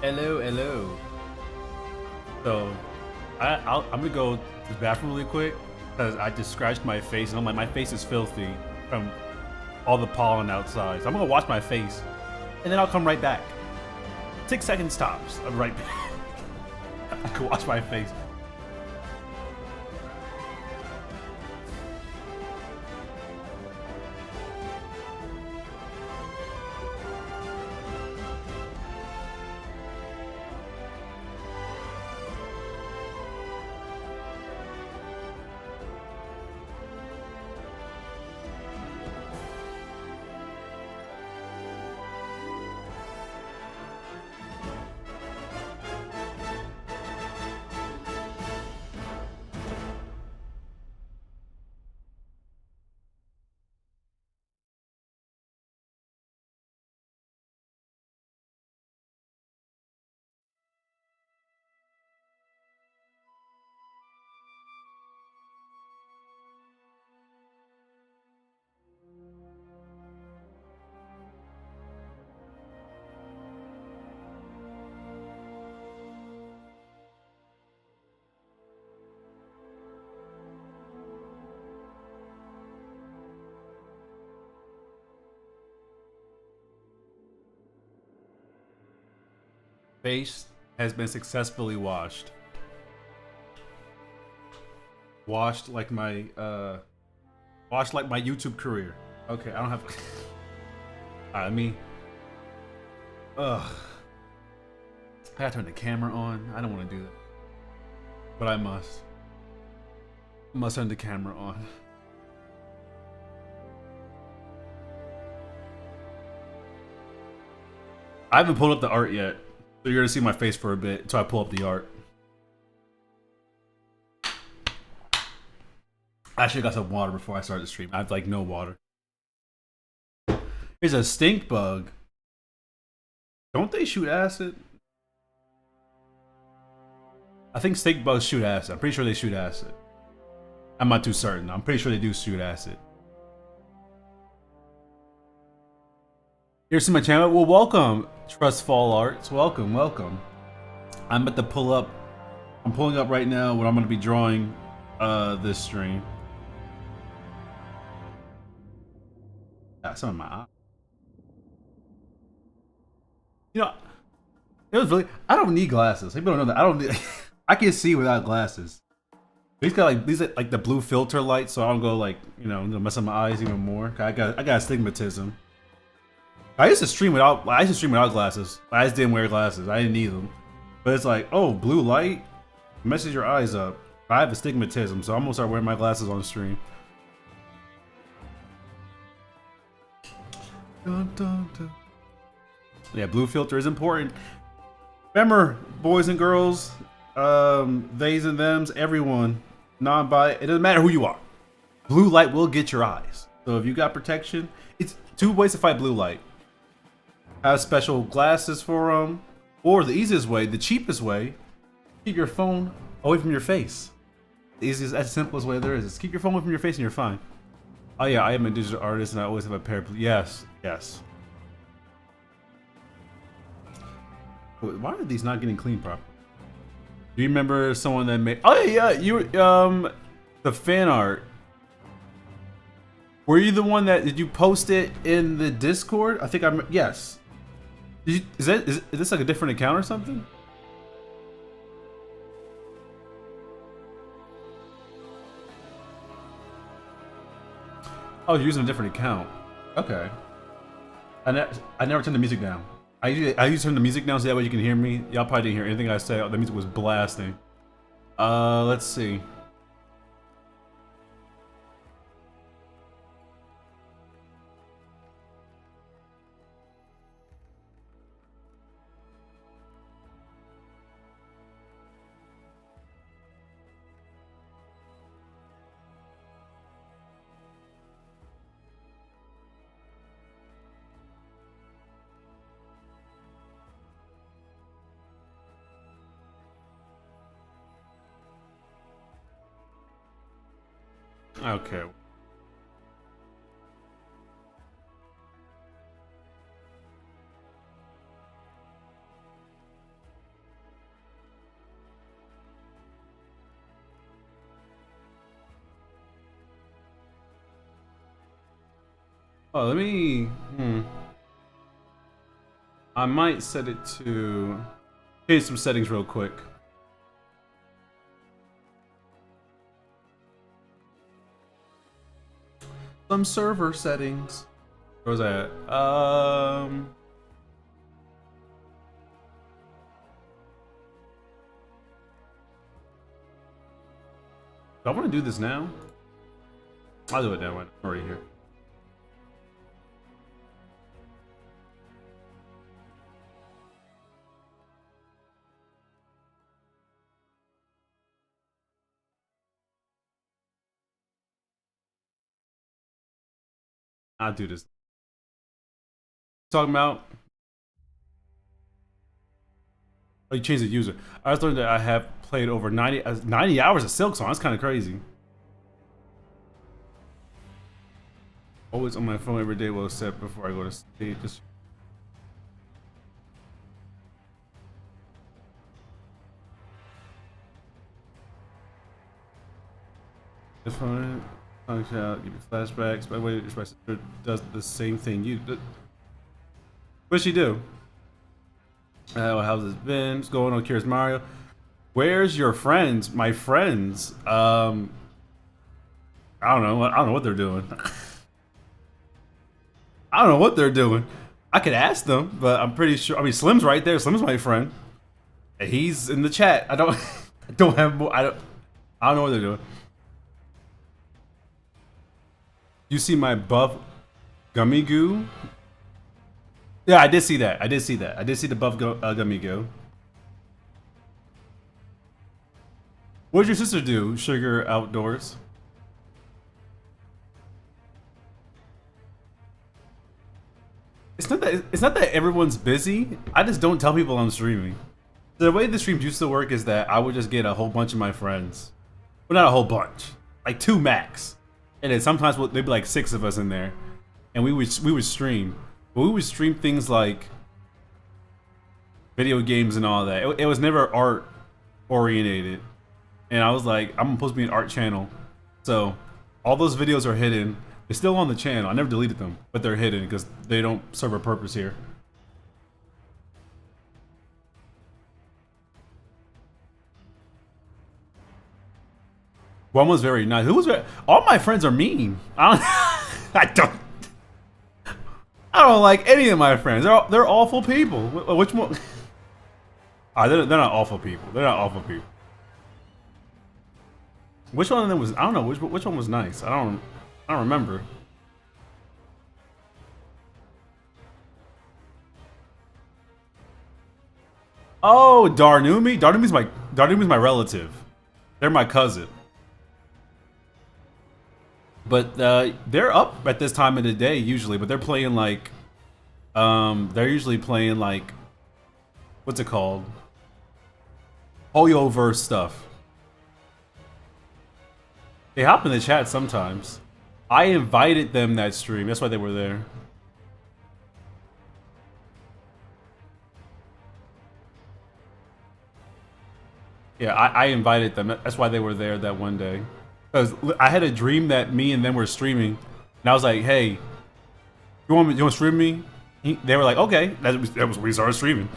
Hello, hello. So, I'm gonna go to the bathroom really quick because I just scratched my face and I'm like, my face is filthy from all the pollen outside. So I'm gonna wash my face and then I'll come right back. 6 seconds tops. I'm right back. I can wash my face. Face has been successfully washed. Washed like my YouTube career. Okay, I don't have. I mean, ugh. I gotta turn the camera on. I don't want to do that, but I must. I must turn the camera on. I haven't pulled up the art yet, so you're gonna see my face for a bit until I pull up the art. I should have got some water before I started the stream. I have like no water. There's a stink bug. Don't they shoot acid? I think stink bugs shoot acid. I'm pretty sure they shoot acid. I'm not too certain. I'm pretty sure they do shoot acid. Here's to my channel. Well, welcome, Trustfall Arts. Welcome, welcome. I'm about to pull up. I'm pulling up right now what I'm going to be drawing this stream. Got some in my eye. You know, it was really. I don't need glasses. People don't know that. I don't need. I can see without glasses. These got like these like the blue filter lights, so I don't go like mess up my eyes even more. I got astigmatism. I used to stream without glasses. I just didn't wear glasses. I didn't need them. But it's like, oh, blue light messes your eyes up. I have astigmatism, so I'm gonna start wearing my glasses on stream. Dun, dun, dun. Yeah, blue filter is important. Remember, boys and girls, theys and thems, everyone, non-bi, it doesn't matter who you are. Blue light will get your eyes. So if you got protection, it's 2 ways to fight blue light. Have special glasses for them, or the easiest way, the cheapest way, keep your phone away from your face. The easiest, as simplest way there is keep your phone away from your face and you're fine. Oh yeah, I am a digital artist and I always have a pair of blue. Yes, yes. Why are these not getting clean properly? Do you remember someone that made? Oh yeah, you the fan art. Were you the one that did you post it in the Discord? I think I'm. Yes. Is this like a different account or something? Oh, you're using a different account. Okay. I never turned the music down. I usually turn the music down so that way you can hear me. Y'all probably didn't hear anything I said. The music was blasting. Let's see. Okay. Oh, let me. I might set it to change some settings real quick. Some server settings. Where was that? Do I want to do this now? I'll do it now. I'm already here. I'll do this. Talking about. Oh, you changed the user. I just learned that I have played over 90 hours of Silksong. That's kind of crazy. Always on my phone every day, well except before I go to sleep. Just this phone, give you flashbacks. By the way, my sister does the same thing. What'd she do? How's it been? What's going on, Curious Mario? Where's your friends? My friends. I don't know. I don't know what they're doing. I don't know what they're doing. I could ask them, but I'm pretty sure. I mean, Slim's right there. Slim's my friend. And he's in the chat. I don't. I don't have. I don't know what they're doing. You see my buff gummy goo? Yeah, I did see that. I did see that. I did see the buff gummy goo. What did your sister do? Sugar outdoors. It's not that everyone's busy. I just don't tell people I'm streaming. The way the streams used to work is that I would just get a whole bunch of my friends. Well, not a whole bunch, like 2 max, and then sometimes there'd be like 6 of us in there, and we would stream. But we would stream things like video games and all that. It was never art orientated, and I was like, I'm supposed to be an art channel, so all those videos are hidden. They're still on the channel. I never deleted them, but they're hidden because they don't serve a purpose here. One was very nice. Who was very? All my friends are mean. I don't like any of my friends. They're awful people. Which one? They're not awful people. They're not awful people. Which one of them was? I don't know. Which one was nice? I don't remember. Oh, Darnumi. Darnumi's my relative. They're my cousin. But they're up at this time of the day usually. But they're playing like, they're usually playing like, what's it called? Hoyoverse stuff. They hop in the chat sometimes. I invited them that stream. That's why they were there. Yeah, I invited them. That's why they were there that one day. Because I had a dream that me and them were streaming, and I was like, "Hey, you want to stream me?" They were like, "Okay." That was when we started streaming.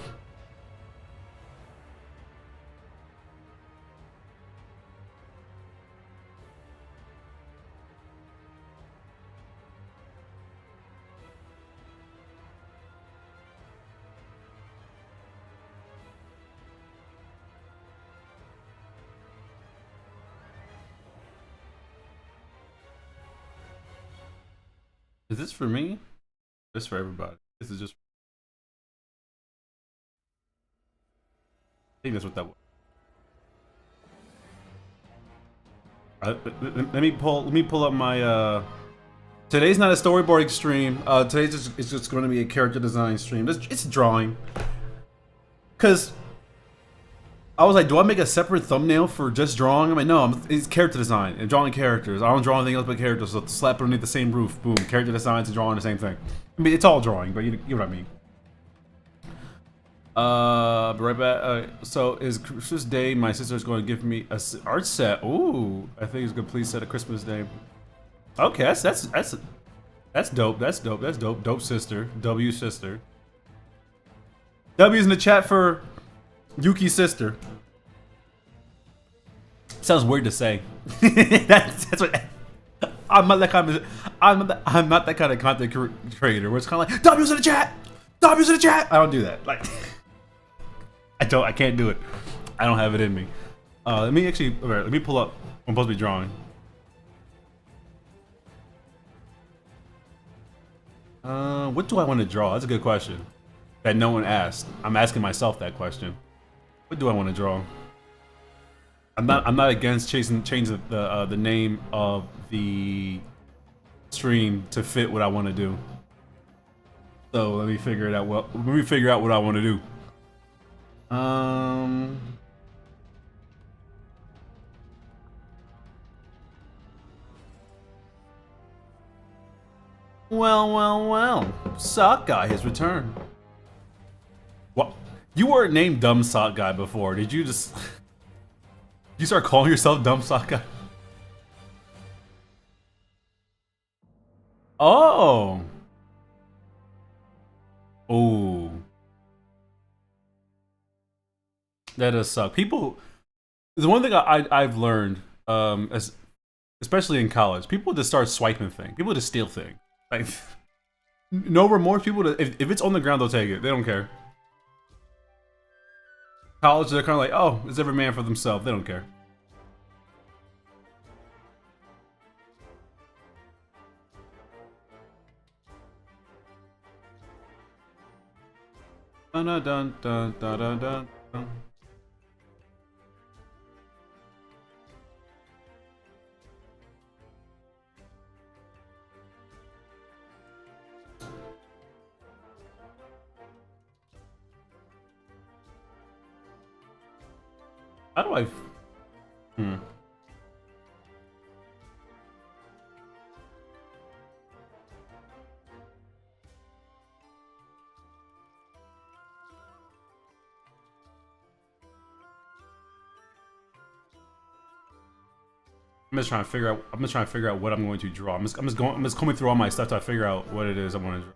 Is this for me? This for everybody. This is just. I think that's what that was. Let me pull up my. Today's not a storyboarding stream. Today's just going to be a character design stream. It's drawing. Cause I was like, do I make a separate thumbnail for just drawing? I'm like, no, it's character design and drawing characters. I don't draw anything else but characters. So slap underneath the same roof, boom, character designs and drawing the same thing. I mean, it's all drawing, but you know what I mean. Right back. So is Christmas Day? My sister's going to give me a art set. Ooh, I think it's a complete set of Christmas Day. Okay, that's That's dope. That's dope. That's dope. Dope sister. W sister. W's in the chat for Yuki's sister. Sounds weird to say. that's what. I'm not that kind of. I'm not that kind of content creator where it's kind of like W's in the chat. W's in the chat. I don't do that. Like, I can't do it. I don't have it in me. Let me actually. Right, let me pull up. I'm supposed to be drawing. What do I want to draw? That's a good question. That no one asked. I'm asking myself that question. What do I want to draw? I'm not against changing the name of the stream to fit what I want to do. So let me figure it out. Well, let me figure out what I want to do. Well. Sock Guy has returned. What? You weren't named Dumb Sock Guy before. Did you just... You start calling yourself Dumb Sock Guy? Oh. Oh. That does suck. People... The one thing I've learned, especially in college, people just start swiping things. People just steal things. Like, no remorse. People, if it's on the ground, they'll take it. They don't care. College, they're kind of like, oh, it's every man for themselves. They don't care. Dun dun dun dun dun dun dun. How do I... I'm just trying to figure out what I'm going to draw. I'm just combing through all my stuff to figure out what it is I want to draw.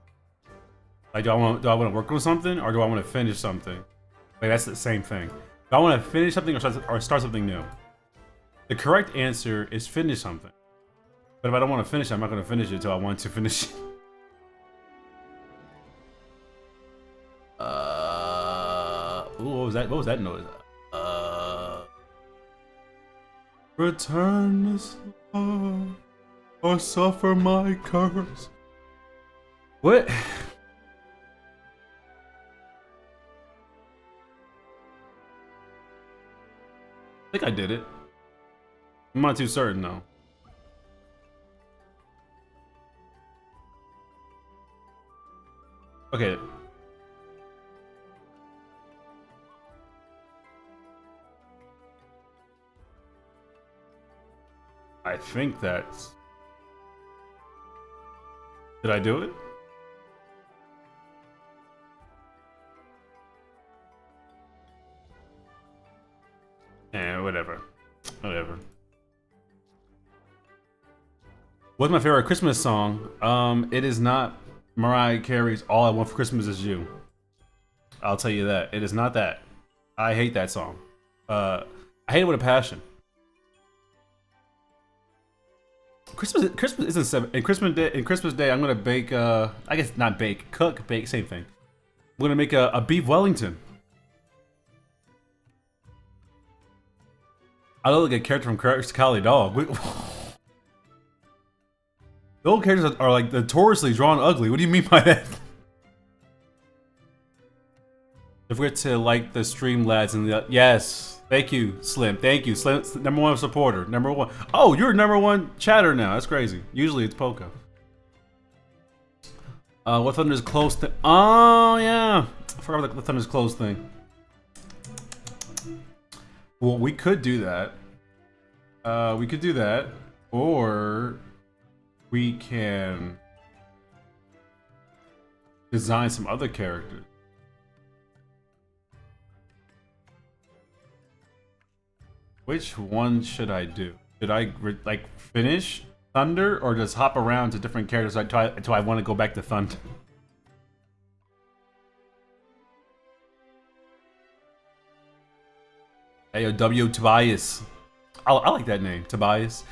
Like, do I want to work on something, or do I want to finish something? Like, that's the same thing. Do I want to finish something or start something new? The correct answer is finish something. But if I don't want to finish it, I'm not going to finish it until I want to finish it. Ooh, what was that? What was that noise? Return this love or suffer my curse. What? I think I did it. I'm not too certain though. Okay. I think that's... Did I do it? Whatever. Whatever. What's my favorite Christmas song? It is not Mariah Carey's All I Want for Christmas Is You. I'll tell you that. It is not that. I hate that song. I hate it with a passion. Christmas isn't seven. In Christmas Day, I'm gonna bake. I guess not bake, cook, bake, same thing. I'm gonna make a beef Wellington. I look like a character from Courage the Cowardly Dog. The old characters are like notoriously drawn ugly. What do you mean by that? Don't forget to like the stream, lads. And yes, thank you, Slim. Thank you, Slim. #1 supporter. #1. Oh, you're #1 chatter now. That's crazy. Usually it's Poco. What Thunder's close thing? Oh yeah, I forgot about the Thunder's close thing. Well, we could do that. We could do that, or we can design some other characters. Which one should I do? Should I like finish Thunder, or just hop around to different characters until I want to go back to Thunder? Hey, yo, W. Tobias. I like that name, Tobias.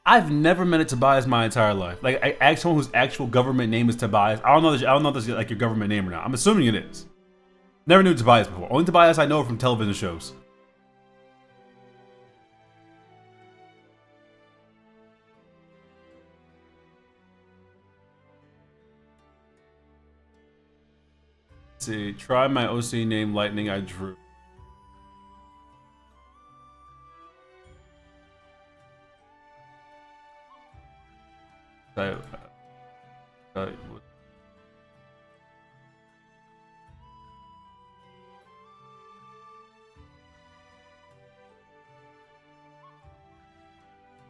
I've never met a Tobias my entire life. Like, I asked someone whose actual government name is Tobias. I don't know. I don't know if this is like your government name or not. I'm assuming it is. Never knew Tobias before. Only Tobias I know from television shows. Let's see, try my OC name Lightning I drew. Uh,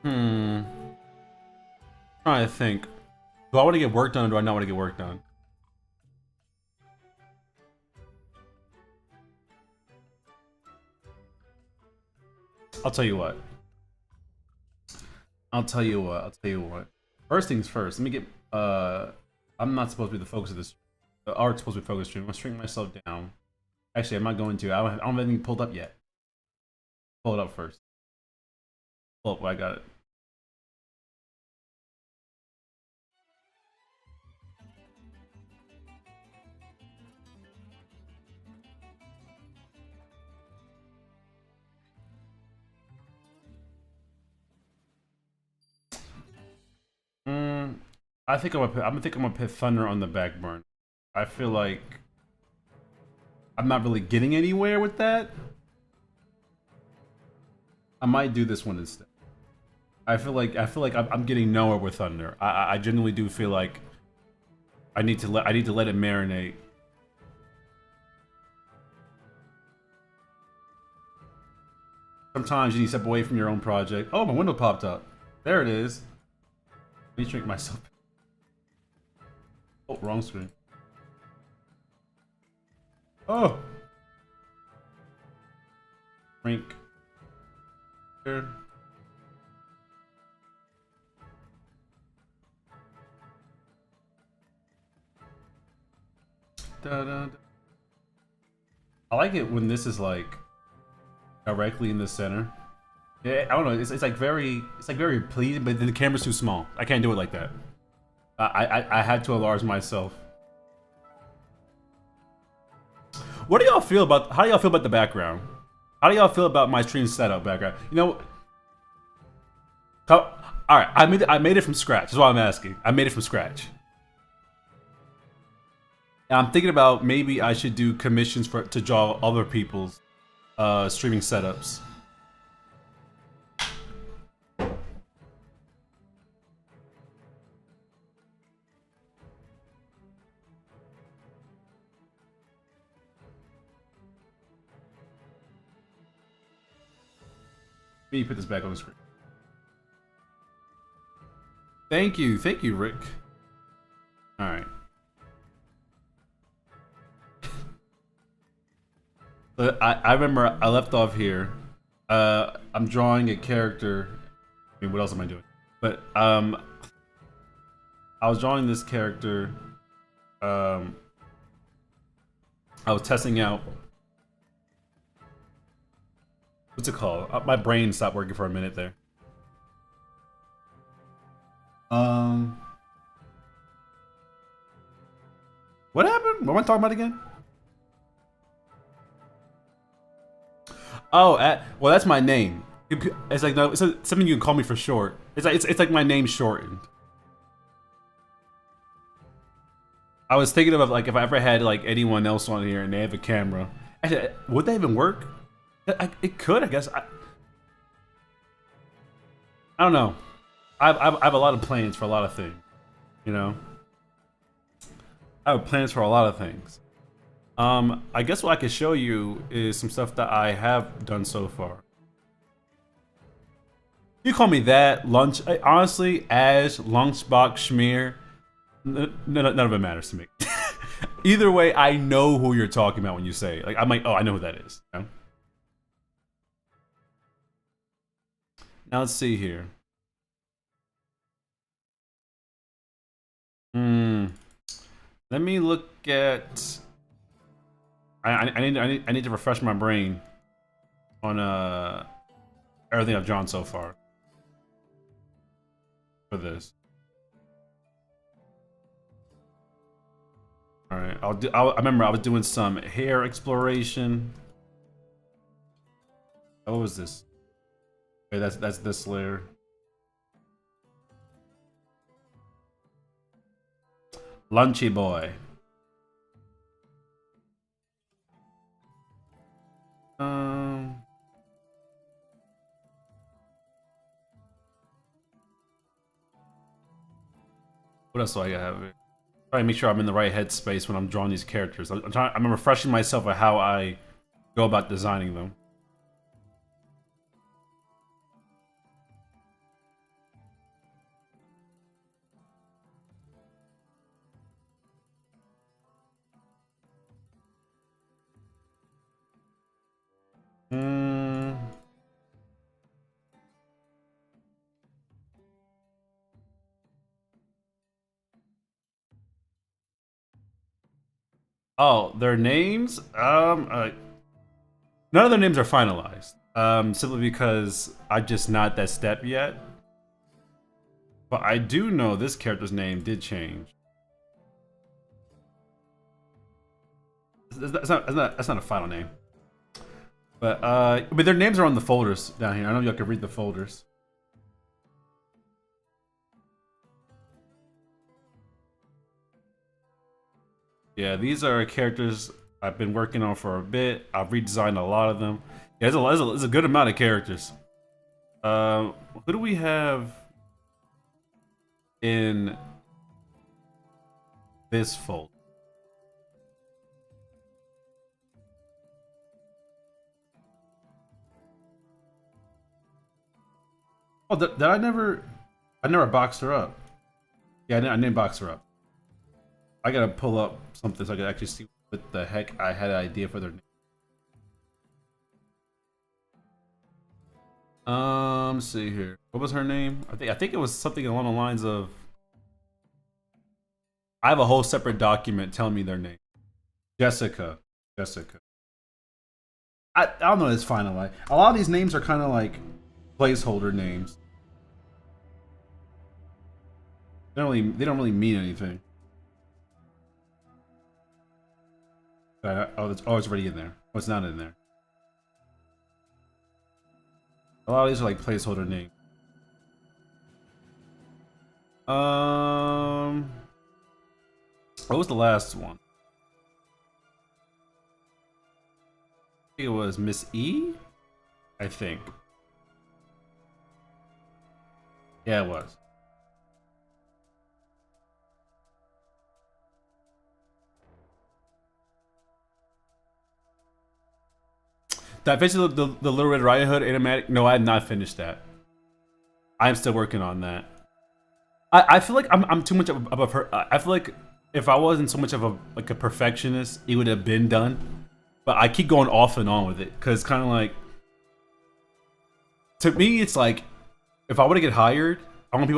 Hmm. Trying to think. Do I want to get work done or do I not want to get work done? I'll tell you what. I'll tell you what. I'll tell you what. First things first. Let me get. I'm not supposed to be the focus of this. The art's supposed to be focus stream. I'm gonna shrink myself down. Actually, I'm not going to. I don't have anything pulled up yet. Pull it up first. Oh, I got it. I think I'm gonna put Thunder on the back burner. I feel like I'm not really getting anywhere with that. I might do this one instead. I feel like I'm getting nowhere with Thunder. I genuinely do feel like I need to let it marinate. Sometimes you need to step away from your own project. Oh, my window popped up. There it is. Let me drink myself. Oh, wrong screen. Oh! Drink. Here. Da, da, da. I like it when this is like directly in the center. Yeah, I don't know. It's like very pleasing, but then the camera's too small. I can't do it like that. I had to enlarge myself. What do y'all feel about? How do y'all feel about the background? How do y'all feel about my stream setup background? You know. All right, I made it from scratch. That's why I'm asking. I made it from scratch. And I'm thinking about maybe I should do commissions to draw other people's streaming setups. Let me put this back on the screen. Thank you, Rick. All right. But I remember I left off here. I'm drawing a character. I mean, what else am I doing? But I was drawing this character. I was testing out. What's it called? My brain stopped working for a minute there. What happened? What am I talking about again? Oh, well, that's my name. It's like no, it's something you can call me for short. It's like my name shortened. I was thinking of like if I ever had like anyone else on here and they have a camera. Actually, would that even work? It could, I guess. I don't know. I have a lot of plans for a lot of things. You know, I have plans for a lot of things. I guess what I could show you is some stuff that I have done so far. You call me that, lunch. Honestly, Ash, Lunchbox, Schmear, none of it matters to me. Either way, I know who you're talking about when you say it. Like, I'm like, oh, I know who that is. You know? Now let's see here. Hmm. Let me look at. I need to refresh my brain on everything I've drawn so far for this. All right, I'll do. I remember I was doing some hair exploration. Oh, what was this? Okay, that's this layer. Lunchy boy. Um, what else do I have? Try to make sure I'm in the right headspace when I'm drawing these characters. I'm refreshing myself of how I go about designing them. Hmm. Oh, their names? None of their names are finalized. Simply because I'm just not that step yet. But I do know this character's name did change. That's not a final name. But their names are on the folders down here. I don't know if y'all can read the folders. Yeah, these are characters I've been working on for a bit. I've redesigned a lot of them. Yeah, there's a good amount of characters. Who do we have in this folder? Oh, did I never? I never boxed her up. Yeah, I didn't box her up. I gotta pull up something so I can actually see what the heck I had an idea for their name. Let's see here. What was her name? I think it was something along the lines of. I have a whole separate document telling me their name. Jessica. Jessica. I don't know this final. A lot of these names are kind of like placeholder names. They don't really mean anything. It's already in there. Oh, it's not in there. A lot of these are like placeholder names. What was the last one? I think it was Miss E. I think. Yeah, it was. Did I finish the Little Red Riding Hood animatic? No, I had not finished that. I'm still working on that. I feel like I'm too much of a I feel like if I wasn't so much of a perfectionist, it would have been done. But I keep going off and on with it because kind of like to me, it's like if I were to get hired, I want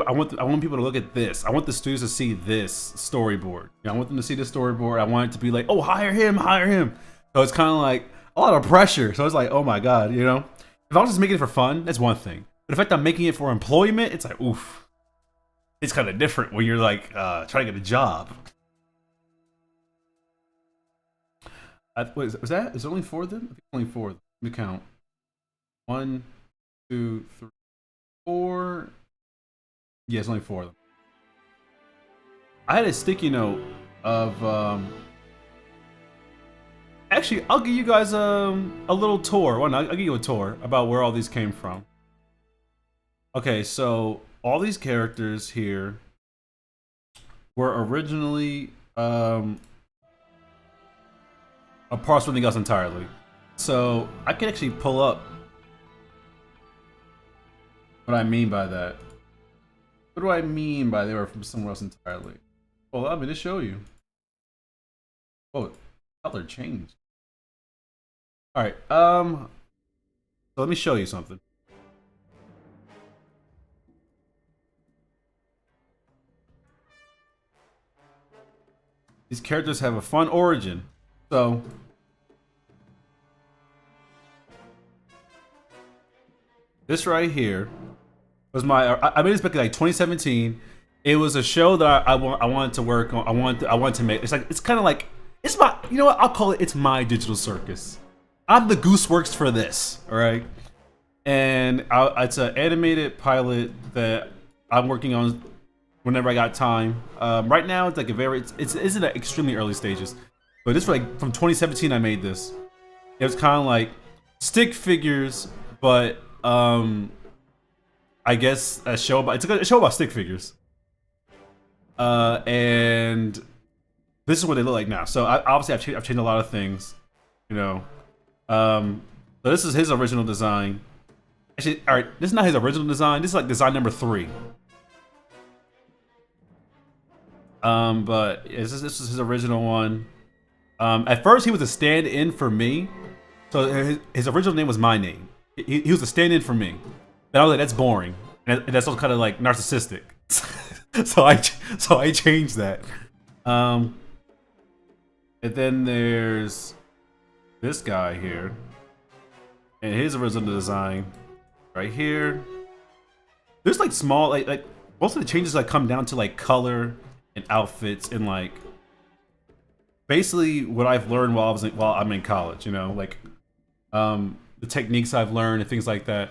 people to look at this. I want the studios to see this storyboard. I want them to see the storyboard. I want it to be like, oh, hire him, hire him. So it's kind of like a lot of pressure. So it's like, oh my god, you know. If I was just making it for fun, that's one thing. But in fact, I'm making it for employment. It's like, oof. It's kind of different when you're like trying to get a job. Was that? Is there only four of them? I think only four. Let me count. One, two, three, four. Yeah, it's only four of them. I had a sticky note of actually I'll give you guys a little tour. Well, no, I'll give you a tour about where all these came from. Okay, so all these characters here were originally a part of something else entirely. So I can actually pull up what I mean by that. What do I mean by they were from somewhere else entirely? Well, I'm going to show you. Oh, color changed. All right. So let me show you something. these characters have a fun origin. So this right here was I made this back in like 2017. It was a show that I wanted to work on. I wanted to make. It's kind of like it's my, you know what, I'll call it. It's my digital circus. I'm the Gooseworks for this. All right, and it's an animated pilot that I'm working on whenever I got time. Right now it's like it's in extremely early stages, but this was like from 2017. I made this. It was kind of like stick figures, but I guess a show about a show about stick figures. And this is what they look like now. So obviously I've changed a lot of things, you know. So this is his original design. Actually, all right, this is not his original design. This is like design number 3. But this is his original one. At first he was a stand-in for me. So his original name was my name. He was a stand-in for me. And I was like, that's boring. And that's also kind of like narcissistic. so I changed that. And then there's this guy here. And his original design right here. There's like small, like most of the changes like come down to like color and outfits and like basically what I've learned while I'm in college, you know, like the techniques I've learned and things like that.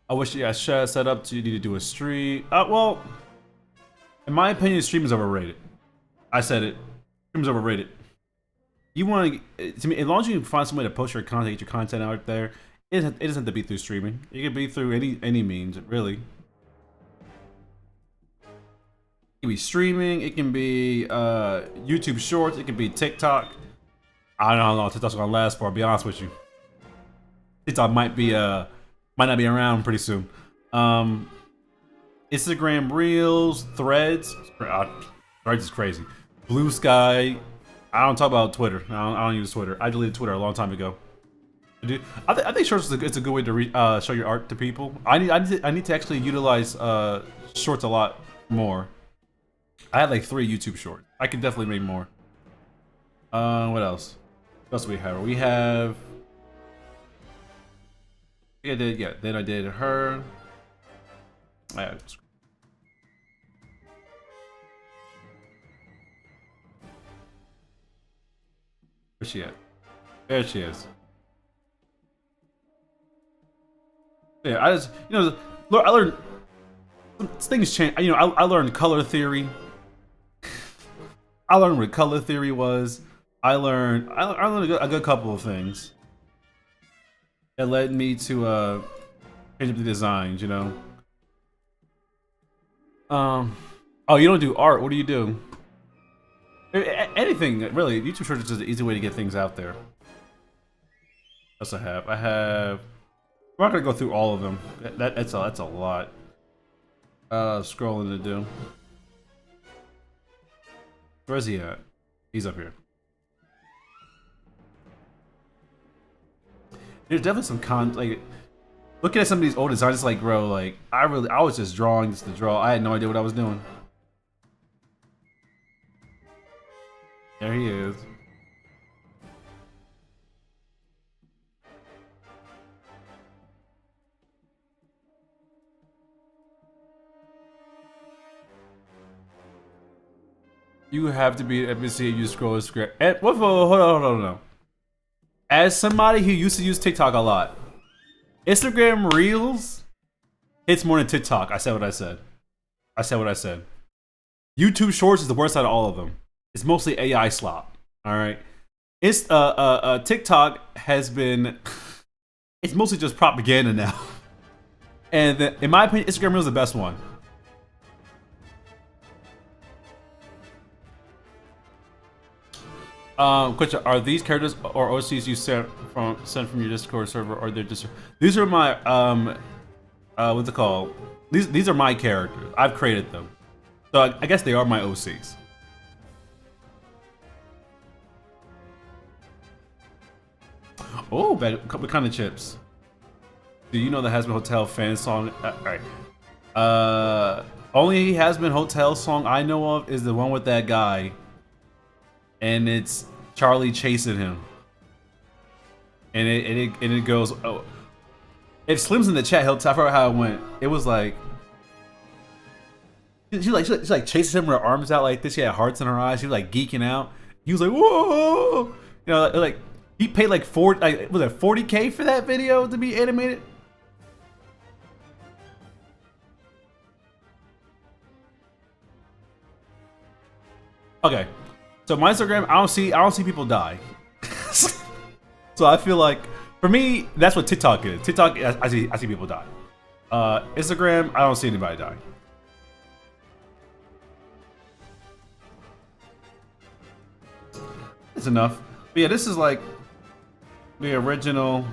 I wish I should have set up to need to do a stream. Well, in my opinion, stream is overrated. I said it. Stream is overrated. You want to me, as long as you can find some way to post your content, get your content out there, it doesn't have to be through streaming. It can be through any means, really. It can be streaming. It can be YouTube Shorts. It can be TikTok. I don't know. TikTok's gonna last for. I'll be honest with you. TikTok might not be around pretty soon. Instagram Reels, Threads. Threads is crazy. Blue Sky. I don't talk about Twitter. I don't use Twitter. I deleted Twitter a long time ago. I think Shorts it's a good way to show your art to people. I need to actually utilize Shorts a lot more. I have like 3 YouTube Shorts. I could definitely make more. What else? What else do we have? We have. Then I did her. Where's she at? There she is. Yeah, I just, you know, I learned things change. You know, I learned color theory. I learned what color theory was. I learned a good couple of things. It led me to change up the designs, you know. Oh, you don't do art. What do you do? Anything, really. YouTube Shorts is just an easy way to get things out there. What else I have? We're not gonna go through all of them. That's a lot. Scrolling to do. Where's he at? He's up here. There's definitely some like looking at some of these old designs, like, bro, like I was just drawing just to draw. I had no idea what I was doing. There he is. You have to be able to see you scroll a script. Hold on. As somebody who used to use TikTok a lot, Instagram Reels hits more than TikTok. I said what I said. YouTube Shorts is the worst out of all of them. It's mostly AI slop. All right. It's TikTok has been. It's mostly just propaganda now. And in my opinion, Instagram Reels is the best one. Question: are these characters or OCs you sent from your Discord server, or they're just? These are my what's it called? These are my characters. I've created them, so I guess they are my OCs. Oh, what kind of chips? Do you know the Hasbro Hotel fan song? All right. Only Has Been Hotel song I know of is the one with that guy, and it's Charlie chasing him, and it goes. Oh, if Slim's in the chat, he'll tell her how it went. It was like she like chases him with her arms out like this. She had hearts in her eyes. She was like geeking out. He was like, whoa, you know, like he paid like 40, like was it 40K for that video to be animated? Okay, so my Instagram, I don't see people die. So I feel like for me, that's what TikTok is. TikTok, I see people die. Instagram, I don't see anybody die. It's enough. But yeah, this is like the original.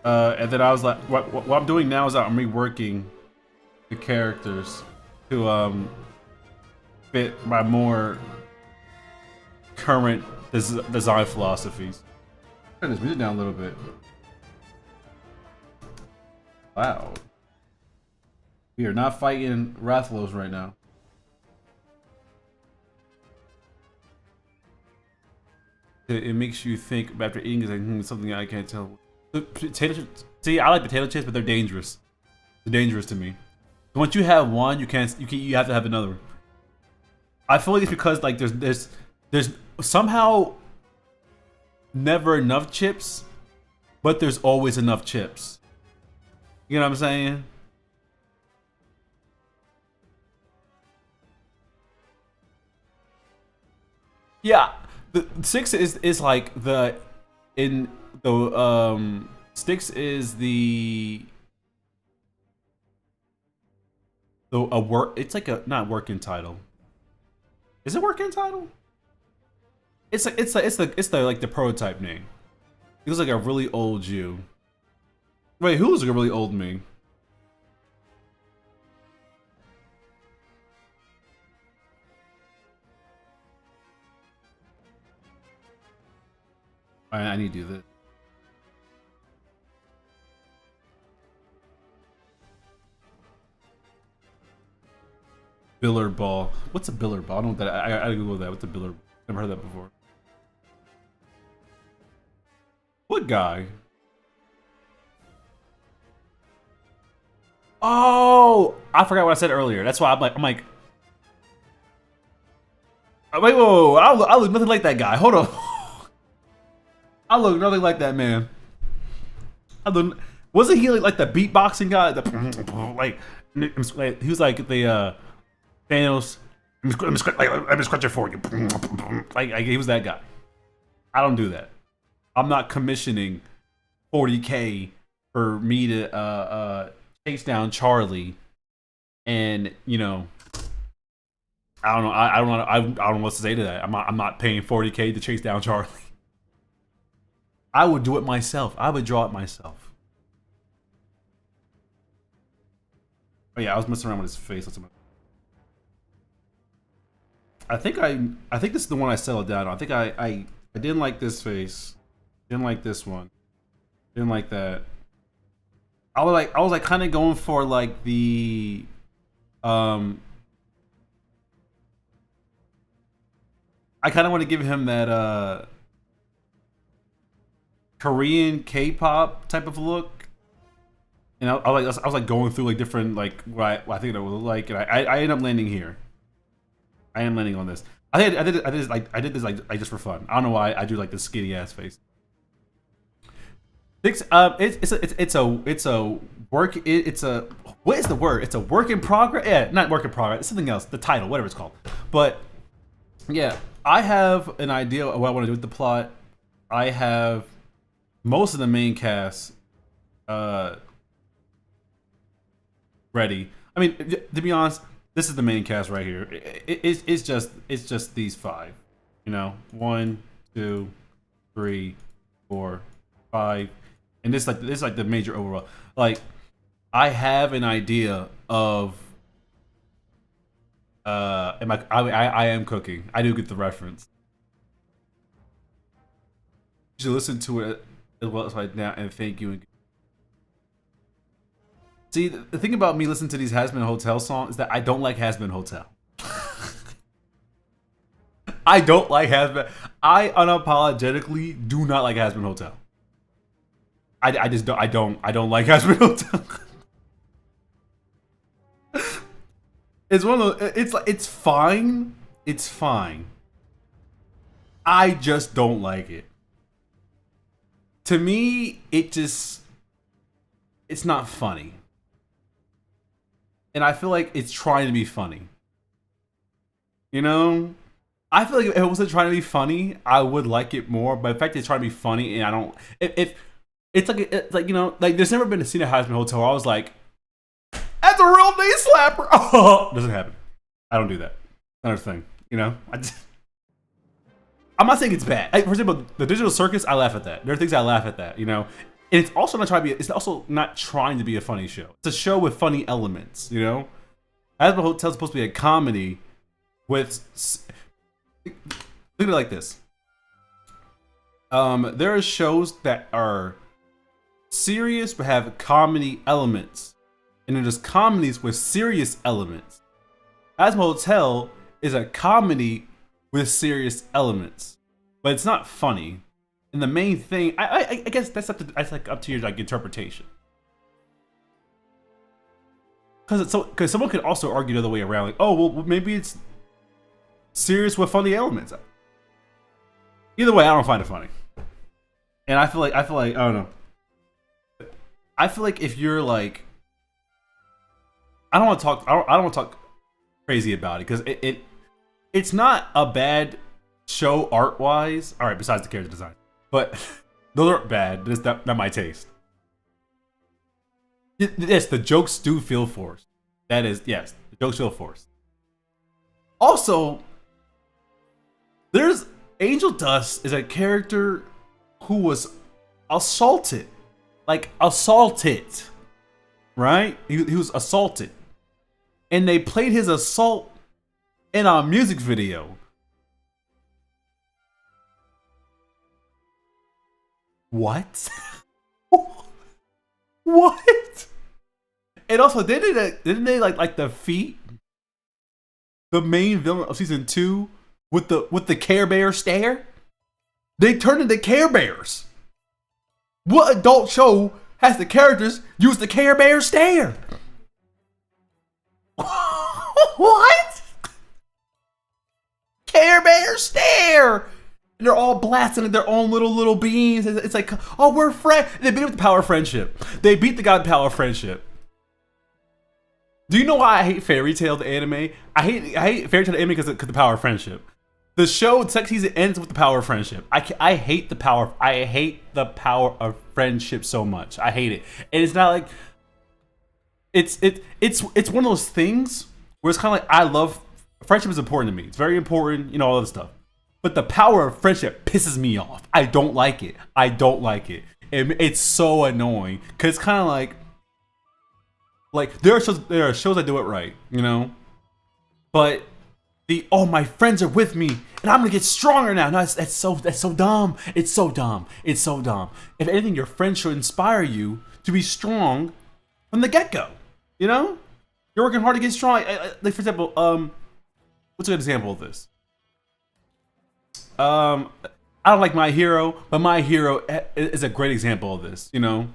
And then I was like, what I'm doing now is I'm reworking the characters to fit my more current design philosophies. Turn this music down a little bit. Wow. We are not fighting Rathlos right now. It makes you think after eating is like something I can't tell. Potato chips. See, I like potato chips, but they're dangerous. They're dangerous to me. Once you have one, you have to have another one. I feel like it's because like there's somehow never enough chips, but there's always enough chips. You know what I'm saying? Yeah, the six is like the in the Sticks is the a work. It's like a not working title. Is it working title? It's the like the prototype name. He was like a really old Jew. Wait, who was like a really old me? I need to do this. Biller ball. What's a biller ball? I don't know what that. I gotta Google that. What's a biller? Never heard that before. What guy? Oh, I forgot what I said earlier. That's why I'm like. Wait, whoa, I look nothing like that guy. Hold on. I look nothing like that man. I look. Wasn't he like the beatboxing guy? The like he was like the Thanos. Let me scratch it for you. Like he was that guy. I don't do that. I'm not commissioning 40K for me to chase down Charlie, and you know, I don't know. I don't know what to say to that. I'm not paying 40K to chase down Charlie. I would do it myself. I would draw it myself. Oh yeah, I was messing around with his face. I think this is the one I settled down on. I think I didn't like this face. Didn't like this one. Didn't like that. I was like kind of going for like the I kind of want to give him that Korean K-pop type of look. And I was like going through like different like what I think it would look like, and I ended up landing here. I am landing on this. I think I did this like just for fun. I don't know why I do like this skinny ass face. It's a work. It's a what is the word? It's a work in progress. Yeah, not work in progress. It's something else. The title, whatever it's called. But yeah, I have an idea of what I want to do with the plot. I have most of the main cast ready. I mean, to be honest, this is the main cast right here. It's just these five. You know, 1, 2, 3, 4, 5, and this is like the major overall. Like, I have an idea of. I am cooking. I do get the reference. You should listen to it as well as right now, and thank you. See, the thing about me listening to these Hazbin Hotel songs is that I don't like Hazbin Hotel. I don't like Hazbin. I unapologetically do not like Hazbin Hotel. I just don't. I don't like Hazbin Hotel. It's one of those. It's like it's fine. It's fine. I just don't like it. To me, it's not funny. And I feel like it's trying to be funny. You know? I feel like if it wasn't trying to be funny, I would like it more. But the fact that it's trying to be funny, and I don't. If it's like you know, like there's never been a scene at Hazbin Hotel where I was like, "That's a real knee slapper." Oh, doesn't happen. I don't do that. Another thing, you know. I'm not saying it's bad. Like, for example, the Digital Circus, I laugh at that. There are things I laugh at that, you know. And it's also not trying to be. It's also not trying to be a funny show. It's a show with funny elements, you know. Hazbin Hotel is supposed to be a comedy with. Look at it like this. There are shows that are serious but have comedy elements, and then there's comedies with serious elements. Hazbin Hotel is a comedy with serious elements, but it's not funny. And the main thing, I guess that's up to your like interpretation. Because someone could also argue the other way around, like, oh well, maybe it's serious with funny elements. Either way, I don't find it funny. And I feel like I don't know. I feel like if you're like, I don't want to talk crazy about it because it's not a bad show art wise. All right, besides the character design, but those aren't bad. That's not my taste. Yes, the jokes do feel forced. That is, yes, the jokes feel forced. Also, there's Angel Dust is a character who was assaulted. Like, assaulted. Right? He was assaulted. And they played his assault in a music video. What? What? And also, didn't they like defeat the main villain of season 2 with the Care Bear stare? They turned into Care Bears. What adult show has the characters use the Care Bear stare? What? Care Bear stare. And they're all blasting at their own little beams. It's like, oh, we're friends. They beat up the power of friendship. They beat the god power of friendship. Do you know why I hate Fairy Tail the anime? I hate Fairy Tail the anime because of the power of friendship. The show, the second season ends with the power of friendship. I hate the power. I hate the power of friendship so much. I hate it. And it's not like it's one of those things where it's kind of like, I love friendship is important to me. It's very important, you know, all this stuff. But the power of friendship pisses me off. I don't like it. I don't like it. It's so annoying because it's kind of like there are shows that do it right, you know, but oh, my friends are with me and I'm gonna get stronger now. No, that's so dumb. It's so dumb. It's so dumb. If anything, your friends should inspire you to be strong from the get-go. You know, you're working hard to get strong. Like, for example, what's a good example of this? I don't like My Hero, but My Hero is a great example of this. You know,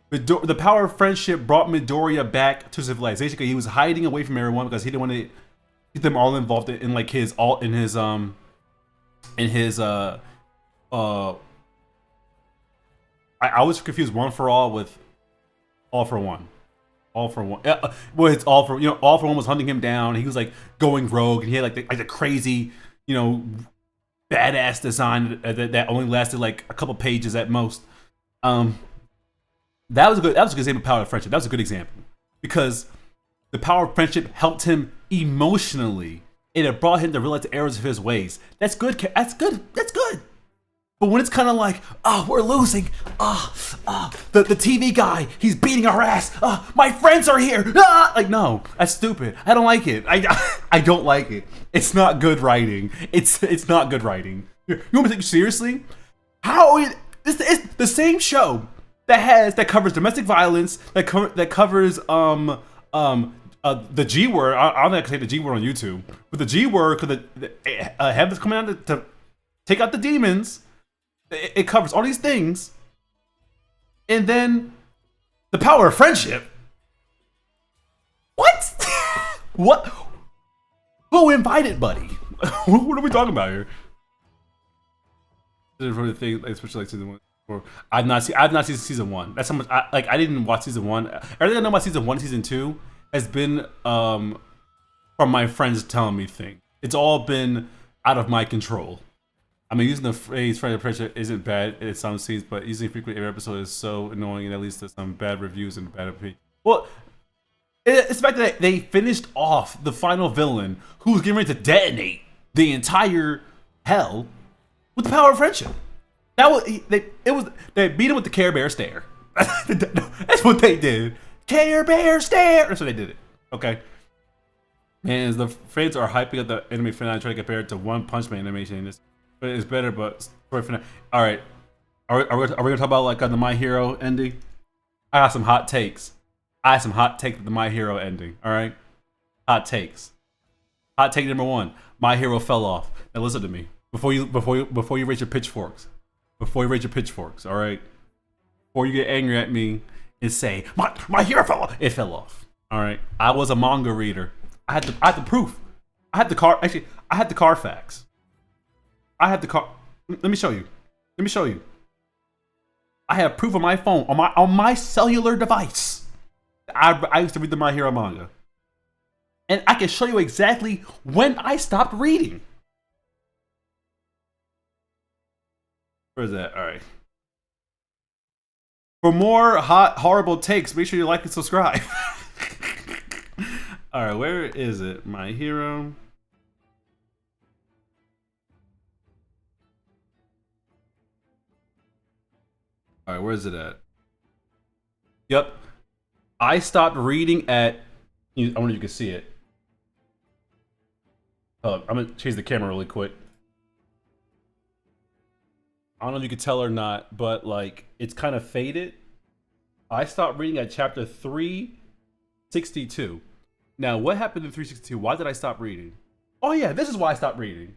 the power of friendship brought Midoriya back to civilization because he was hiding away from everyone because he didn't want to get them all involved in like his I always confuse One for All with All for One. All for One. Well, it's All for, you know, All for One was hunting him down. He was like going rogue, and he had like the crazy, you know, badass design that only lasted like a couple pages at most. That was a good example of power of friendship. That was a good example because the power of friendship helped him emotionally, and it brought him to realize the errors of his ways. That's good. That's good. That's good. But when it's kind of like, oh, we're losing. The TV guy, he's beating our ass. My friends are here. Like, no, that's stupid. I don't like it. I don't like it. It's not good writing. It's not good writing. You want me to take you seriously? It's the same show that covers domestic violence, that covers the G word. I don't think I can say the G word on YouTube, but the G word because heaven's coming out to take out the demons. It covers all these things, and then the power of friendship. What? What? Who invited Buddy? What are we talking about here? For the thing, especially like season 1. I've not seen season 1. That's how much I didn't watch season 1. Everything I know about season 1 and season 2 has been from my friends telling me things. It's all been out of my control. I mean, using the phrase "friend pressure" isn't bad in some scenes, but using frequently every episode is so annoying, and at least there's some bad reviews and bad opinions. Well, it's the fact that they finished off the final villain who was getting ready to detonate the entire hell with the power of friendship. That was they beat him with the Care Bear stare. That's what they did. Care Bear stare. That's what they did it. Okay. And the fans are hyping up the anime finale, trying to compare it to One Punch Man animation. But it's better. But all right, are we gonna talk about like the My Hero ending? I got some hot takes. with the My Hero ending. All right, hot takes. Hot take number 1: My Hero fell off. Now listen to me before you raise your pitchforks. All right. Before you get angry at me and say my Hero fell off. It fell off. All right. I was a manga reader. I had the proof. I had the Carfax. Let me show you. I have proof on my phone, on my cellular device. I used to read the My Hero manga. And I can show you exactly when I stopped reading. Where's that? All right. For more hot, horrible takes, make sure you like and subscribe. All right, where is it? My Hero. All right, where is it at? Yep. I stopped reading at. I wonder if you can see it. I'm gonna change the camera really quick. I don't know if you can tell or not, but like it's kind of faded. I stopped reading at chapter 362. Now, what happened in 362? Why did I stop reading? Oh yeah, this is why I stopped reading.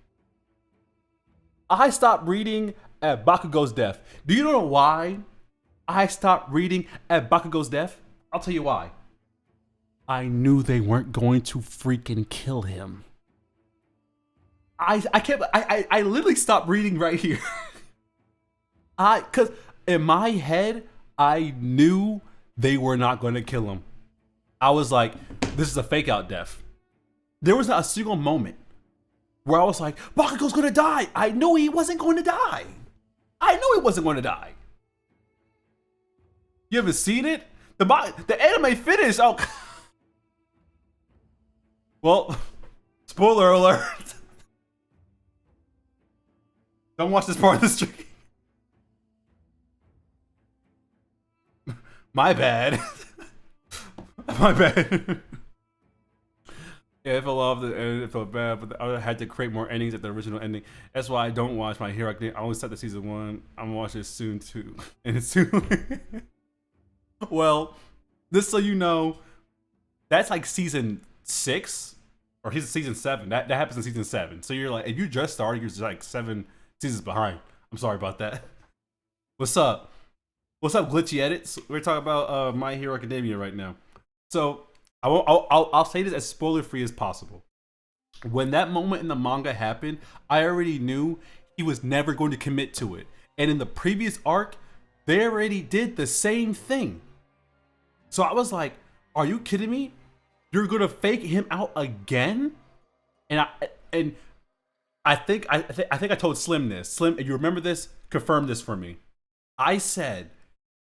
I stopped reading at Bakugo's death. Do you know why I stopped reading at Bakugo's death? I'll tell you why. I knew they weren't going to freaking kill him. I literally stopped reading right here. Cause in my head, I knew they were not going to kill him. I was like, this is a fake out death. There was not a single moment where I was like, Bakugo's gonna die. I knew he wasn't going to die. You haven't seen it? The anime finished. Oh, well, spoiler alert. Don't watch this part of the stream. My bad. My bad. Yeah, it fell off, and it felt bad, but I had to create more endings at the original ending. That's why I don't watch My Hero. I only set the season 1. I'm gonna watch it soon too, and it's soon. Well, just so you know, that's like season 6 or season 7. That happens in season 7. So you're like, if you just started, you're just like 7 seasons behind. I'm sorry about that. What's up? What's up, Glitchy Edits? We're talking about My Hero Academia right now. So I'll say this as spoiler free as possible. When that moment in the manga happened, I already knew he was never going to commit to it. And in the previous arc, they already did the same thing. So I was like, "Are you kidding me? You're gonna fake him out again?" And I think I told Slim this. Slim, if you remember this, confirm this for me. I said,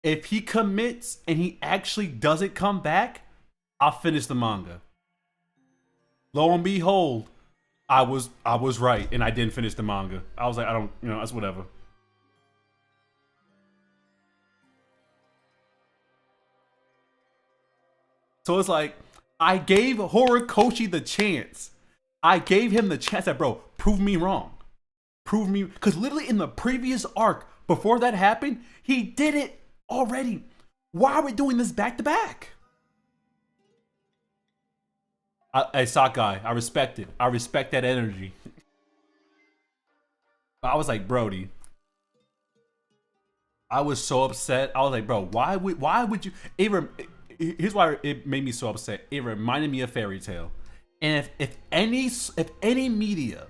if he commits and he actually doesn't come back, I'll finish the manga. Lo and behold, I was right, and I didn't finish the manga. I was like, that's whatever. So it's like, I gave Horikoshi the chance. I gave him the chance that, bro, prove me wrong. Prove me, because literally in the previous arc, before that happened, he did it already. Why are we doing this back to back? Hey, Sakai, I respect it. I respect that energy. I was like, Brody. I was so upset. I was like, bro, why would you? Here's why it made me so upset. It reminded me of Fairy Tail. And if any media,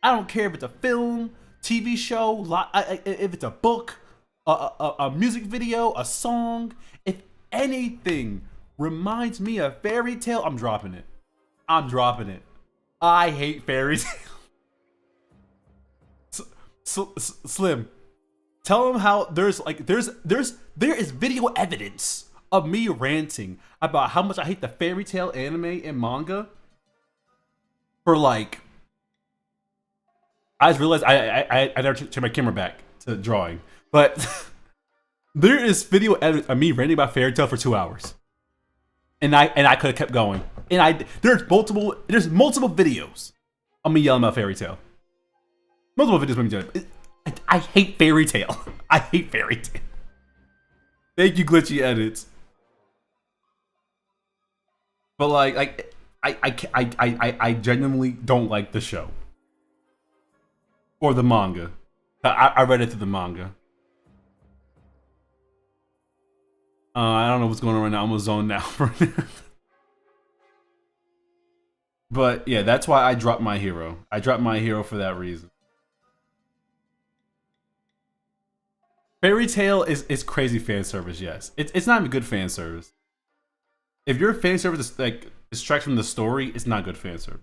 I don't care if it's a film, TV show, if it's a book, a music video, a song, if anything reminds me of Fairy Tail, I'm dropping it. I'm dropping it. I hate Fairy Tail. Slim, tell them how there is video evidence of me ranting about how much I hate the Fairy Tail anime and manga. For like, I just realized I never turned my camera back to drawing, but there is video evidence of me ranting about Fairy Tail for 2 hours, and I could have kept going. And there's multiple videos of me yelling about Fairy Tail. Multiple videos of me yelling. I hate Fairy Tail. I hate Fairy Tail. Thank you, Glitchy Edits. But like I genuinely don't like the show or the manga. I read it through the manga. I don't know what's going on right now. I'm a zone now. But yeah, that's why I dropped My Hero. I dropped My Hero for that reason. Fairy Tail is crazy fan service. Yes, it's not even good fan service. If your fan service is like distracts from the story, it's not good fan service.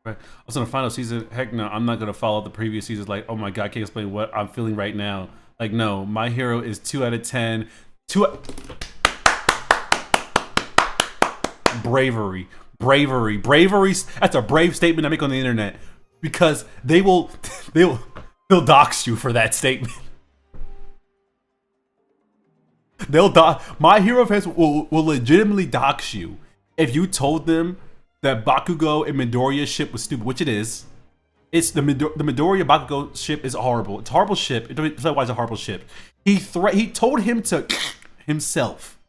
Right. Also, in the final season, heck no, I'm not gonna follow the previous seasons. Like, oh my god, I can't explain what I'm feeling right now. Like, no, My Hero is 2 out of 10. Bravery. That's a brave statement I make on the internet because they'll dox you for that statement. My Hero fans will legitimately dox you if you told them that Bakugo and Midoriya's ship was stupid, which it is. It's the Midoriya Bakugo ship is horrible. It's a horrible ship. It's why it's a horrible ship. He told him to himself.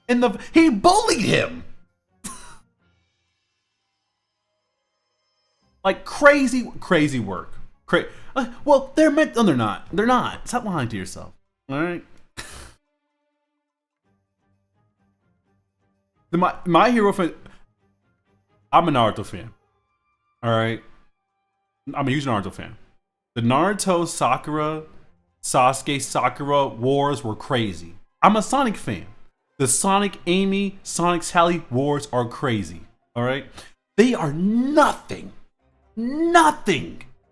He bullied him. Like crazy work. Well, they're meant. No, they're not. They're not. Stop lying to yourself. All right. My Hero fan. I'm a Naruto fan. All right. I'm a huge Naruto fan. The Naruto Sasuke Sakura wars were crazy. I'm a Sonic fan. The Sonic Amy, Sonic Sally wars are crazy. All right. They are nothing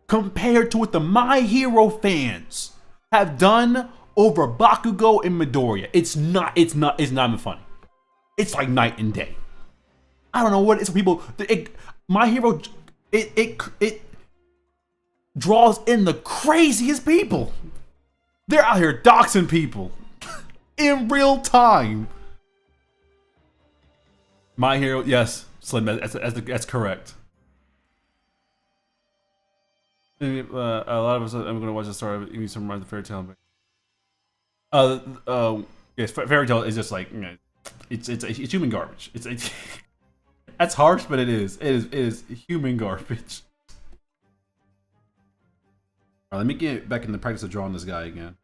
compared to what the My Hero fans have done over Bakugo and Midoriya. It's not even funny. It's like night and day. I don't know what it's people. My Hero, it draws in the craziest people. They're out here doxing people in real time. My Hero, yes, Slim, that's correct. A lot of us, I'm going to watch the story. Give me some of the Fairy Tail. Yes, Fairy Tail is just like, you know, it's human garbage. It's that's harsh, but it is human garbage. All right, let me get back in the practice of drawing this guy again.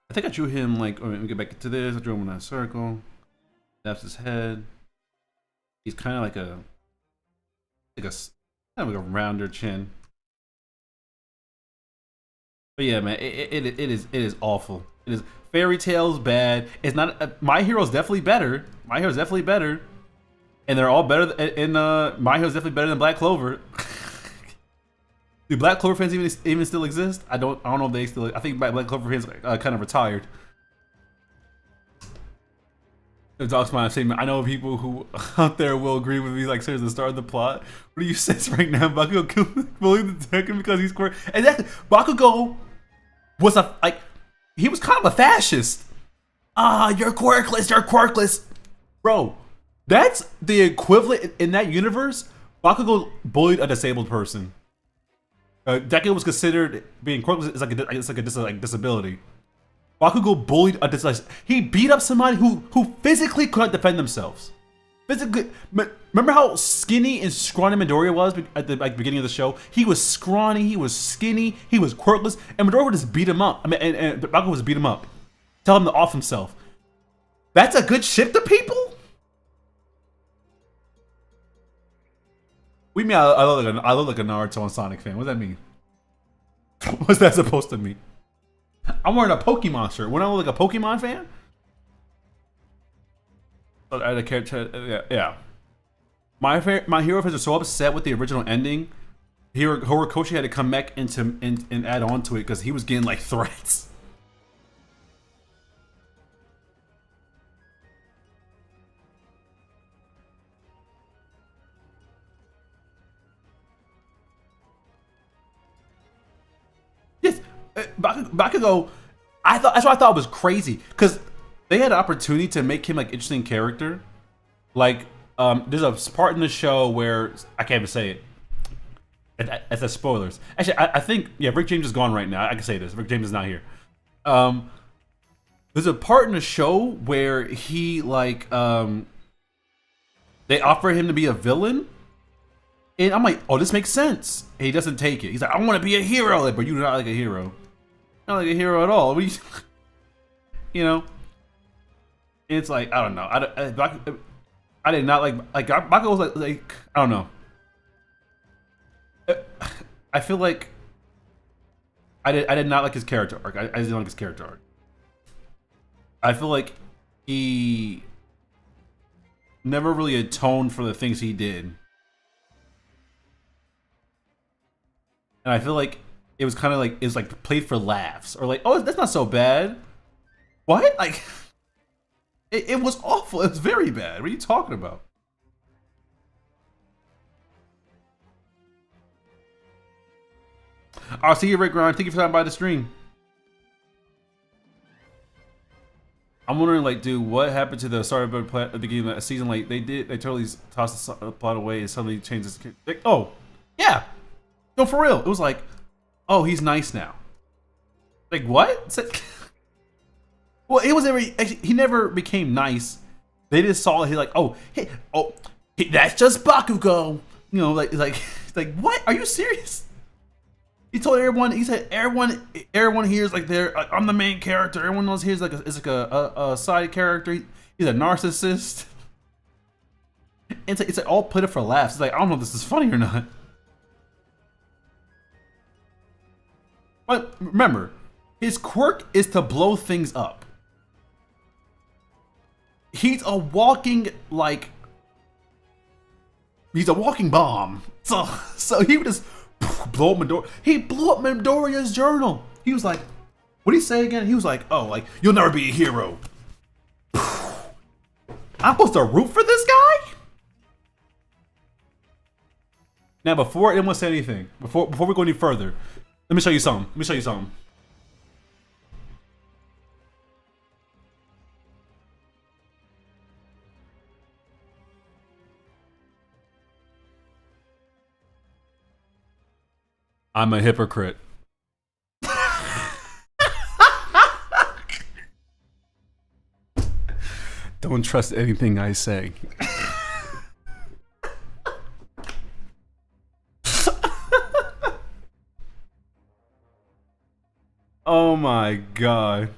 I think I drew him like. Let me get back to this. I drew him in that circle. That's his head. He's kind of like a rounder chin. But yeah, man, it is awful. It is. Fairy Tail's bad. It's not. My Hero's definitely better. My Hero's definitely better, and they're all better. My Hero's definitely better than Black Clover. Do Black Clover fans even still exist? I don't know if they still. I think Black Clover fans kind of retired. The dog's my statement. I know people who out there will agree with me. Like, seriously, the start of the plot. What do you say right now? Bakugo killed the detective because he's queer. Exactly. Bakugo. was a like he was kind of a fascist. You're quirkless, you're quirkless. Bro, that's the equivalent in that universe. Bakugo bullied a disabled person. Deku was considered being quirkless is like a disability. Bakugo bullied a disability. He beat up somebody who physically couldn't defend themselves. Physically, remember how skinny and scrawny Midoriya was at the beginning of the show? He was scrawny, he was skinny, he was quirkless, and Midoriya would just beat him up. I mean, and Bakugo would just beat him up, tell him to off himself. That's a good ship to people. We mean I look like a Naruto and Sonic fan. What does that mean? What's that supposed to mean? I'm wearing a Pokemon shirt. When I look like a Pokemon fan? Yeah. My hero fans are so upset with the original ending. Horikoshi had to come back and add on to it because he was getting like threats. Yes, Bakugo. That's why I thought it was crazy because they had an opportunity to make him like interesting character. Like, there's a part in the show where I can't even say it. It's a spoilers. Actually, I think Rick James is gone right now. I can say this. Rick James is not here. There's a part in the show where he like they offer him to be a villain, and I'm like, oh, this makes sense. And he doesn't take it. He's like, I want to be a hero, like, but you're not like a hero. Not like a hero at all. You know. It's like I don't know. I did not like Bakugo was like I don't know. I feel like I did not like his character arc. I didn't like his character arc. I feel like he never really atoned for the things he did, and I feel like it was kind of like it's like played for laughs or like, oh, that's not so bad. What like. It was awful. It was very bad. What are you talking about? I'll see you, Rick Grind. Thank you for stopping by the stream. I'm wondering, like, dude, what happened to the Sorry Bird plot at the beginning of the season? Like, they totally tossed the plot away and suddenly changed this. Like, oh, yeah. No, for real. It was like, oh, he's nice now. Like, what? Well, it was he never became nice. They just saw he like, oh, hey, that's just Bakugo. You know, like what? Are you serious? He told everyone. He said everyone here is like I'm the main character. Everyone else here is like a side character. He's a narcissist. It's like all put it for laughs. It's like I don't know if this is funny or not. But remember, his quirk is to blow things up. He's a walking he's a walking bomb. So he would just blow up Midoriya. He blew up Midoriya's journal. He was like, what did he say again? He was like, oh, like you'll never be a hero. I'm supposed to root for this guy? Now, before anyone say anything, before we go any further, let me show you something. I'm a hypocrite. Don't trust anything I say. Oh my god.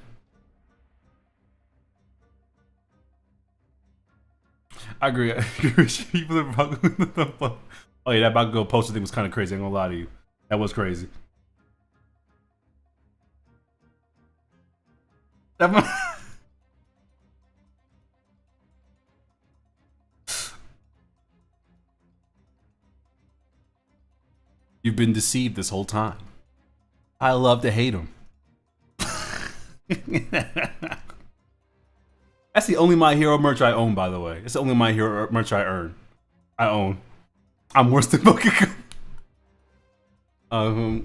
I agree. People are oh yeah, that Bakugo poster thing was kind of crazy. I'm gonna lie to you. That was crazy. You've been deceived this whole time. I love to hate him. That's the only My Hero merch I own, by the way. It's the only My Hero merch I own. I'm worse than Bakugo.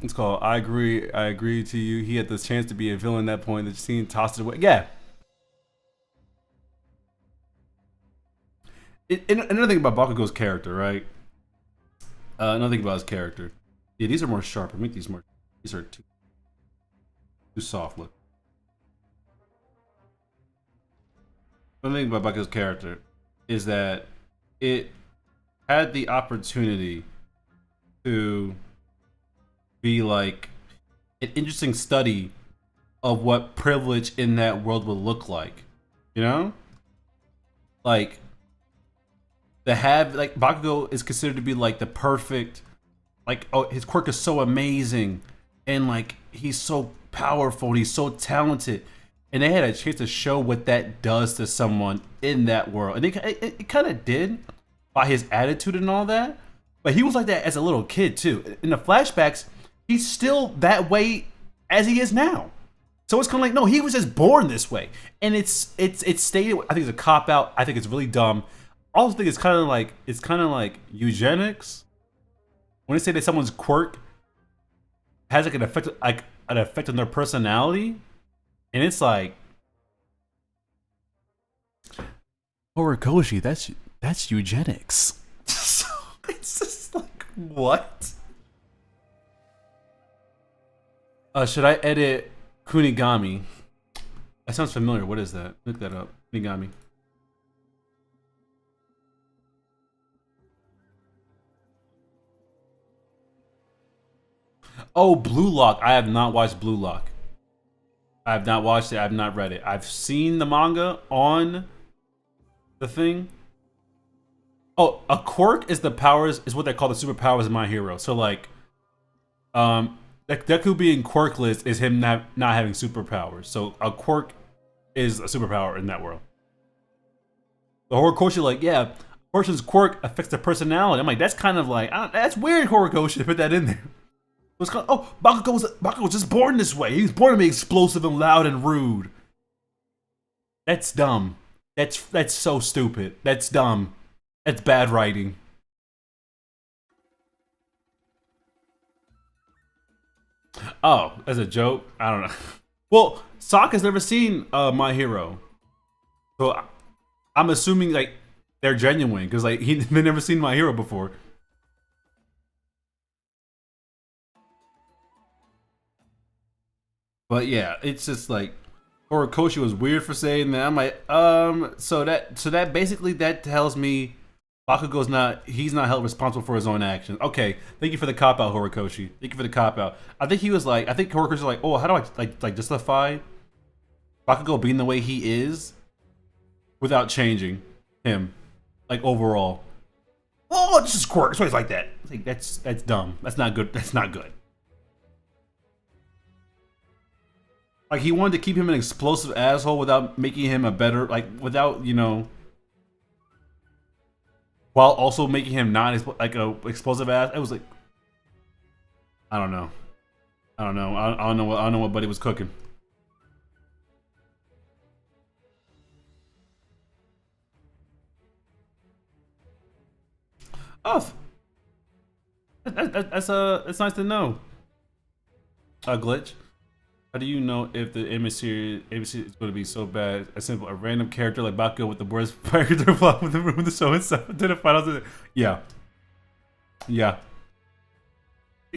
It's called I Agree. I Agree to You. He had the chance to be a villain at that point. The scene tossed it away. Yeah. Another thing about Bakugo's character, right? Another thing about his character. Yeah, these are more sharp. I make these more. These are too soft. Look. One thing about Bakugo's character is that it had the opportunity to be like an interesting study of what privilege in that world would look like. You know? Like the have like Bakugo is considered to be like the perfect like oh his quirk is so amazing and like he's so powerful and he's so talented and they had a chance to show what that does to someone in that world and it kind of did by his attitude and all that but he was like that as a little kid too in the flashbacks he's still that way as he is now so it's kind of like no he was just born this way and it's stated I think it's a cop out I think it's really dumb I also think it's kind of like eugenics when they say that someone's quirk has like an effect on their personality, and it's like Horikoshi, that's eugenics. So it's just like what? Should I edit Kunigami? That sounds familiar. What is that? Look that up. Kunigami. Oh, Blue Lock. I have not watched Blue Lock. I have not watched it. I have not read it. I've seen the manga on the thing. Oh, a quirk is the powers is what they call the superpowers of My Hero. So like, Deku being quirkless is him not having superpowers. So a quirk is a superpower in that world. The Horikoshi like yeah, a person's quirk affects their personality. I'm like that's kind of like that's weird. Horikoshi to put that in there. Was called, oh, Bakugo was just born this way. He was born to be explosive and loud and rude. That's dumb. That's so stupid. That's dumb. That's bad writing. Oh, as a joke? I don't know. Well, Sokka's never seen My Hero. So I'm assuming like they're genuine because like he's never seen My Hero before. But yeah, it's just like Horikoshi was weird for saying that. I'm like, so that basically that tells me Bakugo's he's not held responsible for his own actions. Okay, thank you for the cop out, Horikoshi. Thank you for the cop out. I think Horikoshi was like, oh, how do I like justify Bakugo being the way he is without changing him, like overall. Oh, it's just quirk. So he's like that. Like that's dumb. That's not good. That's not good. Like he wanted to keep him an explosive asshole without making him a better without while also making him not like a explosive ass. It was like I don't know. I don't know. I don't know what Buddy was cooking. Oh, that's nice to know. A glitch. How do you know if the MC is going to be so bad? A simple, a random character like Bakugo with the worst character plot with the room, the show itself, to the finals. Yeah, yeah.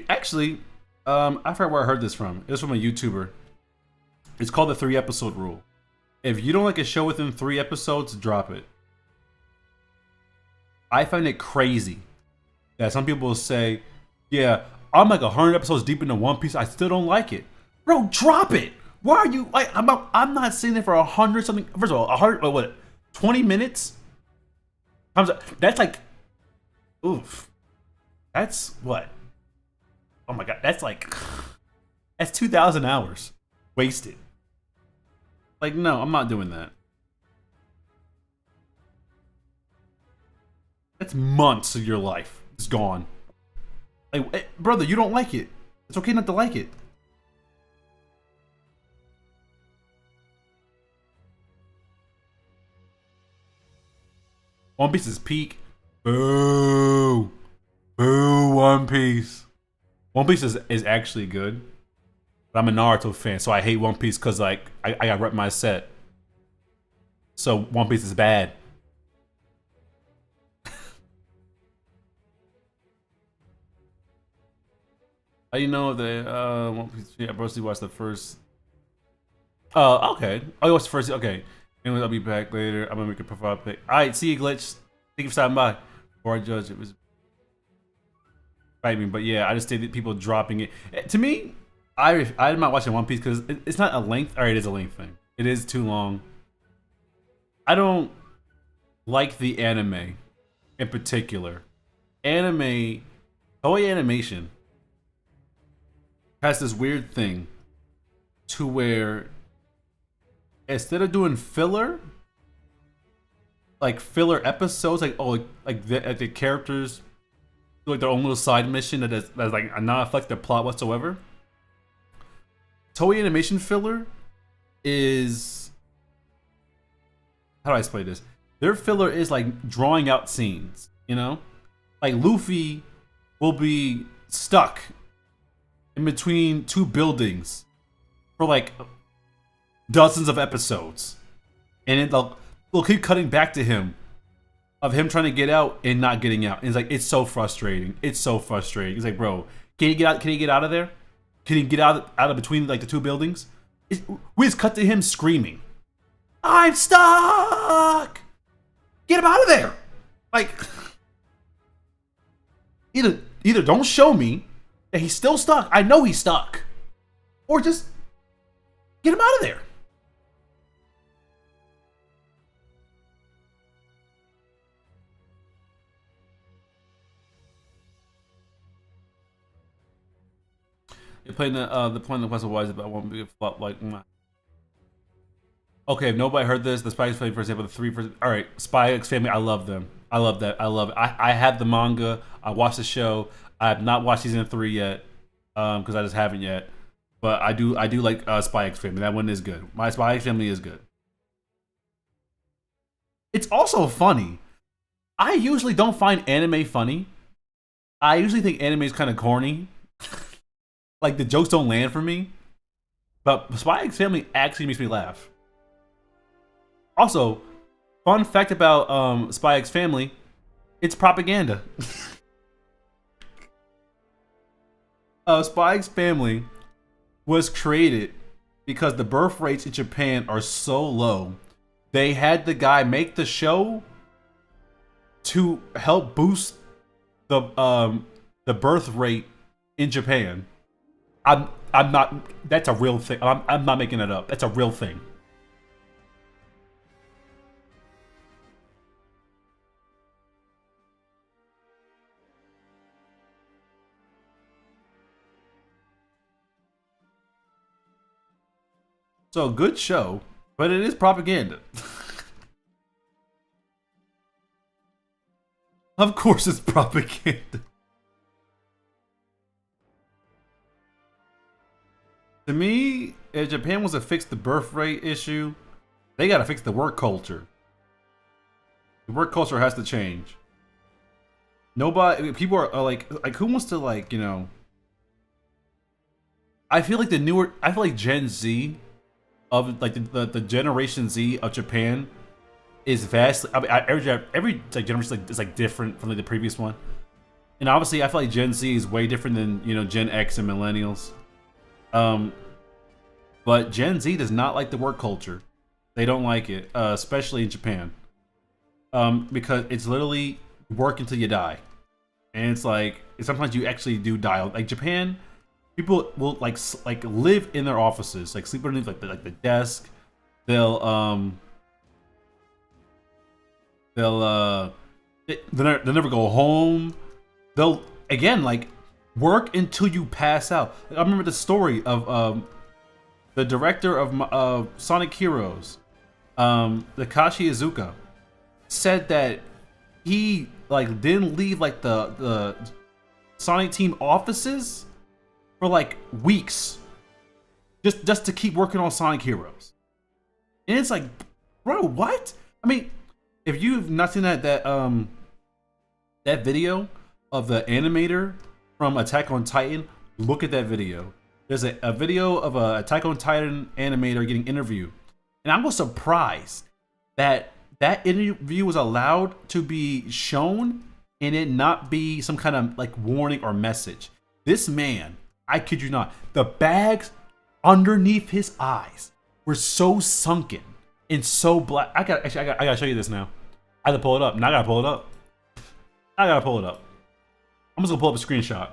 Actually, I forgot where I heard this from. It was from a YouTuber. It's called the 3-episode rule. If you don't like a show within 3 episodes, drop it. I find it crazy that some people will say, "Yeah, I'm like 100 episodes deep into One Piece. I still don't like it." Bro, drop it. Why are you like? I'm not sitting there for 100 something. First of all, 100 what? 20 minutes? That's like, oof. That's what? Oh my god, that's 2,000 hours wasted. Like, no, I'm not doing that. That's months of your life. It's gone. Like, brother, you don't like it. It's okay not to like it. One Piece is peak. Boo. Boo, One Piece. One Piece is actually good. But I'm a Naruto fan, so I hate One Piece because like I got rep my set. So One Piece is bad. How you know that One Piece? Yeah, I mostly watched the first. Okay. Oh, you watched the first. Okay. Anyways, I'll be back later. I'm gonna make a profile pic. All right, see you, Glitch. Thank you for stopping by. Before I judge, it was fight me, but yeah, I just think that people dropping it. To me, I'm not watching One Piece because it's not a length. All right, it is a length thing. It is too long. I don't like the anime in particular. Anime, Toei Animation has this weird thing to where instead of doing filler, like filler episodes, like the characters do like their own little side mission that's like not affect the plot whatsoever. Toei Animation filler is, how do I explain this? Their filler is like drawing out scenes, you know? Like Luffy will be stuck in between two buildings for like dozens of episodes. And they'll keep cutting back to him of him trying to get out and not getting out. And it's like, it's so frustrating. It's so frustrating. He's like, bro, can you get out? Can you get out of there? Can he get out of between like the two buildings? We just cut to him screaming, "I'm stuck! Get him out of there!" Like, either don't show me that he's still stuck. I know he's stuck, or just get him out of there. You're playing the point of the quest of wise about one big flop like. Okay, if nobody heard this, the Spy X Family, for example, the three first. All right, Spy X Family, I love them. I love that. I love it. I have the manga. I watched the show. I have not watched season 3 yet, because I just haven't yet. But I do like Spy X Family. That one is good. My Spy X Family is good. It's also funny. I usually don't find anime funny. I usually think anime is kind of corny. Like the jokes don't land for me. But Spy X Family actually makes me laugh. Also, fun fact about Spy X Family, it's propaganda. Spy X Family was created because the birth rates in Japan are so low. They had the guy make the show to help boost the birth rate in Japan. I'm not. That's a real thing. I'm not making it up. That's a real thing. So good show, but it is propaganda. Of course, it's propaganda. To me, if Japan was to fix the birth rate issue, they gotta fix the work culture. The work culture has to change. Nobody, people are like who wants to like, you know? I feel like I feel like Gen Z, of like the Generation Z of Japan, is vastly. I mean, every like generation is like different from like the previous one, and obviously I feel like Gen Z is way different than, you know, Gen X and Millennials. But Gen Z does not like the work culture. They don't like it, especially in Japan, because it's literally work until you die, and it's like sometimes you actually do die. Like Japan, people will like live in their offices, like sleep underneath like the desk. They'll never go home. They'll again like work until you pass out. Like, I remember the story of the director of Sonic Heroes, Takashi Iizuka, said that he like didn't leave like the Sonic team offices for like weeks, just to keep working on Sonic Heroes. And it's like, bro, what? I mean, if you've not seen that video of the animator from Attack on Titan Look at that video. There's a video of a Attack on Titan animator getting interviewed, and I was surprised that that interview was allowed to be shown and it not be some kind of like warning or message. This man, I kid you not, the bags underneath his eyes were so sunken and so black. I gotta show you this now. I gotta pull it up. Now I gotta pull it up. I gotta pull it up. I'm just gonna pull up a screenshot.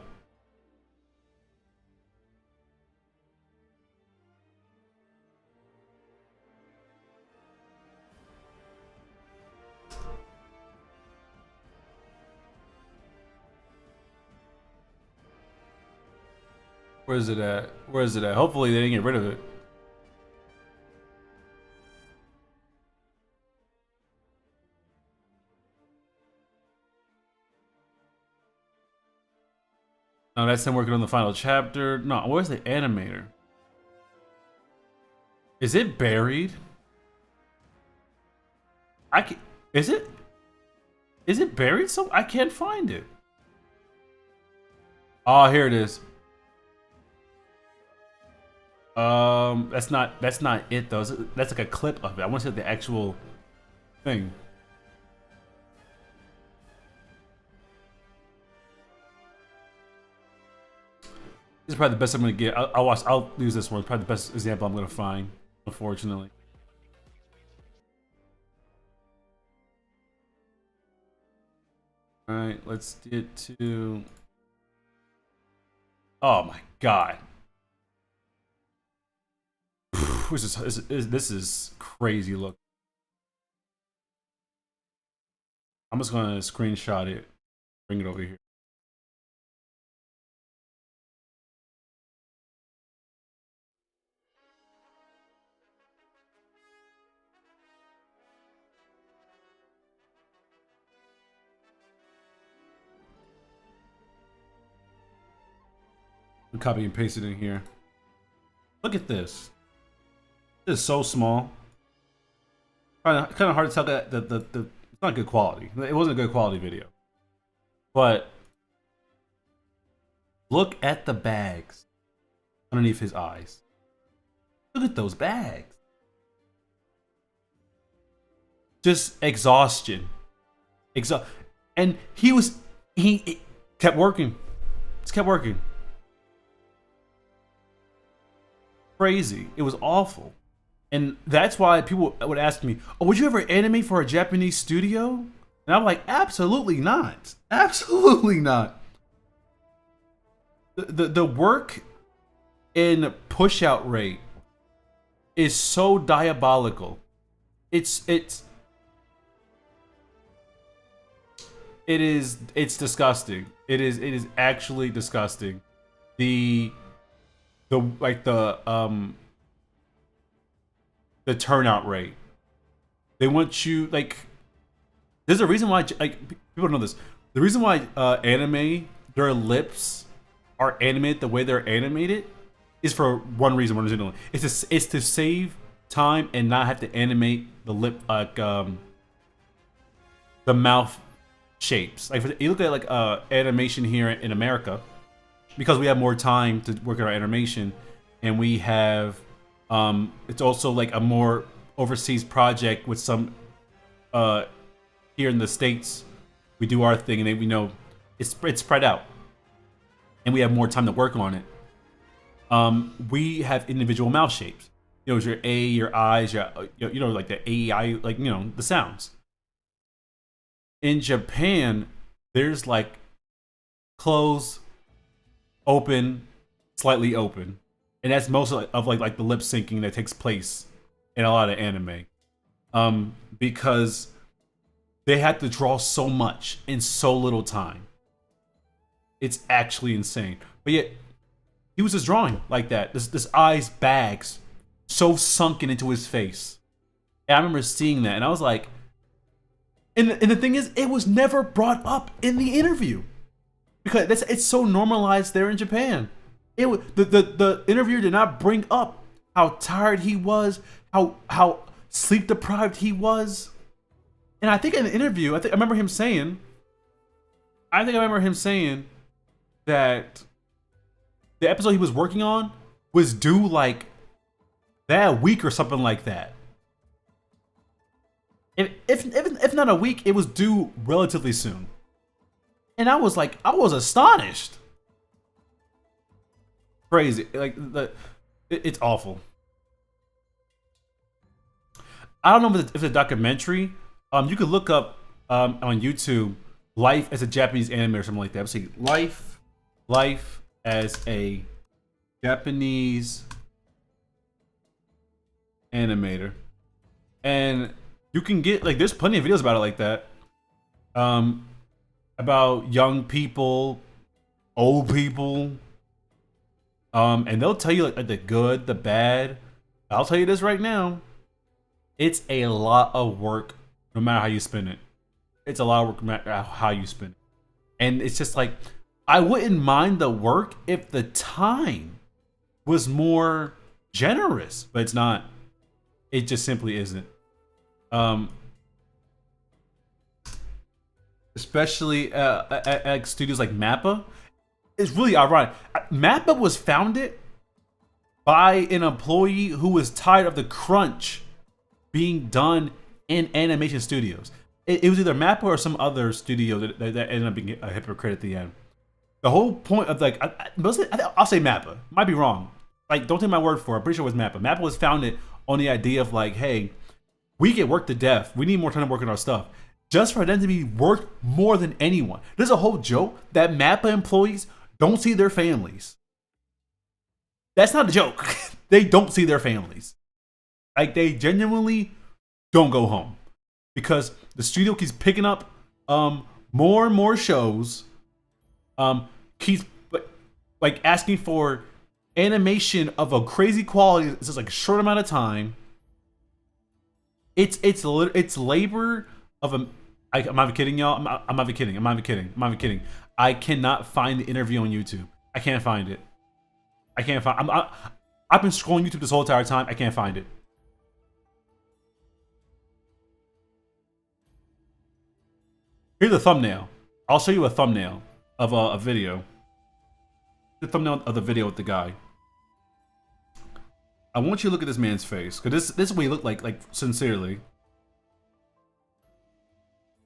Where is it at? Where is it at? Hopefully they didn't get rid of it. No, that's him working on the final chapter. No, where's the animator? Is it buried? I can, is it? Is it buried? So I can't find it. Oh, here it is. That's not it though. That's like a clip of it. I want to see the actual thing. This is probably the best I'm gonna get. I'll use this one. It's probably the best example I'm gonna find, unfortunately. All right, let's get to. Oh my god. This is crazy. Look, I'm just gonna screenshot it, bring it over here. Copy and paste it in here. Look at this. This is so small. Kind of hard to tell that it's not good quality. It wasn't a good quality video. But look at the bags underneath his eyes. Look at those bags. Just exhaustion. And he kept working. Just kept working. Crazy. It was awful. And that's why people would ask me, oh, would you ever animate for a Japanese studio? And I'm like, absolutely not. Absolutely not. The work in push out rate is so diabolical. It's disgusting. It is actually disgusting. The turnout rate. They want you like. There's a reason why like people don't know this. The reason why anime, their lips are animated the way they're animated is for one reason. One reason only. It's to save time and not have to animate the lip like the mouth shapes. Like you look at like animation here in America, because we have more time to work on our animation, and we have it's also like a more overseas project with some here in the States. We do our thing, and then we know it's spread out, and we have more time to work on it. We have individual mouth shapes. You know, it's your A, your eyes, your like the A, I, like the sounds. In Japan, there's like closed, open, slightly open, and that's most of like the lip syncing that takes place in a lot of anime, because they had to draw so much in so little time. It's actually insane. But yet he was just drawing like that. This eyes bags so sunken into his face, and I remember seeing that, and I was like, and the thing is, it was never brought up in the interview because it's so normalized there in Japan. The interviewer did not bring up how tired he was, how sleep deprived he was, and I think in the interview, I remember him saying that the episode he was working on was due like that week or something like that. If not a week, it was due relatively soon. And I was astonished. Crazy. Like it's awful. I don't know if it's a documentary. You could look up on YouTube "Life as a Japanese Anime" or something like that. I'm saying life as a Japanese animator, and you can get like there's plenty of videos about it like that. About young people, old people, and they'll tell you like the good, the bad. I'll tell you this right now. It's a lot of work, no matter how you spin it. It's a lot of work, no matter how you spin it. And it's just like, I wouldn't mind the work if the time was more generous, but it's not. It just simply isn't. Especially at studios like Mappa. It's really ironic. Mappa was founded by an employee who was tired of the crunch being done in animation studios. It was either Mappa or some other studio that ended up being a hypocrite at the end. The whole point of like, I'll say Mappa. Might be wrong. Like, don't take my word for it. I'm pretty sure it was Mappa. Mappa was founded on the idea of like, hey, we get worked to death. We need more time to work on our stuff. Just for them to be worth more than anyone. There's a whole joke that Mappa employees don't see their families. That's not a joke. They don't see their families. Like, they genuinely don't go home because the studio keeps picking up more and more shows, keeps like asking for animation of a crazy quality. It's just like a short amount of time. It's labor of a. I'm not even kidding, y'all. I'm not even kidding. I cannot find the interview on YouTube. I can't find it. I've been scrolling YouTube this whole entire time. I can't find it. Here's the thumbnail. I'll show you a thumbnail of a video. The thumbnail of the video with the guy. I want you to look at this man's face, because this is what he looked like sincerely.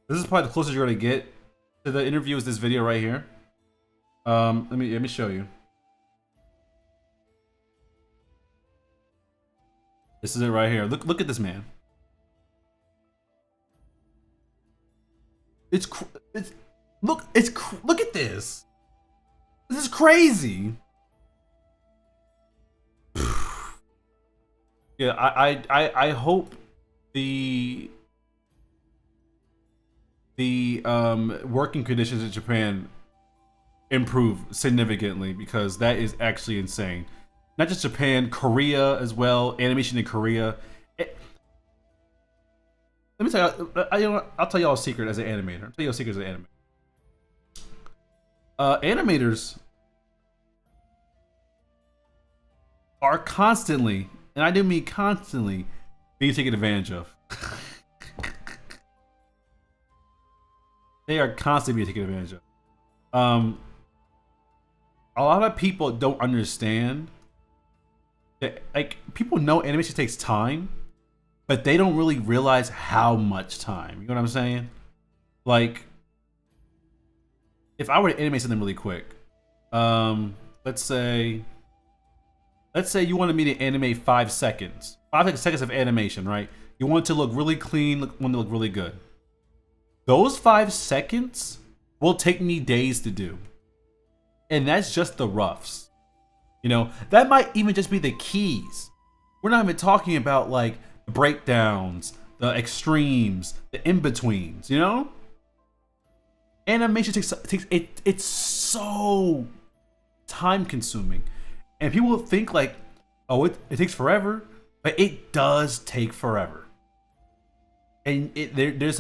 This is probably the closest you're gonna get to the interview is this video right here. Let me show you. This is it right here. Look at this man. Look at this. This is crazy. Yeah, I hope the working conditions in Japan improve significantly, because that is actually insane. Not just Japan, Korea as well. Animation in Korea. Let me tell you, I'll tell y'all a secret as an animator. I'll tell you a secret as an animator. Animators are constantly, and I do mean constantly, being taken advantage of. They are constantly being taken advantage of. A lot of people don't understand that, like, people know animation takes time, but they don't really realize how much time. You know what I'm saying? Like, if I were to animate something really quick, let's say you wanted me to animate 5 seconds. 5 seconds of animation, right? You want it to look really clean, want it to look really good. Those 5 seconds will take me days to do. And that's just the roughs. You know, that might even just be the keys. We're not even talking about like the breakdowns, the extremes, the in-betweens, you know? Animation takes it's so time consuming. And people think like, oh, it takes forever, but it does take forever. And there's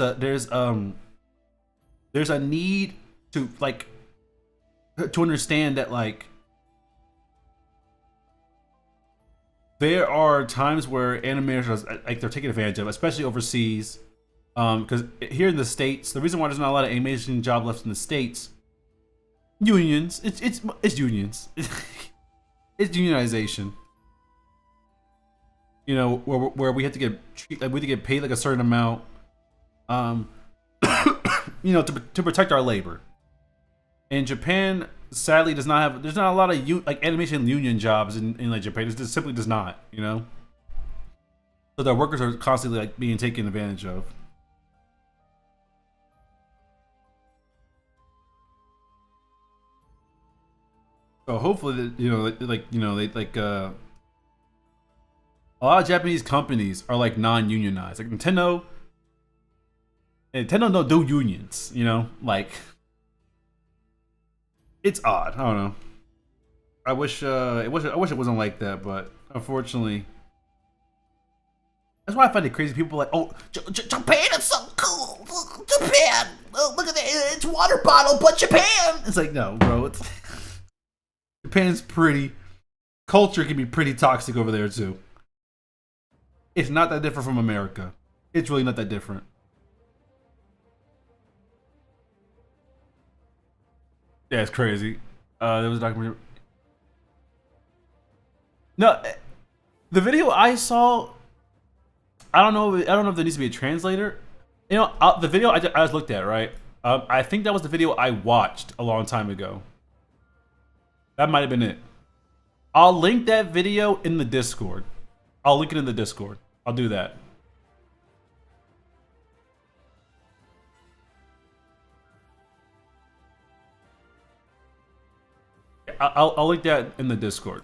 a need to like to understand that like there are times where animators are, like, they're taken advantage of, especially overseas. Because here in the States, the reason why there's not a lot of animation job left in the States, unions. It's unions. It's unionization. You know, where we have to get like we have to get paid like a certain amount, um, you know, to protect our labor. And Japan sadly does not have. There's not a lot of like animation union jobs in like Japan. It just simply does not. You know, so their workers are constantly like being taken advantage of. So hopefully, you know, like you know, they like a lot of Japanese companies are like non-unionized. Like Nintendo don't do unions. You know, like it's odd. I don't know. I wish it wasn't like that, but unfortunately, that's why I find it crazy. People are like, oh, Japan is so cool. Japan, oh, look at that, it's water bottle, but Japan. It's like, no, bro. It's Japan's pretty. Culture can be pretty toxic over there too. It's not that different from America. It's really not that different. Yeah, it's crazy. There was a documentary. No, the video I saw. I don't know. I don't know if there needs to be a translator. You know, the video I just looked at, right? I think that was the video I watched a long time ago. That might have been it. I'll link that video in the Discord. I'll link it in the Discord. I'll do that. I'll link that in the Discord.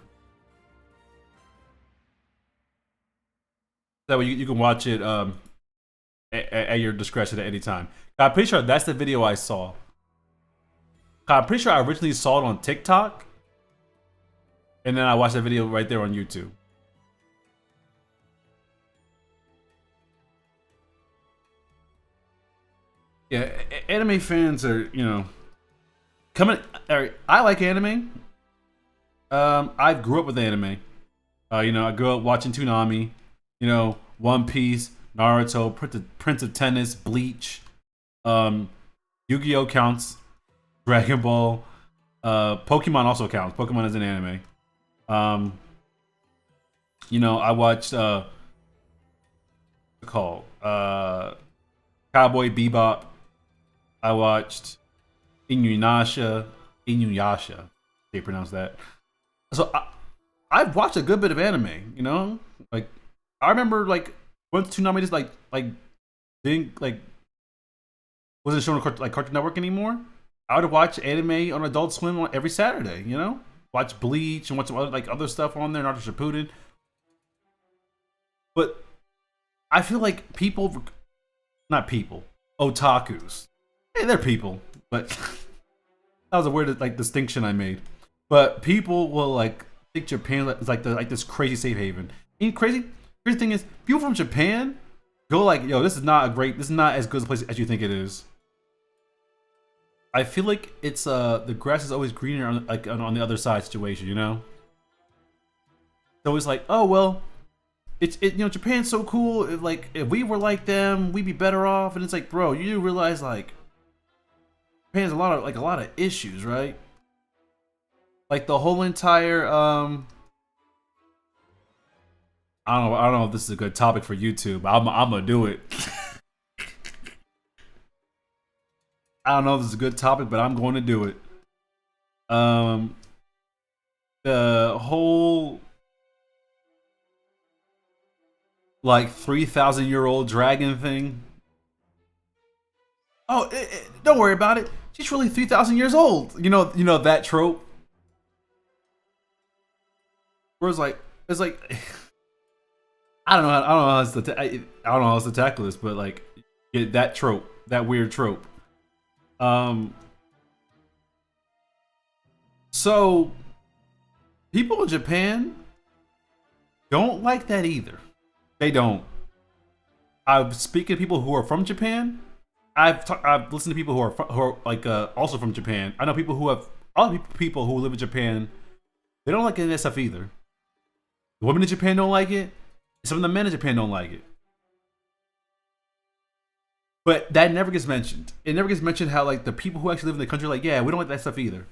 That way you can watch it at your discretion at any time. I'm pretty sure that's the video I saw. I'm pretty sure I originally saw it on TikTok, and then I watched that video right there on YouTube. Yeah, anime fans are, you know, coming. I like anime. I grew up with anime. You know, I grew up watching Toonami. You know, One Piece, Naruto, Prince of Tennis, Bleach, Yu-Gi-Oh counts, Dragon Ball, Pokemon also counts. Pokemon is an anime. You know, I watched what's it called Cowboy Bebop. I watched Inuyasha. They pronounce that. So I've watched a good bit of anime. You know, like I remember like once Toonami just like didn't like wasn't showing like Cartoon Network anymore. I would watch anime on Adult Swim on every Saturday. You know, watch Bleach and watch some other, like other stuff on there, Naruto Shippuden. But I feel like people, not people, otakus. Hey, they're people, but that was a weird like distinction I made. But people will like think Japan is like this crazy safe haven. And crazy thing is, people from Japan go like, yo, this is not as good a place as you think it is. I feel like it's the grass is always greener on on the other side situation, you know. So it's like, oh well, you know, Japan's so cool. If we were like them, we'd be better off. And it's like, bro, you do realize like Japan has a lot of issues, right? Like the whole entire I don't know if this is a good topic for YouTube. I'm gonna do it. I don't know if this is a good topic, but I'm going to do it. The whole like 3,000-year-old dragon thing. Oh, don't worry about it. She's really 3,000 years old. You know that trope. Where it's like, I don't know how else to tackle this, but like, that trope, that weird trope. So people in Japan don't like that either. They don't. I've speaking to people who are from Japan. I've listened to people who are like also from Japan. I know people who have other people who live in Japan. They don't like any of that stuff either. The women in Japan don't like it. Some of the men in Japan don't like it. But that never gets mentioned. It never gets mentioned how like the people who actually live in the country are like, yeah, we don't like that stuff either.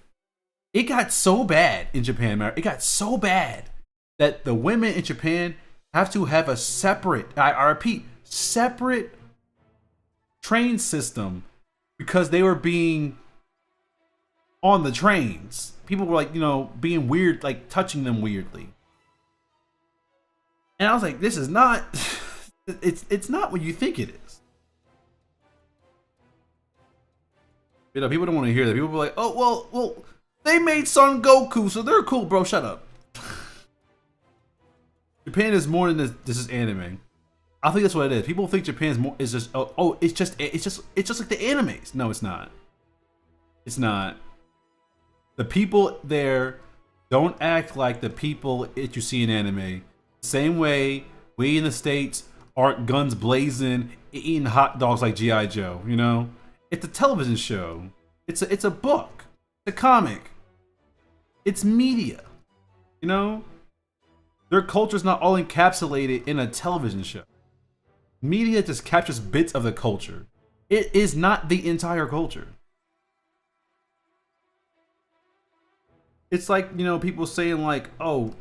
It got so bad in Japan, man. It got so bad that the women in Japan have to have a separate, I repeat, separate train system because they were being on the trains. People were like, being weird, like touching them weirdly. And I was like, this is not, it's not what you think it is. People don't want to hear that. People were like, oh, well, they made Son Goku, so they're cool, bro. Shut up. Japan is more than this is anime. I think that's what it is. People think Japan's more is just it's just like the animes. No, it's not. It's not. The people there don't act like the people that you see in anime. Same way we in the States aren't guns blazing, eating hot dogs like G.I. Joe, It's a television show. It's a book. It's a comic. It's media. Their culture's not all encapsulated in a television show. Media just captures bits of the culture. It is not the entire culture. It's like, people saying like, oh,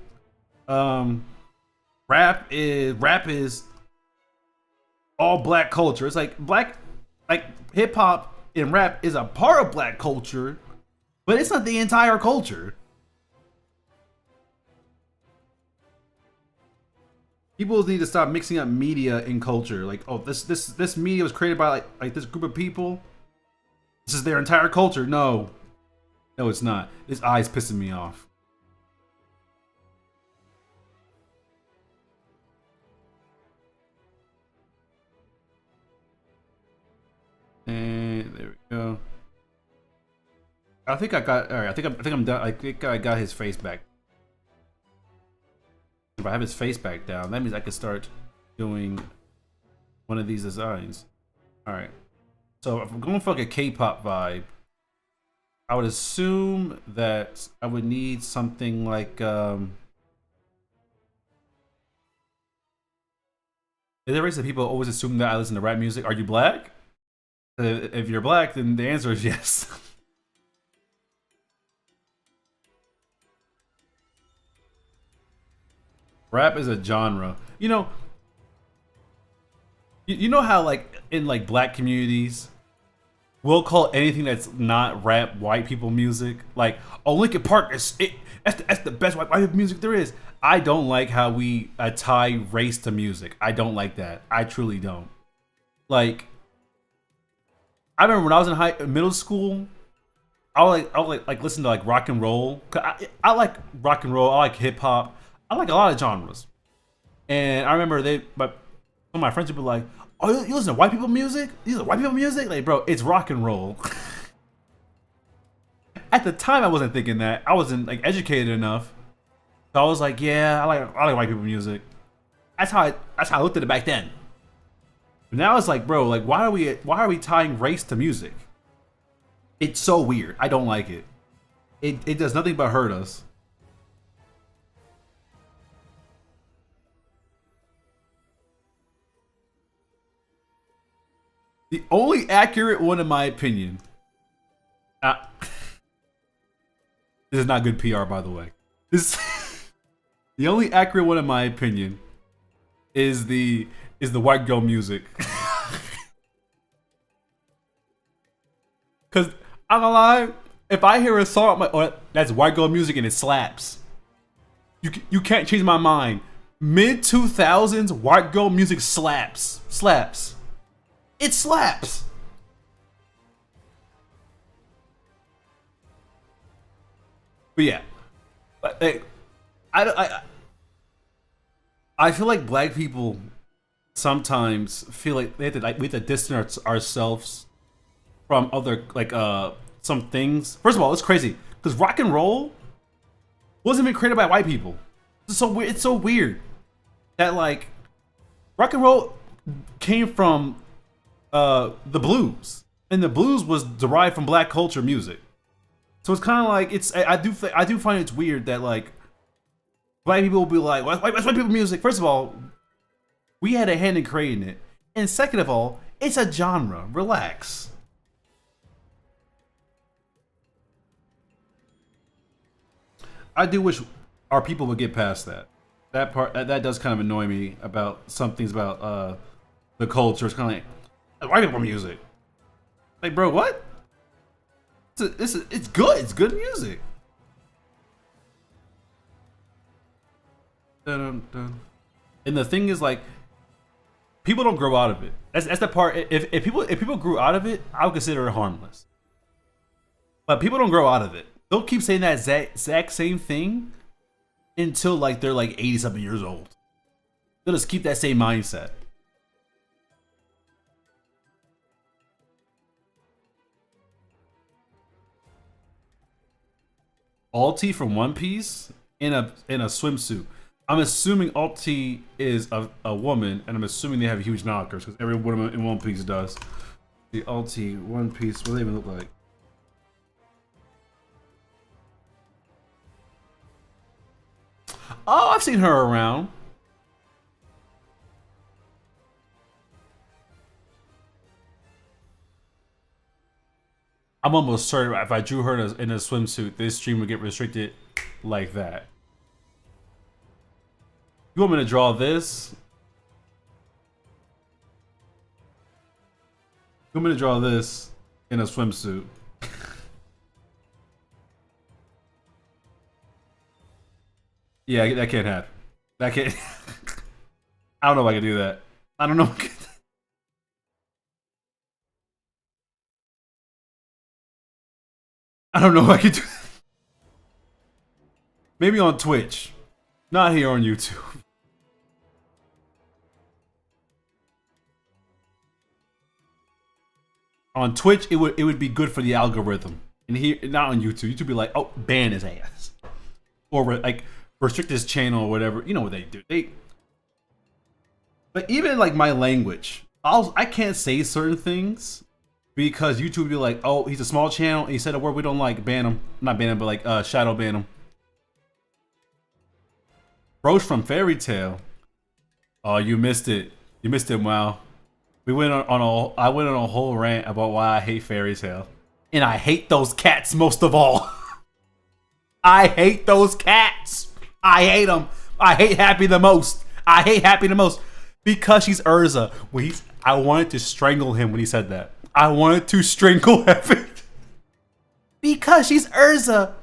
rap is all black culture. It's like hip hop and rap is a part of black culture, but it's not the entire culture. People need to stop mixing up media and culture. Like, oh, this media was created by like this group of people. This is their entire culture. No, it's not. This eye's pissing me off. And there we go. I think I got. All right. I think I'm done. I think I got his face back. If I have his face back down, that means I can start doing one of these designs. All right. So if I'm going for like a K-pop vibe, I would assume that I would need something like is there a reason people always assume that I listen to rap music? Are you black? If you're black, then the answer is yes. Rap is a genre. You know how like in like black communities, we'll call anything that's not rap white people music. Like, oh, Linkin Park that's the best white people music there is. I don't like how we tie race to music. I don't like that. I truly don't. Like, I remember when I was in middle school, I would like listen to like rock and roll. I like rock and roll. I like hip hop. I like a lot of genres. And I remember some of my friends would be like, oh, you listen to white people music? You listen to white people music? Like, bro, it's rock and roll. At the time, I wasn't thinking that. I wasn't like educated enough. So I was like, yeah, I like white people music. That's how I looked at it back then. But now it's like, bro, like why are we tying race to music? It's so weird. I don't like it. It does nothing but hurt us. The only accurate one, in my opinion. Uh, this is not good PR, by the way. The only accurate one, in my opinion, is the white girl music. Cause I'm gonna lie, if I hear a song, I'm like, oh, that's white girl music and it slaps. You can't change my mind. Mid 2000s white girl music slaps. It slaps. But yeah, I feel like black people sometimes feel like we have to distance ourselves from other some things. First of all, it's crazy because rock and roll wasn't even created by white people. It's so weird. It's so weird that like rock and roll came from the blues, and the blues was derived from black culture music. So it's kind of like I do find it's weird that like black people will be like, what's white people music? First of all, we had a hand in creating it, and second of all, it's a genre. Relax. I do wish our people would get past that. That part that does kind of annoy me about some things about the culture. It's kind of like white people music. Like, bro, what? It's good. It's good music. Dun, dun, dun. And the thing is, like, people don't grow out of it. That's the part. If people grew out of it, I would consider it harmless. But people don't grow out of it. They'll keep saying that exact same thing until like they're like 80-something years old. They'll just keep that same mindset. Alti from One Piece in a swimsuit. I'm assuming Alti is a woman, and I'm assuming they have huge knockers because every woman in One Piece does. The Alti One Piece. What do they even look like? Oh, I've seen her around. I'm almost certain if I drew her in a swimsuit, this stream would get restricted like that. You want me to draw this? You want me to draw this in a swimsuit? Yeah, that can't happen. That can't. I don't know if I can do that. I don't know. I don't know if I can do that. Maybe on Twitch. Not here on YouTube. On Twitch, it would be good for the algorithm. And here, not on YouTube. YouTube be like, oh, ban his ass. Or like restrict his channel or whatever. You know what they do. But even like my language, I can't say certain things because YouTube would be like, oh, he's a small channel and he said a word we don't like, ban him. Not ban him, but like shadow ban him. Roche from Fairy Tail. Oh, you missed it. You missed it, Wow. I went on a whole rant about why I hate Fairy Tail. And I hate those cats most of all. I hate those cats. I hate them. I hate Happy the most. I hate Happy the most because she's Urza. I wanted to strangle him when he said that. I wanted to strangle him because she's Urza.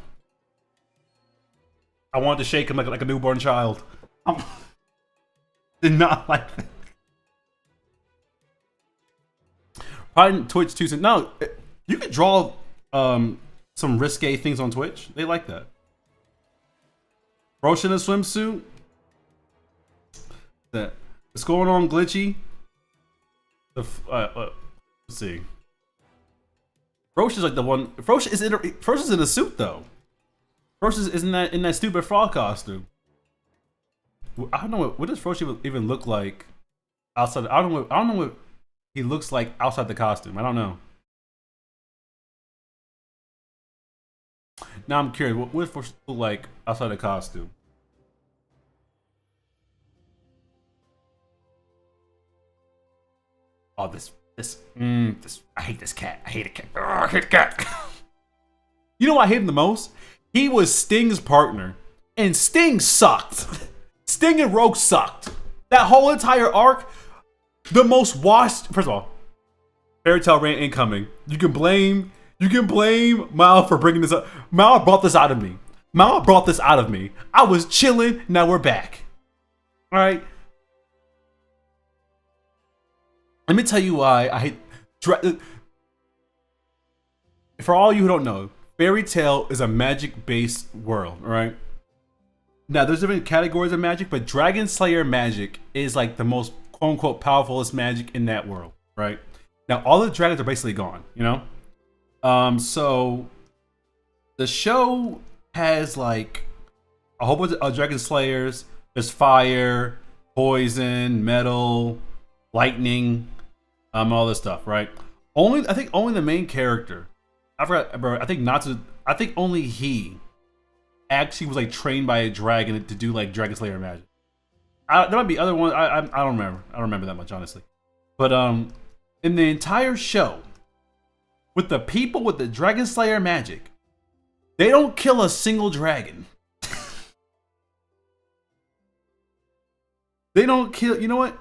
I wanted to shake him like a newborn child. Did not like that. Probably Twitch too. No, you could draw some risque things on Twitch. They like that. Roche in a swimsuit. What's going on, Glitchy? Let's see. Roche is like the one. Roche is in a suit though. Roche is in that stupid frog costume. I don't know what does Roche even look like outside. I don't know what he looks like outside the costume. I don't know. Now I'm curious. What does Roche look like outside the costume? Oh, this. I hate this cat. I hate a cat. I hate a cat. You know what I hate him the most? He was Sting's partner, and Sting sucked. Sting and Rogue sucked. That whole entire arc, the most washed. First of all, Fairy Tail rant incoming. You can blame Mal for bringing this up. Mal brought this out of me. Mal brought this out of me. I was chilling. Now we're back. All right. Let me tell you why I hate. For all you who don't know, Fairy Tail is a magic-based world, right? Now, there's different categories of magic, but Dragon Slayer magic is like the most quote-unquote powerfulest magic in that world, right? Now, all the dragons are basically gone, you know? So the show has like a whole bunch of Dragon Slayers. There's fire, poison, metal, lightning, all this stuff, right? I think only the main character, I forgot, bro. I think Natsu. I think only he actually was like trained by a dragon to do like Dragon Slayer magic. There might be other ones. I don't remember. I don't remember that much, honestly. But in the entire show, with the people with the Dragon Slayer magic, they don't kill a single dragon. They don't kill. You know what?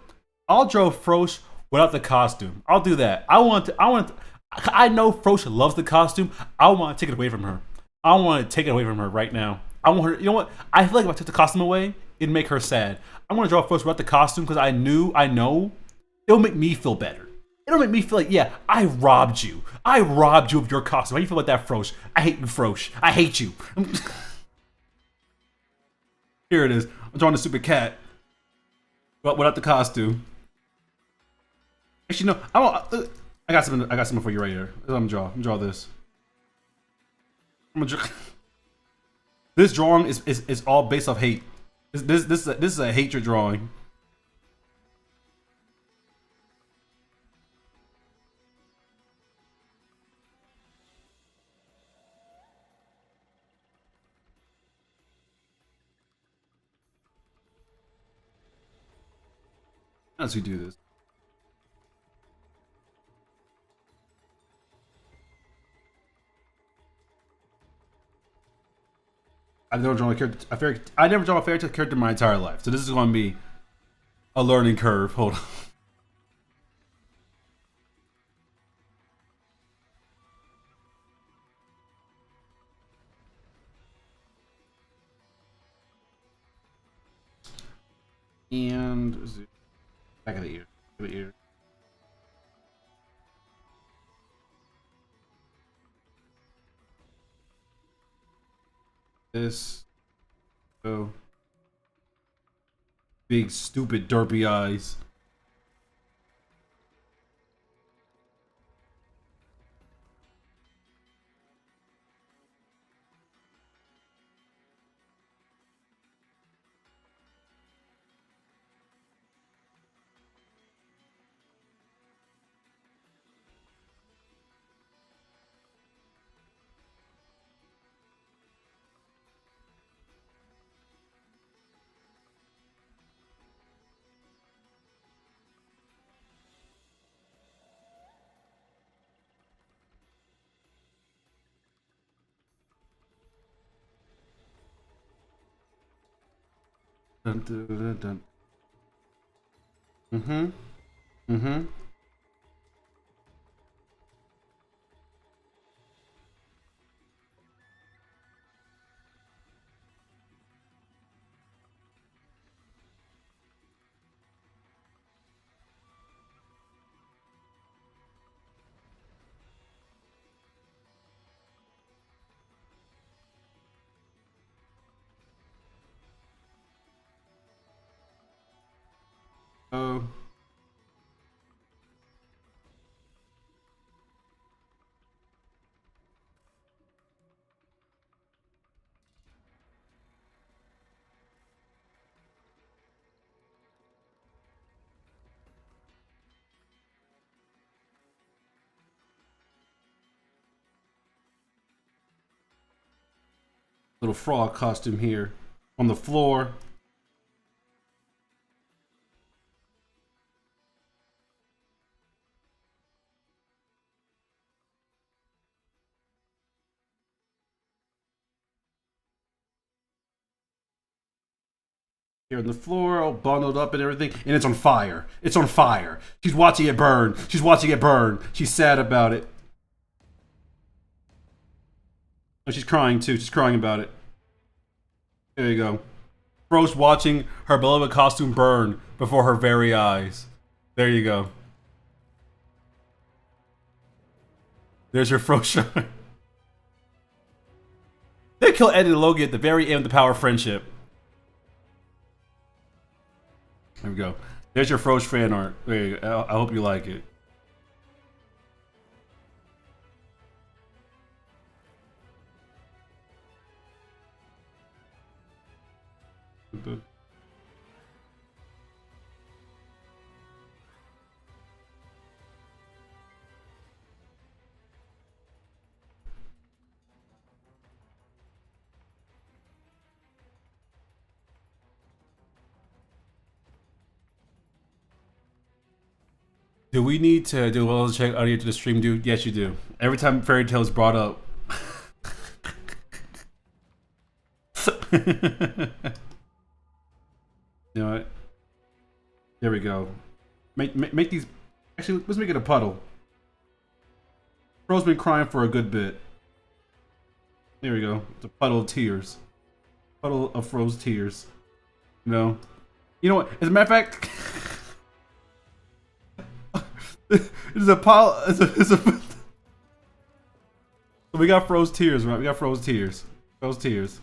I'll draw Frosh without the costume. I'll do that. I know Frosh loves the costume. I want to take it away from her. I want to take it away from her right now. I want her. You know what? I feel like if I took the costume away, it'd make her sad. I'm gonna draw Frosh without the costume because I know it'll make me feel better. It'll make me feel like, yeah, I robbed you. I robbed you of your costume. How do you feel about that, Frosh? I hate you, Frosh. I hate you. Here it is. I'm drawing a stupid cat, but without the costume. Actually, no. I got something for you right here. I'm gonna draw this. This drawing is all based off hate. This is a hatred drawing. How does he do this? I've never drawn I never drawn a fairy tale character in my entire life, so this is going to be a learning curve. Hold on. And back of the ear. This. Oh. Big stupid derpy eyes. Dun, dun, dun, dun. Mm-hmm. Mm-hmm. Oh. Little frog costume here on the floor. Here on the floor, all bundled up and everything, and it's on fire. It's on fire. She's watching it burn. She's watching it burn. She's sad about it. Oh, she's crying too. She's crying about it. There you go. Frosh watching her beloved costume burn before her very eyes. There you go. There's your Frosh. They kill Eddie and Logan at the very end of the Power of Friendship. There we go. There's your Frosh fan art. There you go. I hope you like it. Do we need to do a little check audio to the stream, dude? Yes, you do. Every time Fairy Tail is brought up. You know what? There we go. Make these. Actually, let's make it a puddle. Fro's been crying for a good bit. There we go. It's a puddle of tears. Puddle of Fro's tears. You know. You know what? As a matter of fact, it's a pile. We got Fro's tears, right? We got Fro's tears. Fro's tears.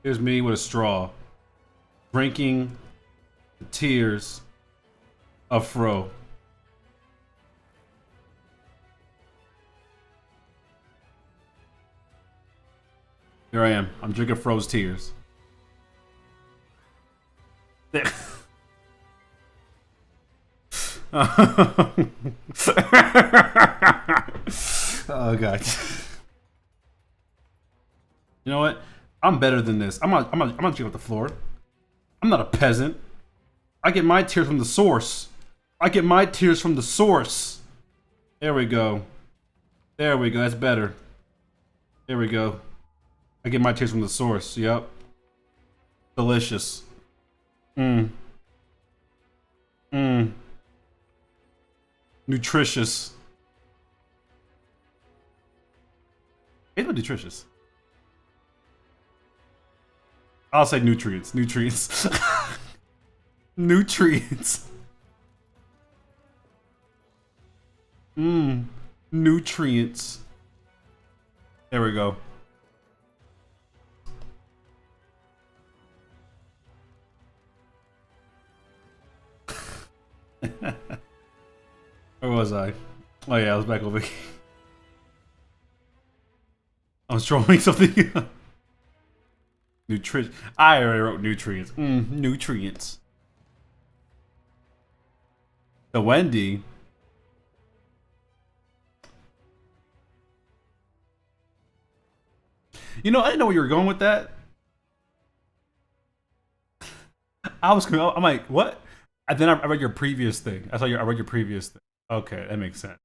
Here's me with a straw, drinking the tears of Fro. Here I am. I'm drinking Fro's tears. Oh god. You know what? I'm better than this. I'm not drinking off the floor. I'm not a peasant. I get my tears from the source. I get my tears from the source. There we go. There we go. That's better. There we go. I get my tears from the source. Yep. Delicious. Mmm. Mmm. Nutritious. It's not nutritious. I'll say nutrients. Nutrients. Nutrients. Mmm. Nutrients. There we go. Where was I? Oh yeah, I was back over here. I was drawing something. Nutrition. I already wrote nutrients. Nutrients. The Wendy. You know, I didn't know where you were going with that. I'm like, what? And then I read your previous thing. I read your previous thing. Okay, that makes sense.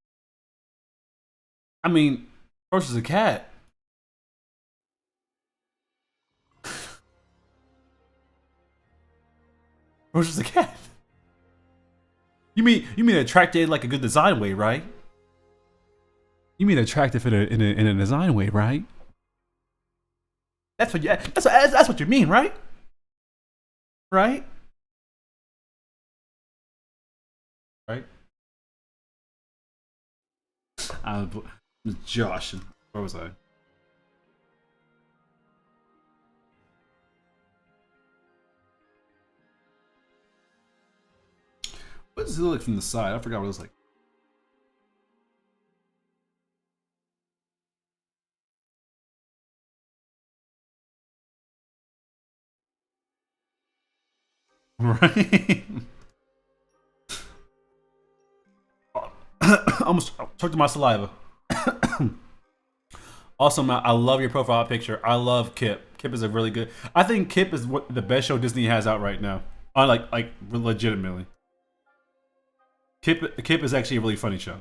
I mean, versus a cat. Versus a cat. You mean attracted like a good design way, right? You mean attractive in a design way, right? That's what you mean, right? Right? Right? Josh. Where was I? What does it look like from the side? I forgot what it was like. Right? Almost choked my saliva. Also, Matt, I love your profile picture. I love Kip. Kip is a really good. I think Kip is what the best show Disney has out right now. I like legitimately. Kip is actually a really funny show.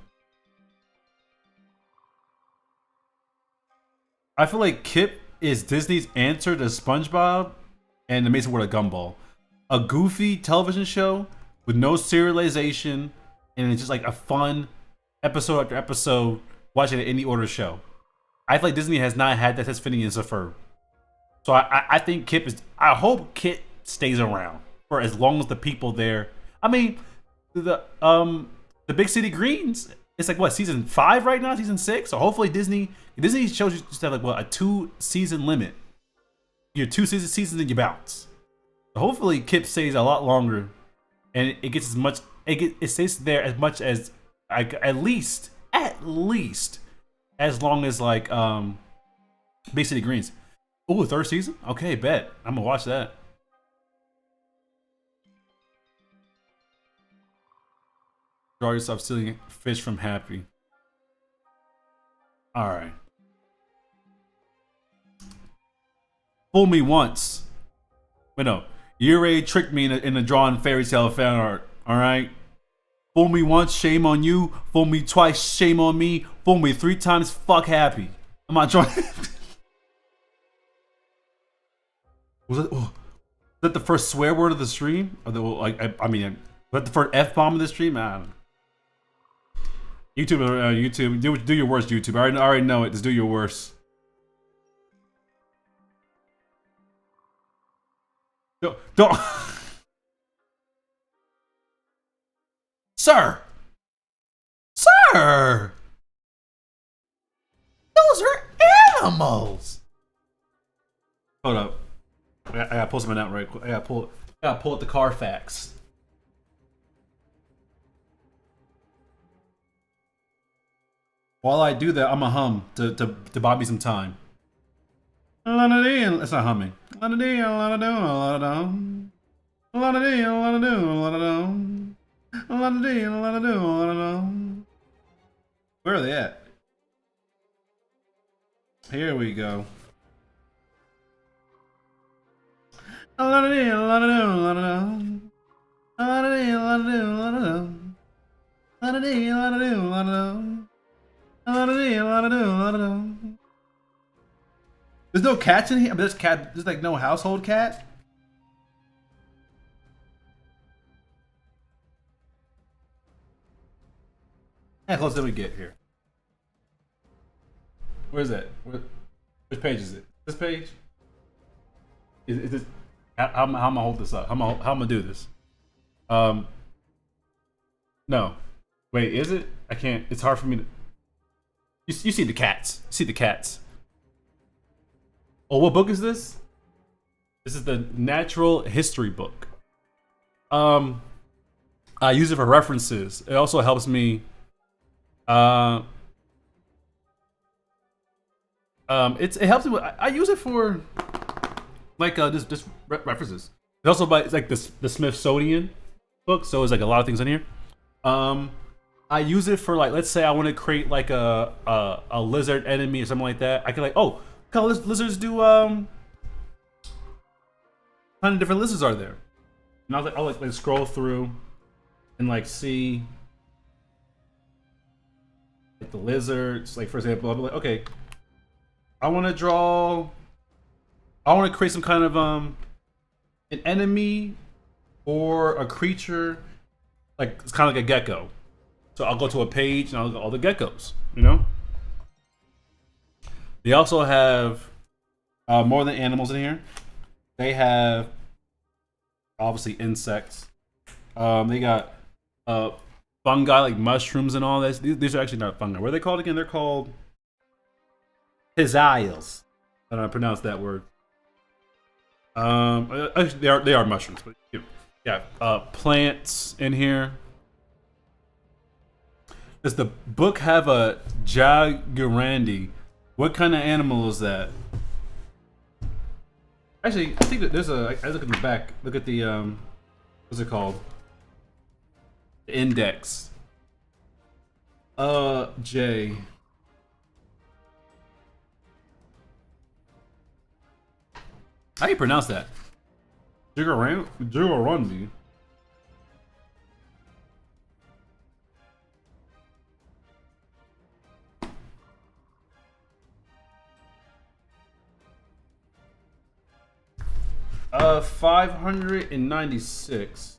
I feel like Kip is Disney's answer to SpongeBob and The Amazing World of Gumball. A goofy television show with no serialization, and it's just like a fun episode after episode, watching it in any order show. I feel like Disney has not had that since Phineas and Ferb. So I think Kip is. I hope Kip stays around for as long as the people there. I mean, the Big City Greens. It's like what, season 5 right now, season 6. So hopefully Disney shows you just have like what, a 2-season limit. You're 2 seasons and you bounce. So hopefully Kip stays a lot longer, and it gets as much. It stays there as much as like at least as long as like Big City Greens. Oh, third season? Okay, bet. I'm gonna watch that. Draw yourself stealing fish from Happy. Alright. Fool me once. Wait, no. You already tricked me in a drawing fairy tale fan art. Alright? Fool me once, shame on you. Fool me twice, shame on me. Fool me 3 times, fuck Happy. I'm not trying. Was that the first swear word of the stream? Or I mean, was that the first F bomb of the stream? I don't know. YouTube, do your worst, YouTube. I already know it. Just do your worst. Don't. Sir! Sir! Those are animals! Hold up. I gotta pull something out right quick. I gotta pull up the Carfax. While I do that, I'm gonna hum to buy me some time. It's not humming. Where are they at? Here we go. There's no cats in here. I mean, there's like no household cat. How close did we get here? Where is that? Which page is it? This page? Is this? How am I gonna hold this up? How am I gonna do this? No. Wait, is it? I can't. It's hard for me to. You see the cats. You see the cats. Oh, what book is this? This is the Natural History book. I use it for references. It also helps me. It helps me. I use it for like just references. It's also by it's like the Smithsonian book, so it's like a lot of things in here. I use it for like, let's say I want to create like a lizard enemy or something like that. I can like, oh, what kind of lizards do kind of different lizards are there? And I'll like scroll through and like see like the lizards. Like for example, I'll be like, okay, I want to create some kind of an enemy or a creature, like it's kind of like a gecko. So I'll go to a page and I'll look at all the geckos, you know? They also have more than animals in here. They have obviously insects. They got fungi like mushrooms and all this. These are actually not fungi. What are they called again? They're called pizziles. I don't know how to pronounce that word. Actually, they are mushrooms, but yeah, plants in here. Does the book have a jaguarandi? What kind of animal is that? Actually, I think that there's a. I look at the back. Look at the what's it called? The index. J. How do you pronounce that? Jaguarandi. $596.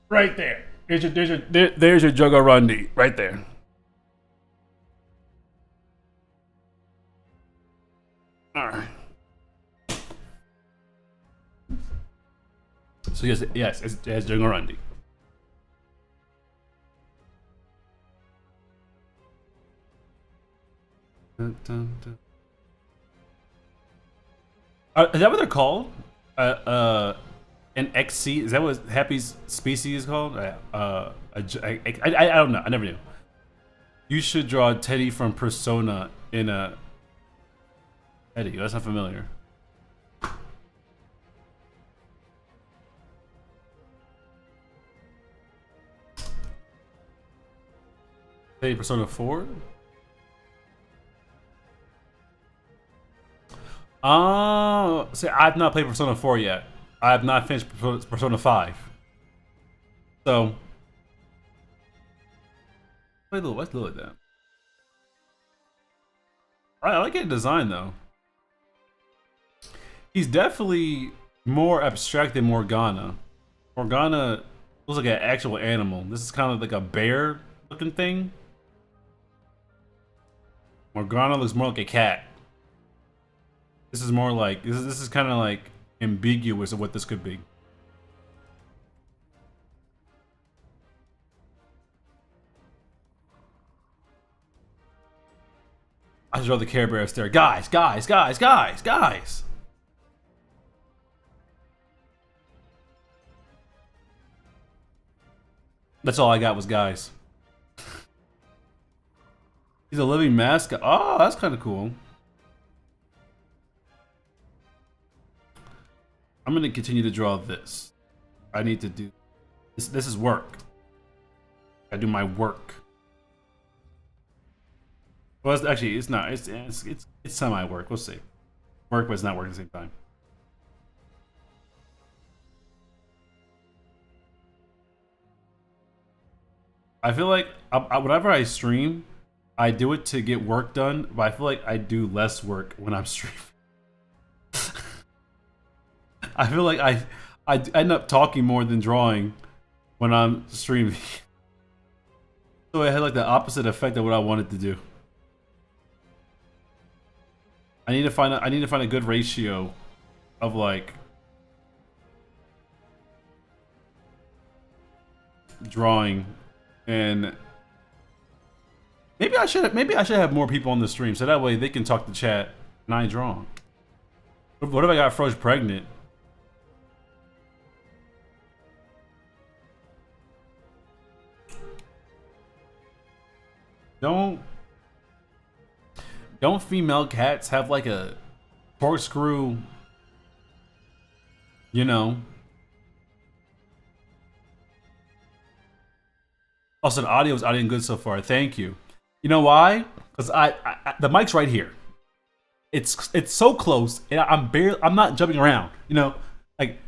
Right there. There's your Jaguarandi right there. All right. So yes, it has Jaguarandi. Dun, dun, dun. Is that what they're called? An XC? Is that what Happy's species is called? I don't know. I never knew. You should draw Teddy from Persona in a Teddy. That's not familiar. Teddy Persona 4? Oh, see, I've not played Persona 4 yet. I have not finished Persona 5. So, let's look at that. I like his design though. He's definitely more abstract than Morgana. Morgana looks like an actual animal. This is kind of like a bear looking thing. Morgana looks more like a cat. This is more like this is kind of like ambiguous of what this could be. I should draw the Care Bears there. Guys. That's all I got was guys. He's a living mascot. Oh, that's kind of cool. I'm gonna continue to draw this. I need to do this. This is work. I do my work. Well, actually, it's not. It's semi work. We'll see. Work, but it's not work at the same time. I feel like whenever I stream, I do it to get work done, but I feel like I do less work when I'm streaming. I feel like I end up talking more than drawing when I'm streaming. So it had like the opposite effect of what I wanted to do. I need to find a good ratio of like drawing, and maybe I should have more people on the stream so that way they can talk to chat and I ain't drawing. What if I got Froge pregnant? Don't female cats have like a corkscrew, you know? Also, the audio is audio good so far. Thank you. You know why? Because the mic's right here. It's so close, and I'm not jumping around. You know, like if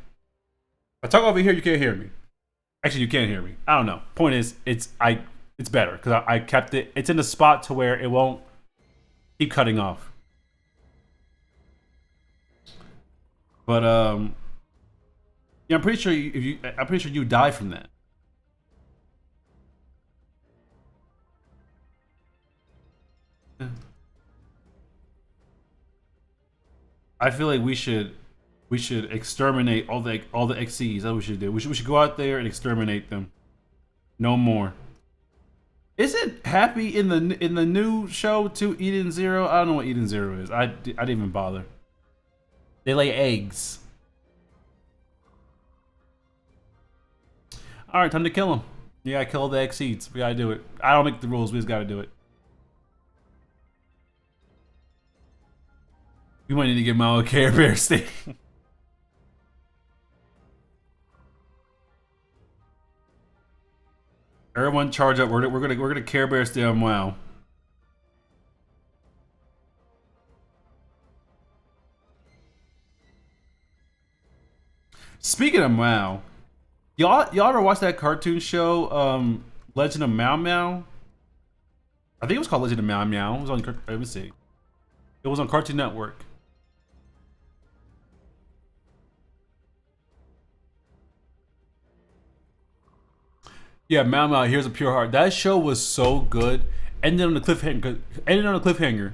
I talk over here, you can't hear me. Actually, you can't hear me. I don't know. Point is, it's better because I kept it. It's in a spot to where it won't keep cutting off. But yeah, I'm pretty sure you die from that. I feel like we should exterminate all the XCs. That's what we should do. We should go out there and exterminate them. No more. Isn't Happy in the new show too? Eden Zero. I don't know what Eden Zero is. I didn't even bother. They lay eggs. All right, time to kill them. Yeah, I kill the XCs. We gotta do it. I don't make the rules. We just gotta do it. We might need to get my own Care Bear stick. Everyone charge up. We're gonna Care Bear them. Wow. Speaking of Wow, y'all ever watch that cartoon show, Legend of Meow Meow? I think it was called Legend of Meow Meow. It was on. Let me see. It was on Cartoon Network. Yeah, Meow Meow. Here's a Pure Heart. That show was so good. Ended on a cliffhanger.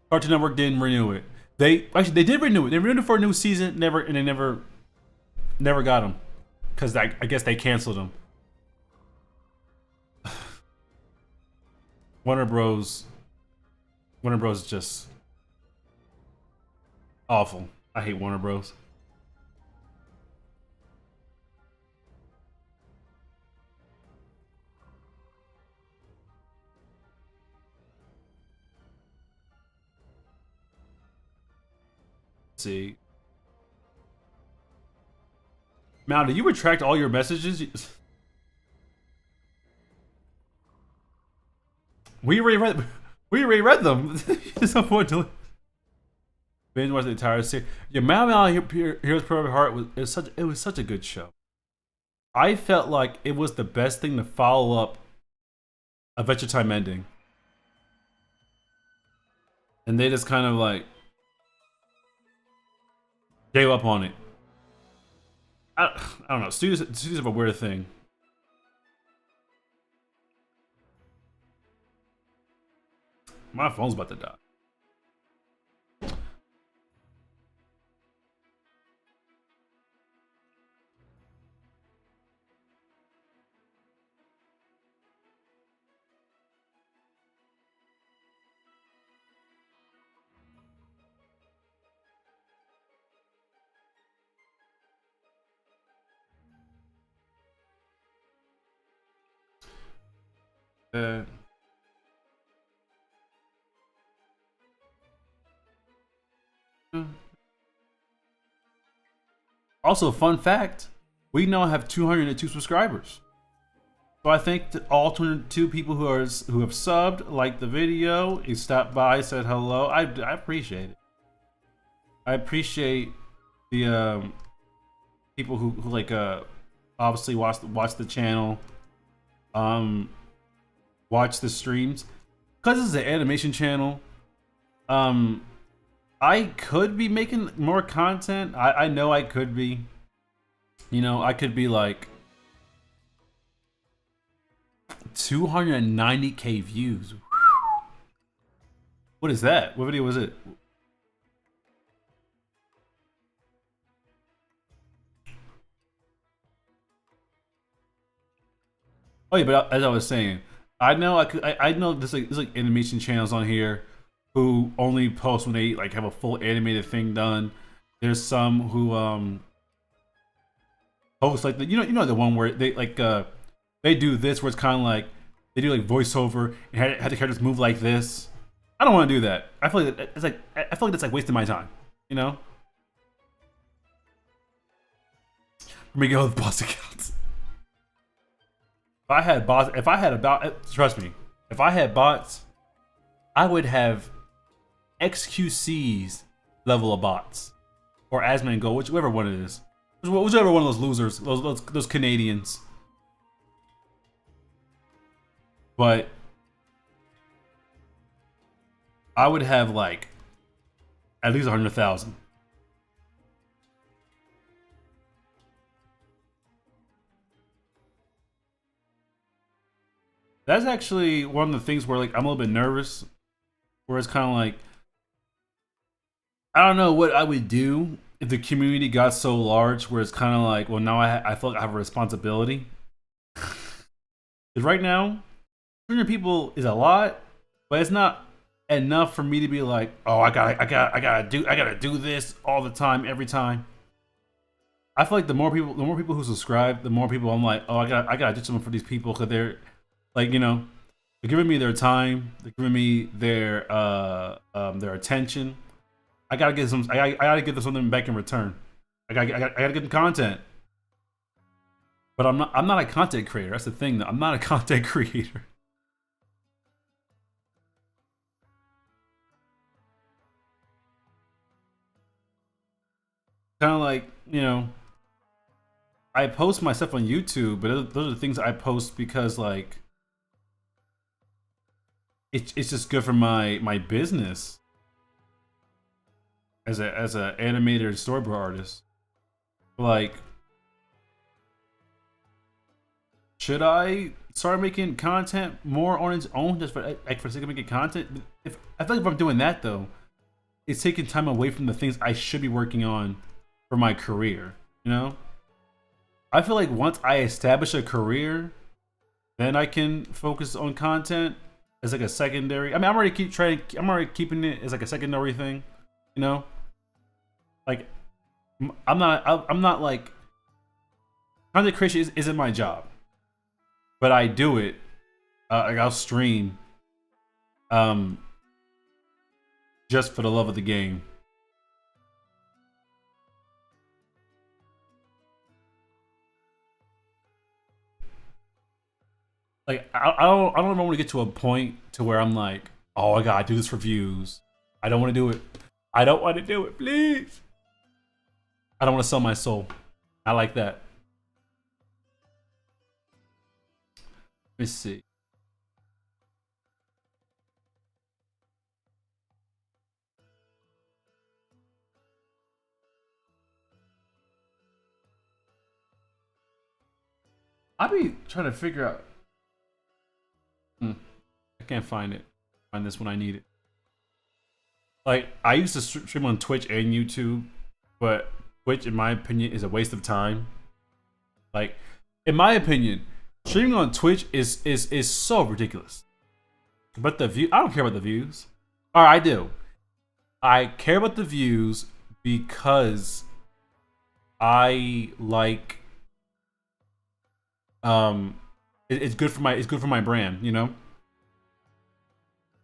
Cartoon Network didn't renew it. They did renew it. They renewed it for a new season. They never got them because I guess they canceled them. Warner Bros. is just awful. I hate Warner Bros. Let's see. Mal, did you retract all your messages? We already read. We already read them. There's no point to binge watch the entire series. Yeah, Mal Heroes Perfect Heart was such a good show. I felt like it was the best thing to follow up Adventure Time ending, and they just kind of like gave up on it. I don't know. Studios have a weird thing. My phone's about to die. Uh, Also, fun fact: we now have 202 subscribers. So I think that all 202 people who have subbed, liked the video, you stopped by, said hello. I appreciate it. I appreciate the people who like obviously watch the channel, watch the streams, because this is an animation channel. I could be making more content. I know I could be. You know, I could be like 290K views. What is that? What video was it? Oh yeah, but as I was saying, I know I know there's like animation channels on here who only post when they like have a full animated thing done. There's some who post like you know the one where they like they do this where it's kind of like they do like voiceover and have the characters move like this. I don't want to do that. I feel like I feel like that's like wasting my time. You know. Let me go with boss accounts. If I had about, trust me, if I had bots, I would have XQC's level of bots, or Asmongold, whichever one it is, whichever one of those losers, those Canadians. But I would have like at least 100,000. That's actually one of the things where like I'm a little bit nervous, where it's kind of like I don't know what I would do if the community got so large, where it's kind of like, well, now I feel like I have a responsibility. Because right now, 200 people is a lot, but it's not enough for me to be like, oh, I gotta do this all the time, every time. I feel like the more people who subscribe, the more people I'm like, oh, I gotta do something for these people because they're like, you know, they're giving me their time, they're giving me their attention. I gotta give them something back in return. I gotta give them content. But I'm not a content creator. That's the thing, though. I'm not a content creator. Kind of like, you know, I post my stuff on YouTube, but those are the things I post because like it's just good for my business as a animator and storyboard artist. Like, should I start making content more on its own just for the sake of making content? If I feel like if I'm doing that though, it's taking time away from the things I should be working on for my career. You know, I feel like once I establish a career, then I can focus on content as like a secondary. I mean, I'm already keeping it as like a secondary thing. You know. Like I'm not like content creation isn't my job, but I do it. Like I'll stream, um, just for the love of the game. Like I don't want to get to a point to where I'm like, oh, I gotta do this for views. I don't want to do it. I don't want to do it, please. I don't want to sell my soul. I like that. Let's see. I be trying to figure out. I can't find it. Find this when I need it. Like I used to stream on Twitch and YouTube, but Twitch, in my opinion, is a waste of time. Like, in my opinion, streaming on Twitch is so ridiculous. But the view, I don't care about the views. Or I do. I care about the views because I like it's good for my brand, you know?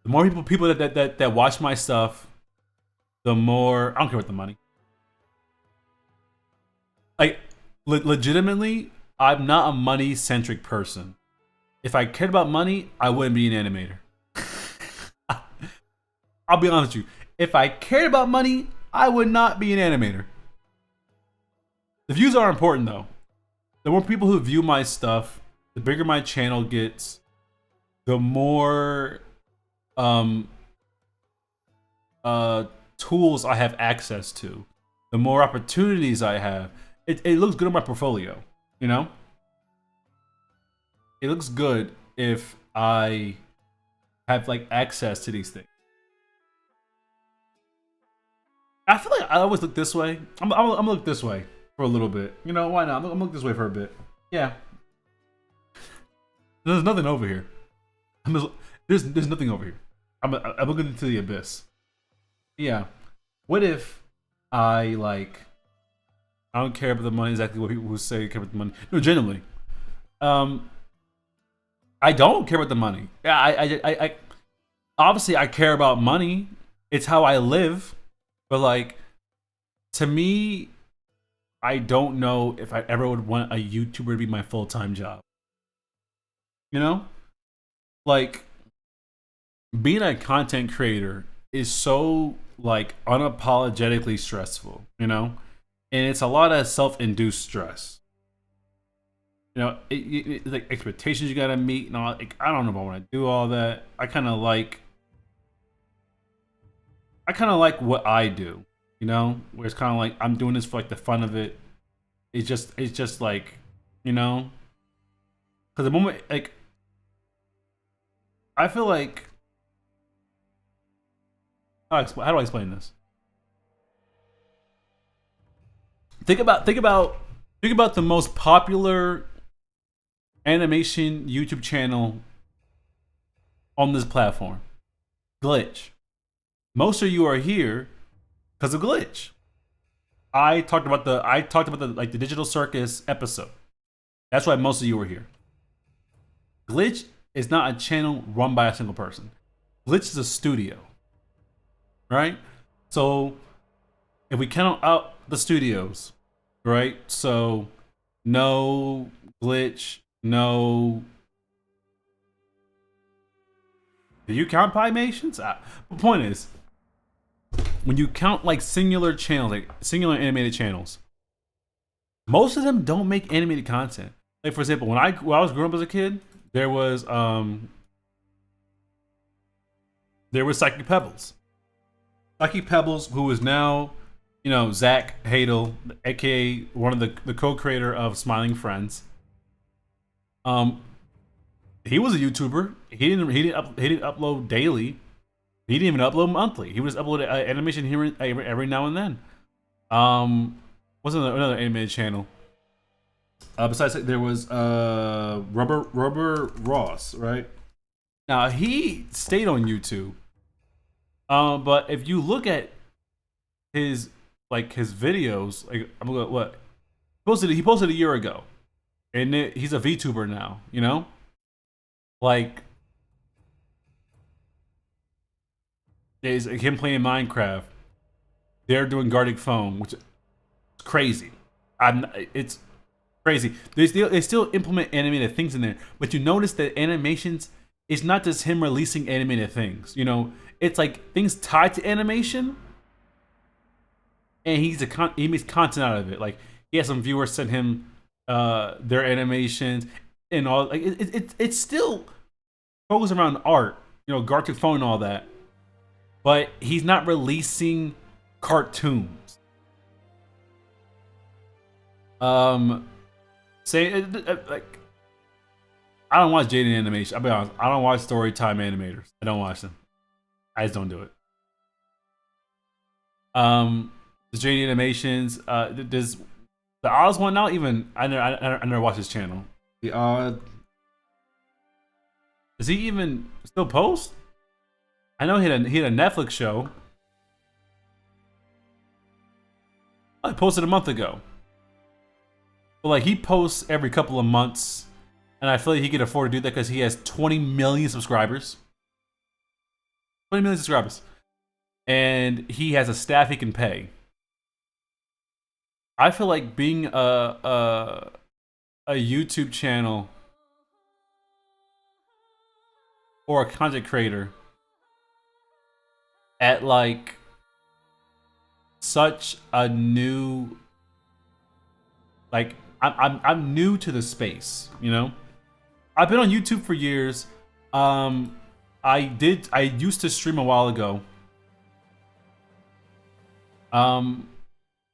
The more people that watch my stuff, the more I don't care about the money. Like legitimately, I'm not a money centric person. If I cared about money, I wouldn't be an animator. I'll be honest with you. If I cared about money, I would not be an animator. The views are important though. The more people who view my stuff, the bigger my channel gets, the more tools I have access to, the more opportunities I have. It looks good on my portfolio, you know? It looks good if I have like access to these things. I feel like I always look this way. I'm gonna look this way for a little bit. You know, why not? I'm gonna look this way for a bit. Yeah. There's nothing over here. There's nothing over here. I'm looking into the abyss. Yeah. What if I like? I don't care about the money. Exactly what people who say care about the money. No, genuinely. I don't care about the money. Yeah, I obviously I care about money. It's how I live. But like, to me, I don't know if I ever would want a YouTuber to be my full-time job. You know? Like, being a content creator is so like unapologetically stressful, you know? And it's a lot of self-induced stress. You know, it's like expectations you gotta meet and all. Like, I don't know if I want to do all that. I kind of like what I do, you know, where it's kind of like I'm doing this for like the fun of it. It's just like, you know, because the moment like I feel like how do I explain this? Think about the most popular animation YouTube channel on this platform, Glitch. Most of you are here because of Glitch. I talked about the like the Digital Circus episode. That's why most of you are here. Glitch is not a channel run by a single person. Glitch is a studio, right? So if we count out the studios, right? So no Glitch, no. Do you count Pimations? The point is, when you count like singular channels, like singular animated channels, most of them don't make animated content. Like for example, when I was growing up as a kid, there was Psychic Pebbles. Psychic Pebbles, who is now, you know, Zach Hadel, aka one of the co-creator of Smiling Friends. He was a YouTuber. He didn't upload daily. He didn't even upload monthly. He would just upload animation here every now and then. What's another animated channel? Besides that, there was Rubber Ross, right? Now he stayed on YouTube. But if you look at his like his videos. Like I'm gonna what he posted a year ago, and he's a VTuber now. You know, like is him playing Minecraft. They're doing Gartic Phone, which is crazy. It's crazy. They still implement animated things in there, but you notice that animations is not just him releasing animated things. You know, it's like things tied to animation, and he makes content out of it. Like he has some viewers send him their animations and all. Like it's still focused around art, you know, Gartic Phone and all that, but he's not releasing cartoons. Say like I don't watch Jaden animation. I'll be honest. I don't watch Storytime animators. I don't watch them. I just don't do it. The Jaden animations. Does the Oz one now? Even I never watched his channel. The Odd. Does he even still post? I know he had a Netflix show. I posted a month ago. But like he posts every couple of months, and I feel like he could afford to do that because he has 20 million subscribers. 20 million subscribers, and he has a staff he can pay. I feel like being a YouTube channel or a content creator at like such a new, like I'm new to the space, you know. I've been on YouTube for years. I used to stream a while ago.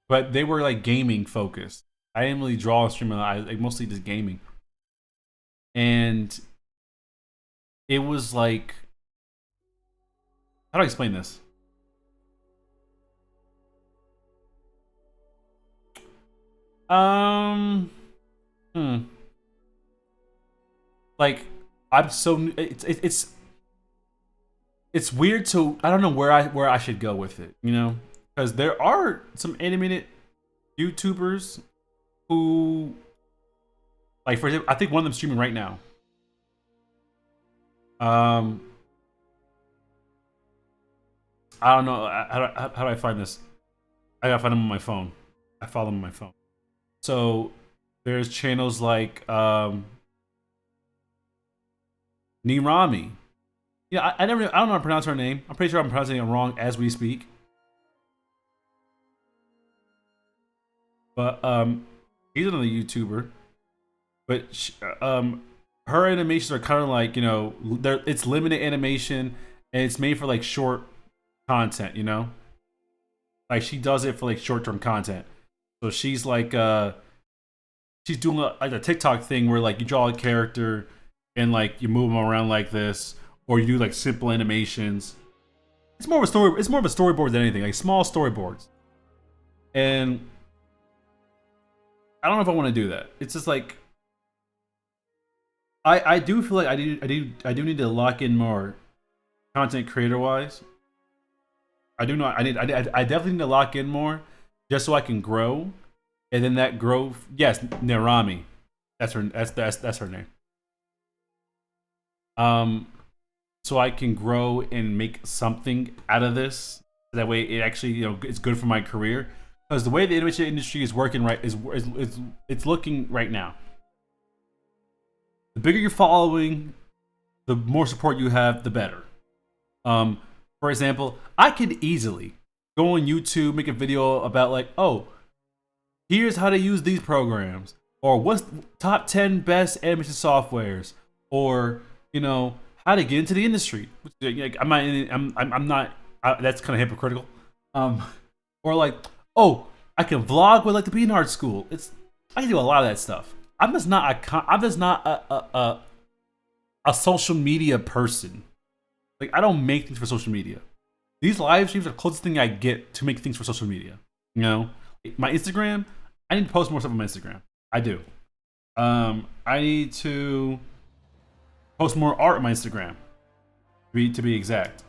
But they were like gaming focused. I didn't really draw a stream. I like mostly just gaming. And it was like, how do I explain this? Like I'm so it's weird to I don't know where I should go with it, you know, because there are some animated YouTubers who, like for example, I think one of them streaming right now. I don't know how do I find this? I gotta find them on my phone. I follow them on my phone. So there's channels like Nirami. Yeah, I don't know how to pronounce her name. I'm pretty sure I'm pronouncing it wrong as we speak. But he's another YouTuber. But her animations are kind of like, you know, it's limited animation and it's made for like short content, you know? Like she does it for like short-term content. So she's like she's doing like a TikTok thing where like you draw a character and like you move them around like this, or you do like simple animations. It's more of a story. It's more of a storyboard than anything, like small storyboards. And I don't know if I want to do that. It's just like I do feel like I do need to lock in more content creator wise. I do know I definitely need to lock in more just so I can grow, and then that growth. Yes, Nirami, that's her. That's her name. So I can grow and make something out of this. That way, it actually, you know, it's good for my career. Because the way the animation industry is working right is it's looking right now. The bigger your following, the more support you have, the better. For example, I could easily go on YouTube, make a video about like, oh, here's how to use these programs, or what's top 10 best animation softwares, or you know how to get into the industry. Like, I'm not. That's kind of hypocritical. Or like, oh, I can vlog with like the Beanhard School. I can do a lot of that stuff. I'm just not a social media person. Like I don't make things for social media. These live streams are the closest thing I get to make things for social media. You know, my Instagram. I need to post more stuff on my Instagram. I do. I need to post more art on my Instagram. To be exact,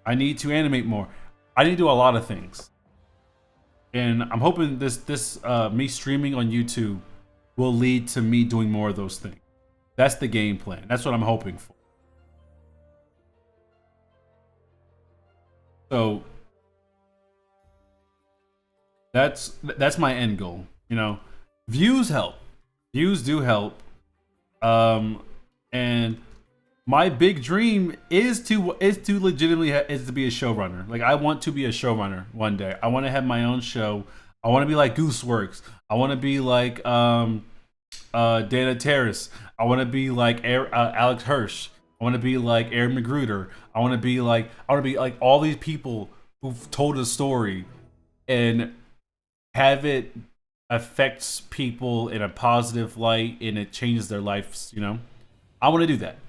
I need to animate more. I need to do a lot of things. And I'm hoping this me streaming on YouTube will lead to me doing more of those things. That's the game plan. That's what I'm hoping for. So that's my end goal. You know, views help. Views do help. And my big dream is to legitimately is to be a showrunner. Like I want to be a showrunner one day. I want to have my own show. I want to be like Gooseworks. I want to be like Dana Terrace. I want to be like Alex Hirsch. I want to be like Aaron McGruder. I want to be like all these people who've told a story and have it affects people in a positive light and it changes their lives. You know, I want to do that.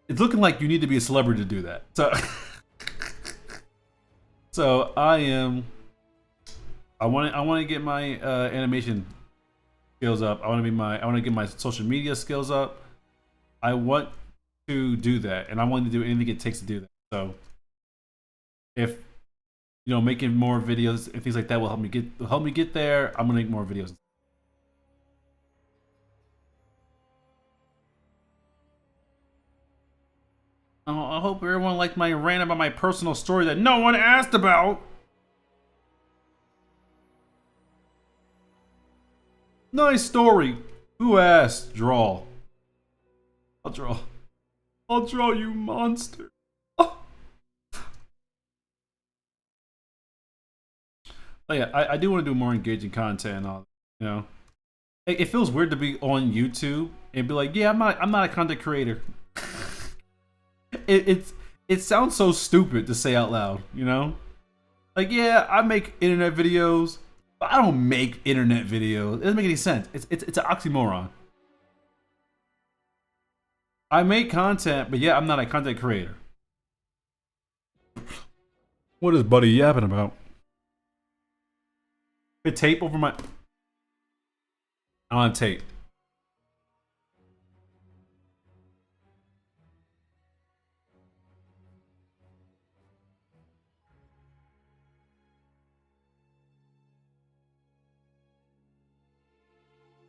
It's looking like you need to be a celebrity to do that. So I want to get my animation skills up. I want to get my social media skills up. I want to do that, and I want to do anything it takes to do that. So if making more videos and things like that will help me get there, I'm gonna make more videos. Oh, I hope everyone liked my rant about my personal story that no one asked about. Nice story. Who asked? Draw. I'll draw. I'll draw, you monster. Oh. But yeah, I do want to do more engaging content and all. You know, it feels weird to be on YouTube and be like, yeah, I'm not a content creator. It sounds so stupid to say out loud, you know? Like, yeah, I make internet videos, but I don't make internet videos. It doesn't make any sense. It's an oxymoron. I make content, but yeah, I'm not a content creator. What is Buddy yapping about? The tape over my... I don't have tape.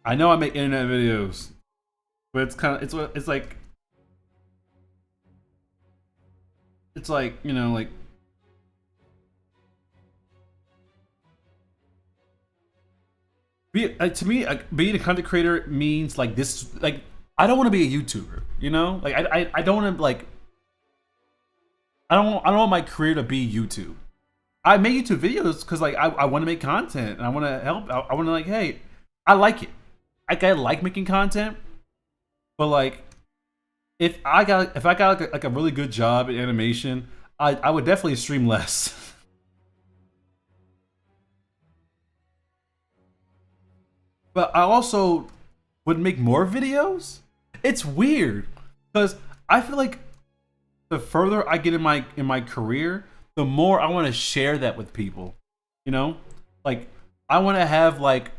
I know I make internet videos, but it's kind of it's like you know, like to me being a content creator means like this. Like I don't want to be a YouTuber, you know. Like I don't want to like I don't want my career to be YouTube. I make YouTube videos because like I want to make content and I want to help. I want to like, hey, I like it. I like making content, but like if I got like a really good job in animation, I would definitely stream less. But I also would make more videos. It's weird because I feel like the further I get in my career, the more I want to share that with people. You know, like I want to have like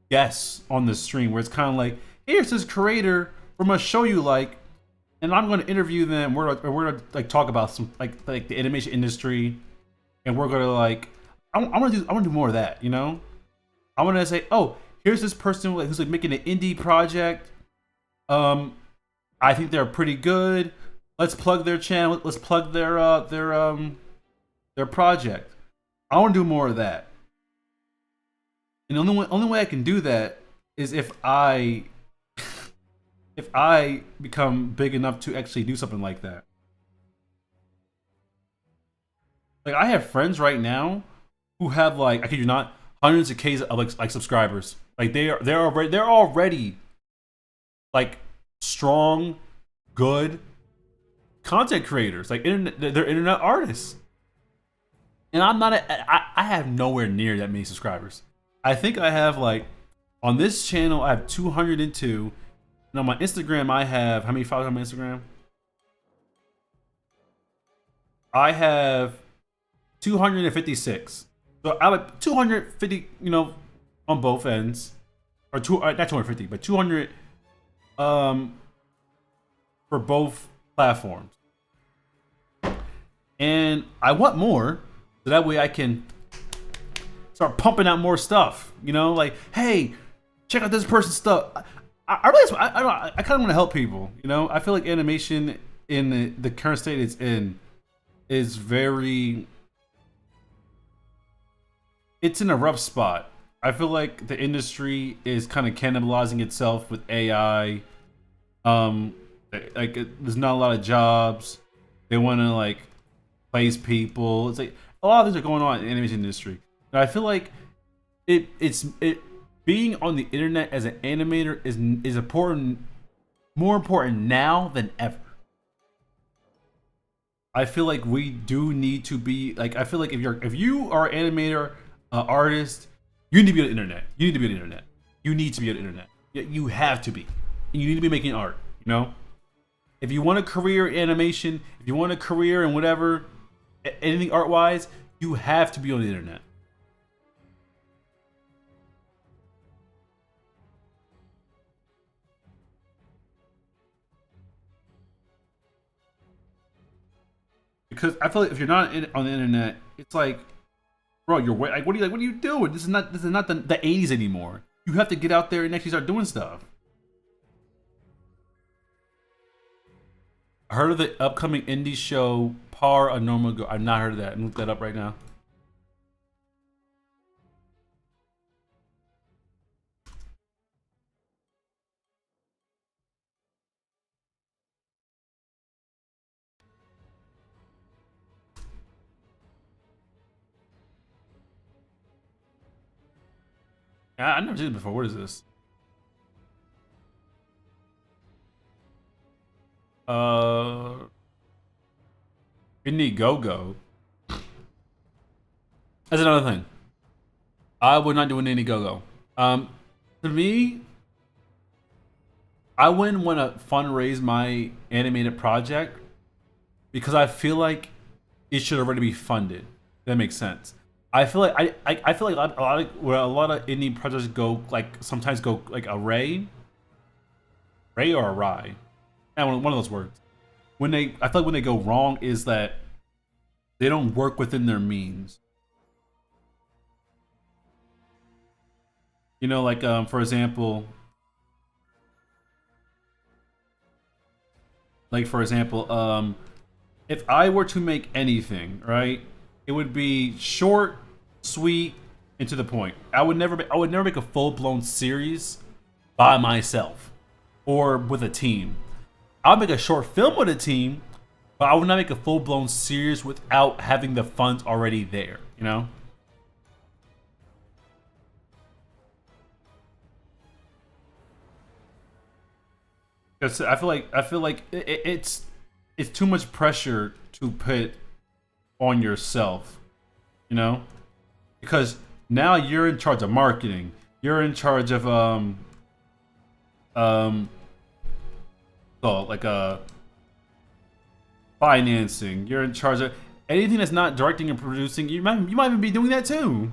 guests on the stream where it's kind of like, here's this creator from a show you like, and I'm going to interview them. We're gonna like talk about some like the animation industry, and we're gonna like I want to do more of that. You know, I want to say, oh, here's this person who's like making an indie project. I think they're pretty good. Let's plug their channel. Let's plug their project. I want to do more of that. And the only way I can do that is if I become big enough to actually do something like that. Like I have friends right now who have like, I kid you not, hundreds of Ks of like subscribers. Like they're already like strong, good content creators. Like they're internet artists. And I'm not I have nowhere near that many subscribers. I think I have like on this channel I have 202, and on my Instagram I have how many followers on my Instagram? I have 256. So I have 250, you know, on both ends, or not 250, but 200 for both platforms. And I want more, so that way I can start pumping out more stuff. You know, like, hey, check out this person's stuff. I really, I kind of want to help people. You know, I feel like animation in the current state it's in is very, it's in a rough spot. I feel like the industry is kind of cannibalizing itself with AI. There's not a lot of jobs. They want to like place people. It's like a lot of things are going on in the animation industry. And I feel like it's being on the internet as an animator is important, more important now than ever. I feel like we do need to be like. I feel like if you are an animator, artist, you need to be on the internet. You need to be on the internet. You need to be on the internet. You have to be. And you need to be making art. You know, if you want a career in animation, if you want a career in whatever, anything art wise, you have to be on the internet. Because I feel like if you're not on the internet, it's like, bro, you're like, what are you doing? This is not the 80s anymore. You have to get out there and actually start doing stuff. I heard of the upcoming indie show Par a Normal Girl. I've not heard of that. I'm looking that up right now. I've never seen it before. What is this? Uh, Indiegogo. That's another thing. I would not do an Indiegogo. To me, I wouldn't want to fundraise my animated project because I feel like it should already be funded. That makes sense. I feel like I feel like a lot of indie projects go like sometimes go like Ray or awry, and one of those words. When I feel like when they go wrong is that they don't work within their means. You know, like for example, if I were to make anything, right, it would be short, sweet, and to the point. I would never make a full blown series by myself or with a team. I'll make a short film with a team, but I would not make a full blown series without having the funds already there. You know. I feel like it's too much pressure to put on yourself, you know, because now you're in charge of marketing, you're in charge of um so like financing, you're in charge of anything that's not directing and producing. You might even be doing that too.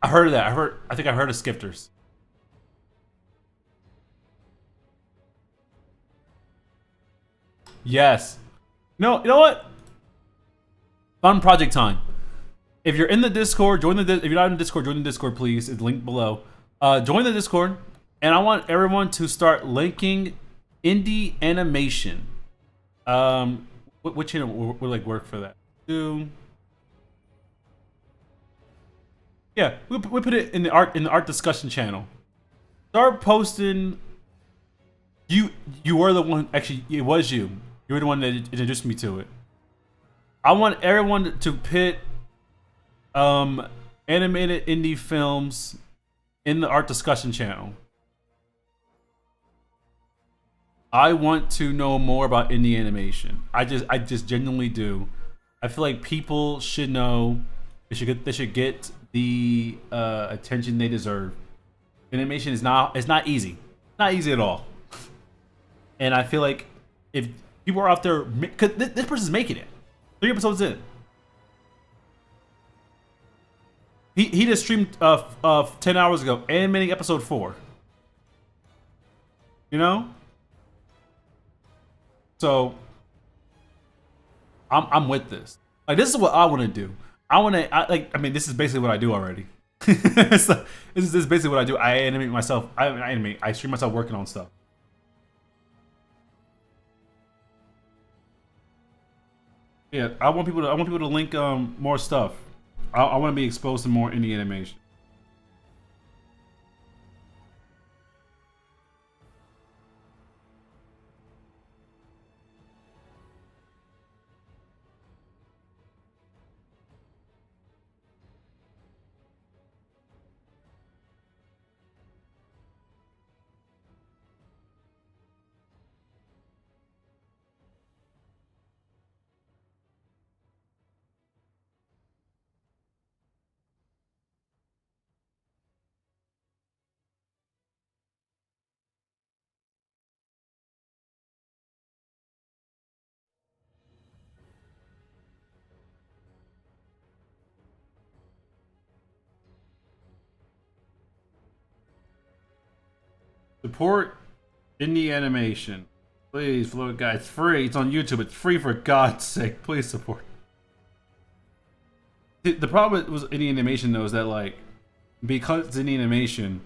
I heard of that. I think I heard of Skifters. Yes. No, you know what? Fun project time. If you're in the Discord, if you're not in the Discord, join the Discord, please. It's linked below. Join the Discord, and I want everyone to start linking indie animation. What channel would like work for that? Yeah, we put it in the art discussion channel. Start posting. You were the one. Actually, it was you. You were the one that introduced me to it. I want everyone to put animated indie films in the art discussion channel. I want to know more about indie animation. I just genuinely do. I feel like people should know. They should get the attention they deserve. Animation is not. It's not easy. Not easy at all. And I feel like if people are out there, cause this person's making it. 3 episodes in. He just streamed 10 hours ago, animating episode 4. You know? So I'm with this. Like this is what I want to do. I want to like. I mean, this is basically what I do already. It's like, this is basically what I do. I animate myself. I animate. I stream myself working on stuff. Yeah, I want people to. I want people to link more stuff. I want to be exposed to more indie animation. Support indie animation, please, Fluid Guy. It's free. It's on YouTube. It's free for God's sake. Please support. The problem with indie animation though is that like because it's indie animation,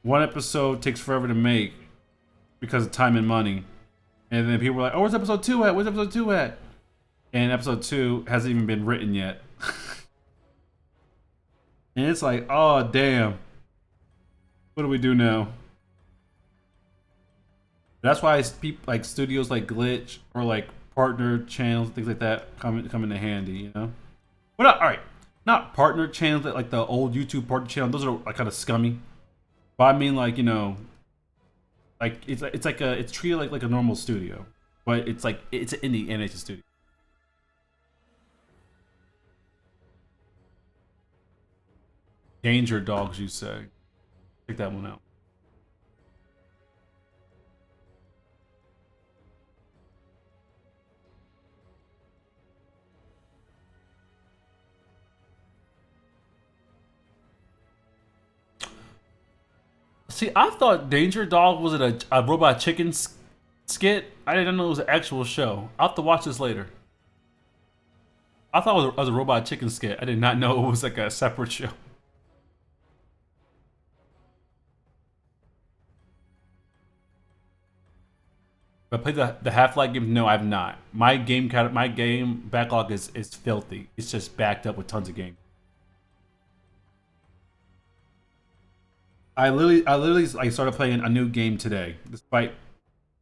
one episode takes forever to make because of time and money, and then people are like, "Oh, where's episode 2 at? Where's episode 2 at?" And episode 2 hasn't even been written yet, and it's like, "Oh, damn, what do we do now?" That's why people like studios like Glitch or like partner channels, things like that, come into handy. You know, well, not, all right, not partner channels like the old YouTube partner channel. Those are like kind of scummy. But I mean, like like it's like a it's treated like a normal studio, but it's like it's an indie animation studio. Danger Dogs, you say? Check that one out. See, I thought Danger Dog was it a robot chicken skit. I didn't know it was an actual show. I'll have to watch this later. I thought it was a robot chicken skit. I did not know it was like a separate show. But I played the Half Life games. No, I've not. My game backlog is filthy. It's just backed up with tons of games. I literally like started playing a new game today, despite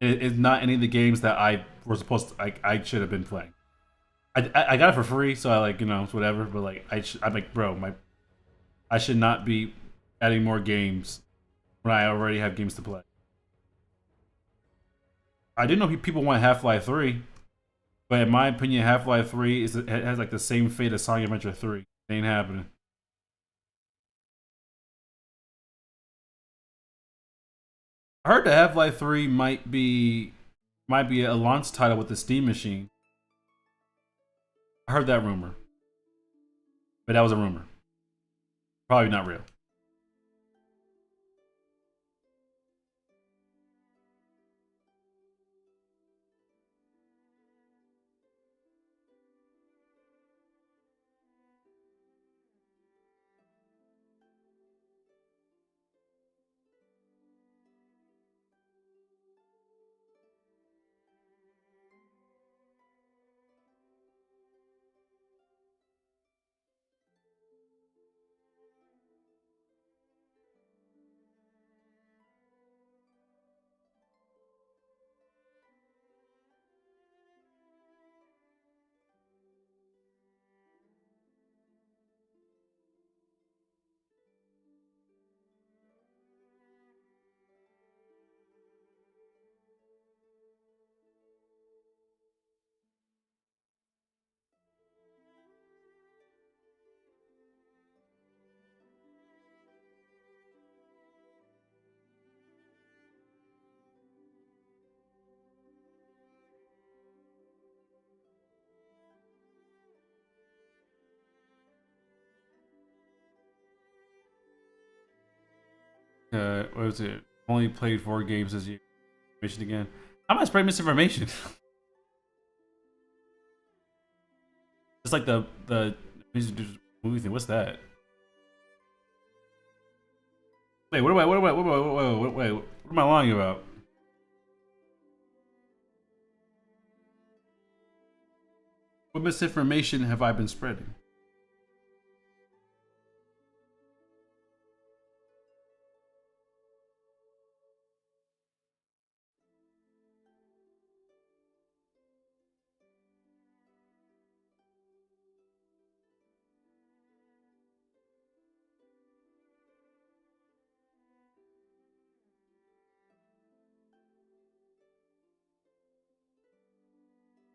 it's not any of the games that I was supposed to I should have been playing. I got it for free, so I like it's whatever. But like I'm like, bro, I should not be adding more games when I already have games to play. I didn't know people want Half Life 3, but in my opinion, Half Life 3 has like the same fate as Sonic Adventure 3. It ain't happening. I heard that Half Life 3 might be a launch title with the Steam machine. I heard that rumor, but that was a rumor. Probably not real. What was it? Only played 4 games this year. Information again. I might spread misinformation. It's like the movie thing. What's that? Wait, what am I lying about? What misinformation have I been spreading?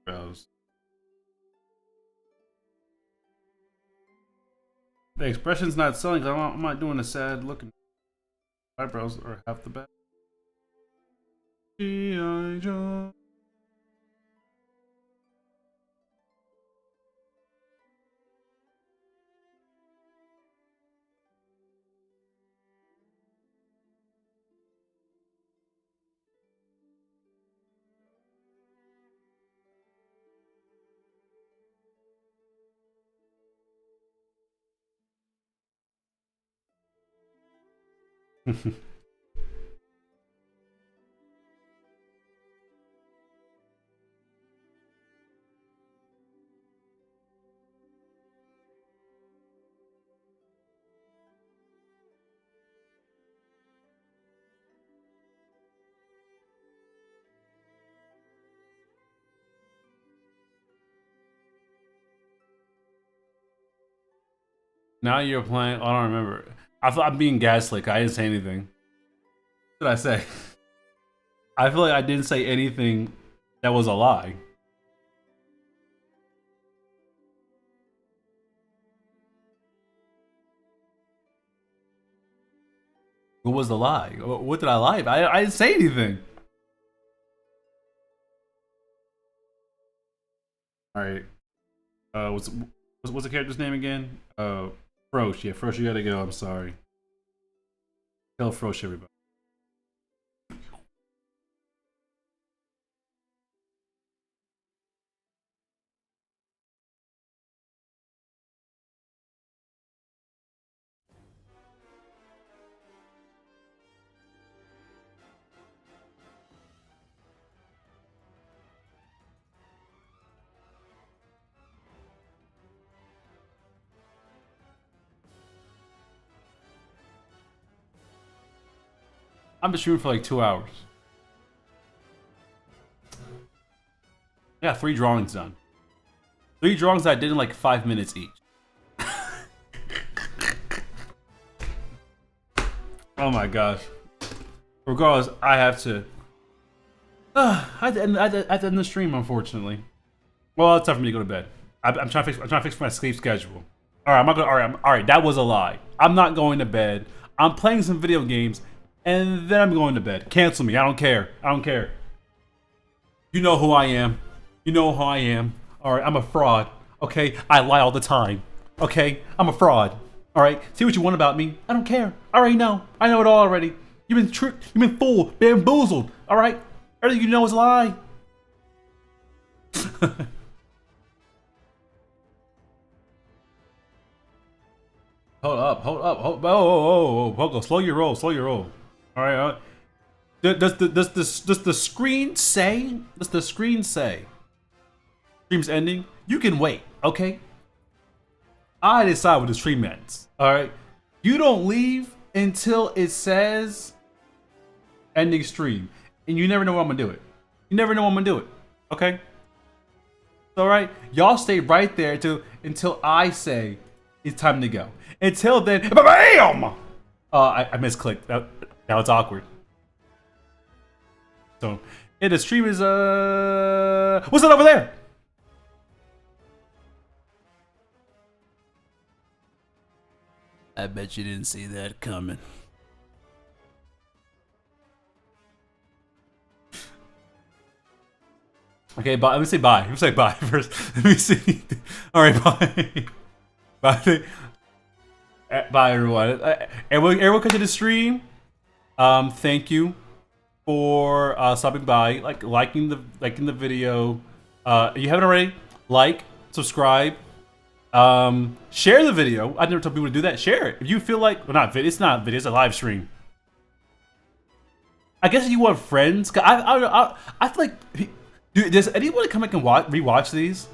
Browse. The expression's not selling. I'm not doing a sad looking. Eyebrows are half the battle. G.I. Joe. Now you're playing. I don't remember. I thought I'm being gaslit. I didn't say anything. What did I say? I feel like I didn't say anything that was a lie. What was the lie? What did I lie about? I didn't say anything. All right. What's the character's name again? Frosh. Yeah, Frosh, you gotta go. I'm sorry. Tell Frosh, everybody. I've been shooting for like 2 hours. Yeah, 3 drawings done. 3 drawings I did in like 5 minutes each. Oh my gosh. Regardless, I have to. I had to end the stream, unfortunately. Well, it's time for me to go to bed. I'm trying to fix my sleep schedule. All right, I'm not gonna. All right. That was a lie. I'm not going to bed. I'm playing some video games, and then I'm going to bed. Cancel me. I don't care. I don't care. You know who I am. You know who I am. All right, I'm a fraud. Okay, I lie all the time. Okay, I'm a fraud. All right, see what you want about me. I don't care. I already know. I know it all already. You've been tricked. You've been fooled, bamboozled. All right, everything you know is a lie. Hold up, oh, Pogo, slow your roll, All right, does the screen say? Does the screen say? Stream's ending. You can wait, okay? I decide when the stream ends. All right, you don't leave until it says ending stream, and you never know when I'm gonna do it. You never know when I'm gonna do it. Okay. All right, y'all stay right there until I say it's time to go. Until then, BAM! I misclicked. Now it's awkward. So, yeah, the stream is what's that over there? I bet you didn't see that coming. Okay, bye. Let me say bye. Let me say bye first. Let me see. All right, bye. Bye. Bye, everyone. Everyone come to the stream. Thank you for stopping by, liking the video. If you haven't already, like, subscribe, Share the video. I never told people to do that. Share it if you feel like. Well, not video. It's not video. It's a live stream. I guess if you want friends. I feel like. Dude, does anyone come back and rewatch these?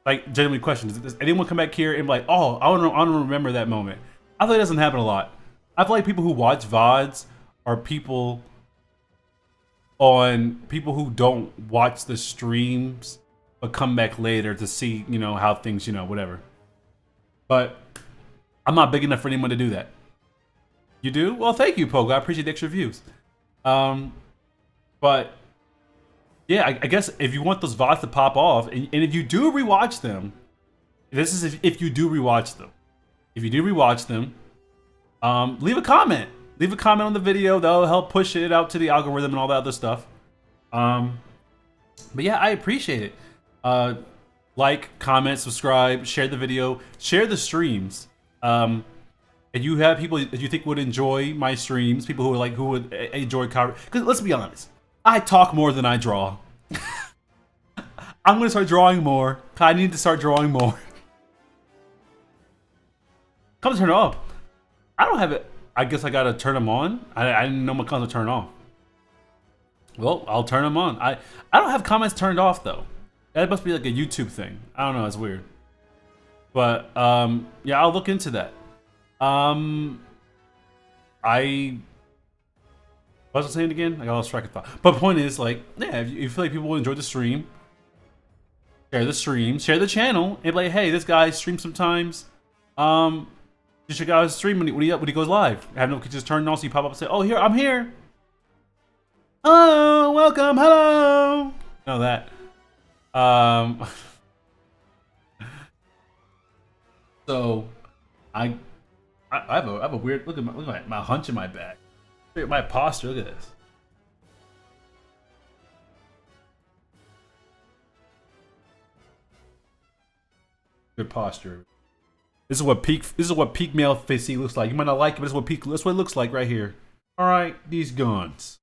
Like, genuinely questions. Does anyone come back here and be like, oh, I want to remember that moment? I feel like it doesn't happen a lot. I feel like people who watch VODs are people who don't watch the streams but come back later to see, you know, how things, you know, whatever. But I'm not big enough for anyone to do that. You do? Well, thank you, Pogo. I appreciate the extra views. But yeah, I guess if you want those VODs to pop off, and if you do rewatch them, this is if you do rewatch them. If you do rewatch them, leave a comment. Leave a comment on the video. That'll help push it out to the algorithm and all that other stuff. But yeah, I appreciate it. Like, comment, subscribe, share the video, share the streams. And you have people that you think would enjoy my streams, people who would enjoy cover. Because let's be honest, I talk more than I draw. I'm gonna start drawing more. I need to start drawing more. Come turn it off. I don't have it. I guess I gotta turn them on. I didn't know my comments would turn off. Well, I'll turn them on. I don't have comments turned off though. That must be like a YouTube thing. I don't know. It's weird. But yeah, I'll look into that. What was I saying again? I got lost track of thought. But the point is, like, yeah, if you feel like people will enjoy the stream, share the stream, share the channel, and be like, hey, this guy streams sometimes. Just check out his stream when he goes live. Have no just turn on so you pop up and say, oh, here, I'm here. Hello, welcome, hello. Know that. So, I have a weird look at my hunch in my back. Look at my posture. Look at this. Good posture. This is what peak male physique looks like. You might not like it, but that's what it looks like right here. All right, these guns.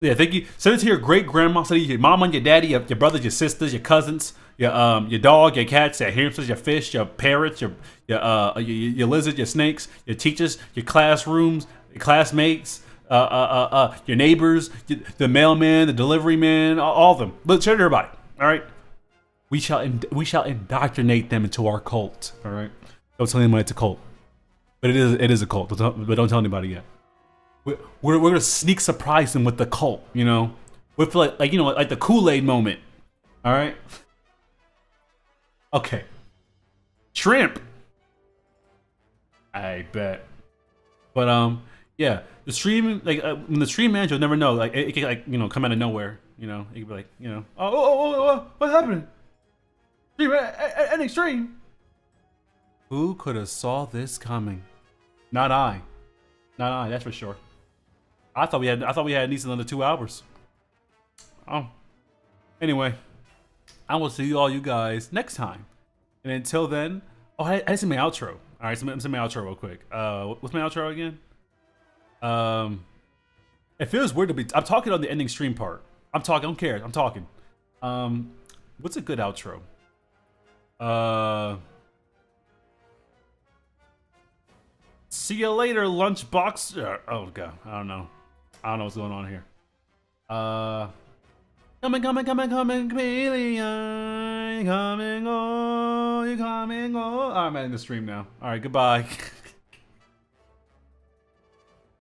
Yeah, thank you. Send it to your great grandma, send it to your mama and your daddy, your brothers, your sisters, your cousins, your dog, your cats, your hamsters, your fish, your parrots, your lizards, your snakes, your teachers, your classrooms, your classmates, your neighbors, the mailman, the delivery man, all of them. Let's share it to everybody. All right. We shall indoctrinate them into our cult. All right. Don't tell anyone it's a cult, but it is a cult. But don't tell anybody yet. We're gonna sneak surprise them with the cult, you know, with like you know, like the Kool-Aid moment. All right. Okay. Shrimp. I bet. But yeah, the stream when the stream manager will never know. Like it can like you know come out of nowhere. You know, it could be like you know oh what's happening? Stream ending stream. Who could have saw this coming? Not I. Not I. That's for sure. I thought we had at least another 2 hours. Oh. Anyway, I will see all you guys next time. And until then, oh, I didn't say my outro. All right, so say my outro real quick. What's my outro again? It feels weird to be. I'm talking on the ending stream part. I'm talking. I don't care. I'm talking. What's a good outro? See you later, lunchbox. Oh god, I don't know what's going on here. Coming, chameleon, coming, oh, you coming, oh. I'm ending the stream now. All right, goodbye.